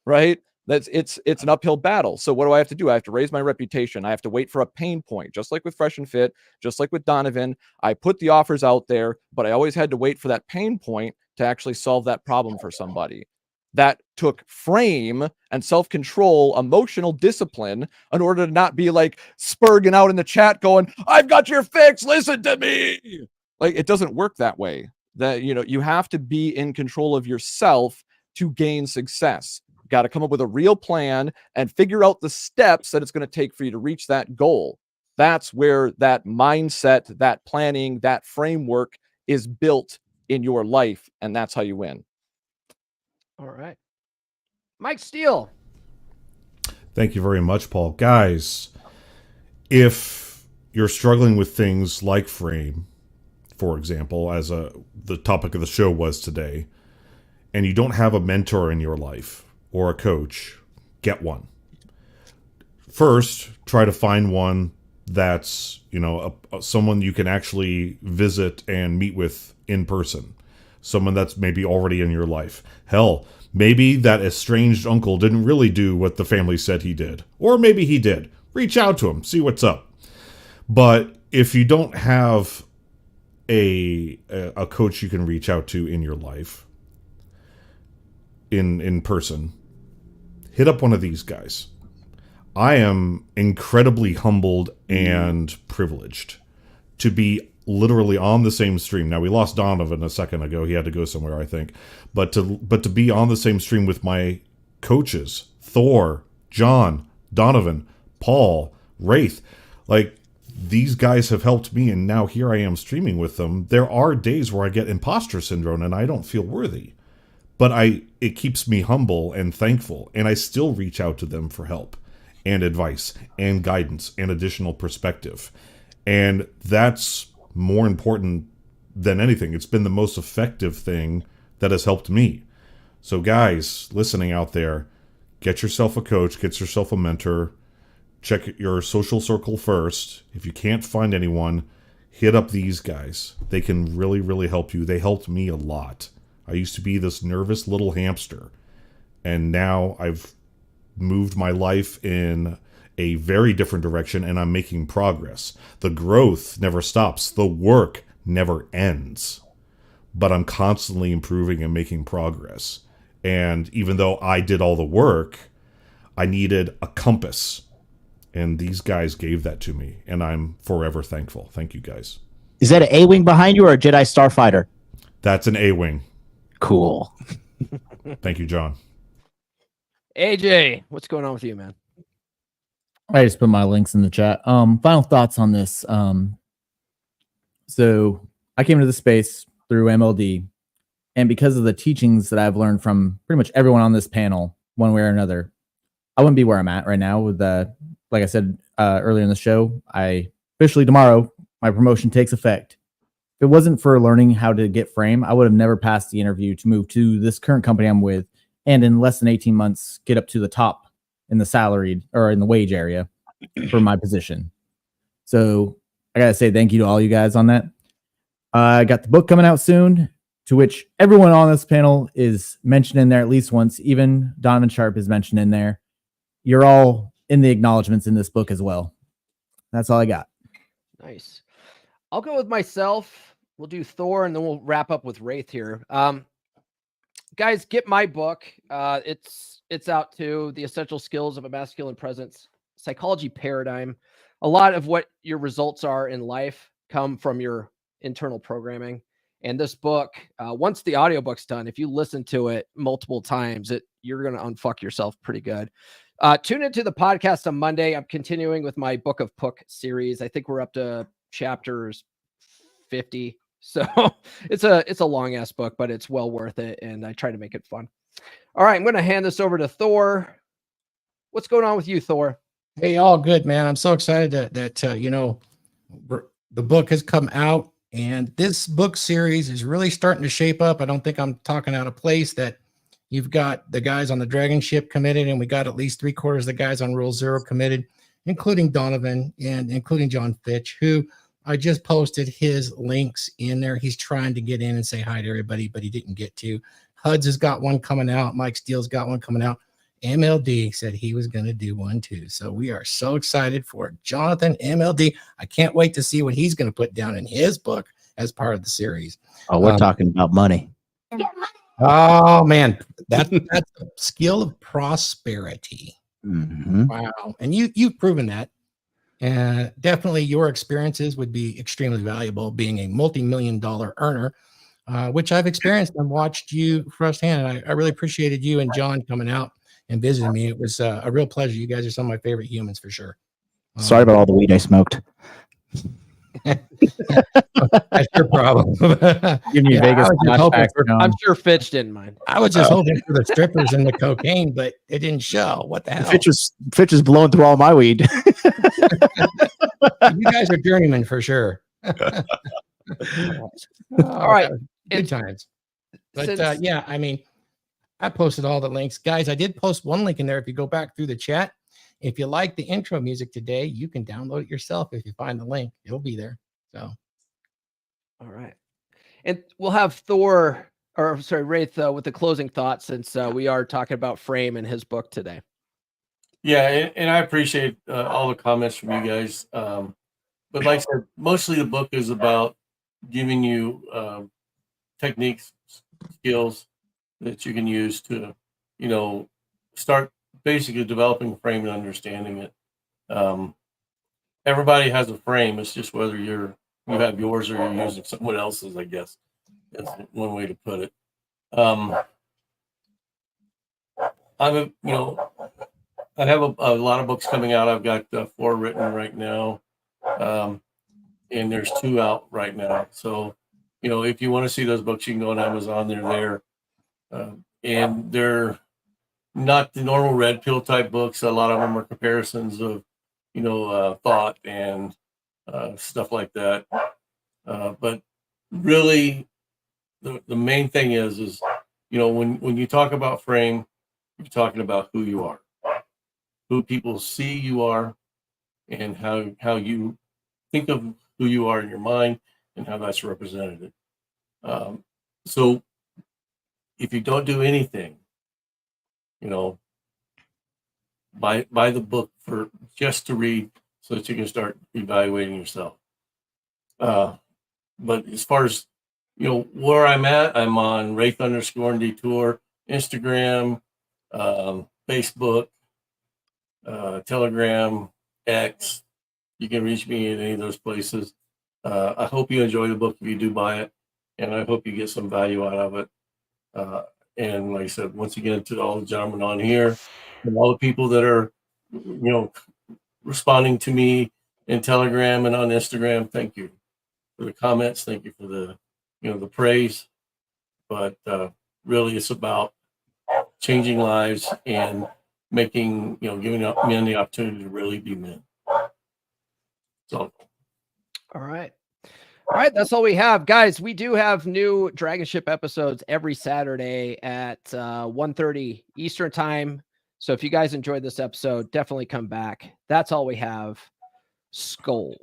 [SPEAKER 5] Right? It's an uphill battle. So what do I have to do? I have to raise my reputation. I have to wait for a pain point, just like with Fresh and Fit, just like with Donovan. I put the offers out there, but I always had to wait for that pain point to actually solve that problem for somebody. That took frame and self-control, emotional discipline in order to not be like spurging out in the chat going, I've got your fix, listen to me. Like, it doesn't work that way. That, you have to be in control of yourself to gain success. Got to come up with a real plan and figure out the steps that it's going to take for you to reach that goal. That's where that mindset, that planning, that framework is built in your life. And that's how you win.
[SPEAKER 2] All right. Mike Steele.
[SPEAKER 6] Thank you very much, Paul. Guys, if you're struggling with things like frame, for example, as the topic of the show was today, and you don't have a mentor in your life, or a coach, get one. First, try to find one that's, someone you can actually visit and meet with in person. Someone that's maybe already in your life. Hell, maybe that estranged uncle didn't really do what the family said he did. Or maybe he did. Reach out to him, see what's up. But if you don't have a coach you can reach out to in your life, in person, hit up one of these guys. I am incredibly humbled and privileged to be literally on the same stream. Now, we lost Donovan a second ago. He had to go somewhere, I think. But to be on the same stream with my coaches, Thor, John, Donovan, Paul, Wraith, like, these guys have helped me, and now here I am streaming with them. There are days where I get imposter syndrome and I don't feel worthy. But it keeps me humble and thankful, and I still reach out to them for help and advice and guidance and additional perspective. And that's more important than anything. It's been the most effective thing that has helped me. So guys, listening out there, get yourself a coach, get yourself a mentor, check your social circle first. If you can't find anyone, hit up these guys. They can really, really help you. They helped me a lot. I used to be this nervous little hamster, and now I've moved my life in a very different direction, and I'm making progress. The growth never stops. The work never ends. But I'm constantly improving and making progress. And even though I did all the work, I needed a compass. And these guys gave that to me, and I'm forever thankful. Thank you, guys.
[SPEAKER 8] Is that an A-Wing behind you or a Jedi Starfighter?
[SPEAKER 6] That's an A-Wing.
[SPEAKER 8] Cool.
[SPEAKER 6] Thank you, John.
[SPEAKER 2] AJ, what's going on with you, man?
[SPEAKER 7] I just put my links in the chat. Final thoughts on this. So I came into the space through MLD, and because of the teachings that I've learned from pretty much everyone on this panel, one way or another, I wouldn't be where I'm at right now with like I said earlier in the show, officially tomorrow, my promotion takes effect. If it wasn't for learning how to get frame, I would have never passed the interview to move to this current company I'm with, and in less than 18 months, get up to the top in the salaried or in the wage area for my position. So I got to say thank you to all you guys on that. I got the book coming out soon, to which everyone on this panel is mentioned in there at least once. Even Donovan Sharp is mentioned in there. You're all in the acknowledgments in this book as well. That's all I got.
[SPEAKER 2] Nice. I'll go with myself. We'll do Thor, and then we'll wrap up with Wraith here. Guys, get my book. It's out too. The Essential Skills of a Masculine Presence, Psychology Paradigm. A lot of what your results are in life come from your internal programming. And this book, once the audiobook's done, if you listen to it multiple times, you're going to unfuck yourself pretty good. Tune into the podcast on Monday. I'm continuing with my Book of Puck series. I think we're up to chapters 50. So it's a long ass book, but it's well worth it. And I try to make it fun. All right. I'm going to hand this over to Thor. What's going on with you, Thor?
[SPEAKER 4] Hey, all good, man. I'm so excited that the book has come out, and this book series is really starting to shape up. I don't think I'm talking out of place that you've got the guys on the Dragonship committed, and we got at least 3/4 of the guys on Rule Zero committed, including Donovan and including John Fitch, who I just posted his links in there. He's trying to get in and say hi to everybody, but he didn't get to. Huds has got one coming out. Mike Steele's got one coming out. MLD said he was going to do one too. So we are so excited for Jonathan MLD. I can't wait to see what he's going to put down in his book as part of the series.
[SPEAKER 8] Oh, we're talking about money.
[SPEAKER 4] Oh man, that's a skill of prosperity.
[SPEAKER 8] Mm-hmm.
[SPEAKER 4] Wow. And you've proven that. And definitely your experiences would be extremely valuable being a multi-million-dollar earner, which I've experienced and watched you firsthand. And I really appreciated you and John coming out and visiting me. It was a real pleasure. You guys are some of my favorite humans for sure.
[SPEAKER 8] Sorry about all the weed I smoked.
[SPEAKER 4] That's your problem.
[SPEAKER 7] Give me Vegas flashbacks.
[SPEAKER 2] I'm sure Fitch didn't mind.
[SPEAKER 4] I was just hoping for the strippers and the cocaine, but it didn't show. What the hell?
[SPEAKER 8] Fitch is blowing through all my weed.
[SPEAKER 4] You guys are journeymen for sure.
[SPEAKER 2] All right.
[SPEAKER 4] Good times. But yeah, I mean, I posted all the links. Guys, I did post one link in there. If you go back through the chat, if you like the intro music today, you can download it yourself. If you find the link, it'll be there. So,
[SPEAKER 2] all right. And we'll have Wraith with the closing thoughts, since we are talking about Frame and his book today.
[SPEAKER 3] Yeah, and I appreciate all the comments from you guys. But like I said, mostly the book is about giving you techniques, skills that you can use to, start basically developing a frame and understanding it. Everybody has a frame. It's just whether you have yours or you're using someone else's, I guess. That's one way to put it. I have a lot of books coming out. I've got 4 written right now. And there's 2 out right now. So, if you want to see those books, you can go on Amazon. They're there. And they're not the normal red pill type books. A lot of them are comparisons of, thought and stuff like that. But really, the main thing is when you talk about frame, you're talking about who you are, who people see you are, and how you think of who you are in your mind and how that's represented. So if you don't do anything, buy the book for just to read so that you can start evaluating yourself. But as far as where I'm at, I'm on Wraith_Detour, Instagram, Facebook, Telegram, X. You can reach me at any of those places. I hope you enjoy the book if you do buy it, and I hope you get some value out of it. And like I said, once again, to all the gentlemen on here and all the people that are, responding to me in Telegram and on Instagram, thank you for the comments. Thank you for the, the praise. But really, it's about changing lives and making, giving men the opportunity to really be men. So,
[SPEAKER 2] all right. All right, that's all we have. Guys, we do have new Dragonship episodes every Saturday at 1:30 Eastern time. So if you guys enjoyed this episode, definitely come back. That's all we have. Skull.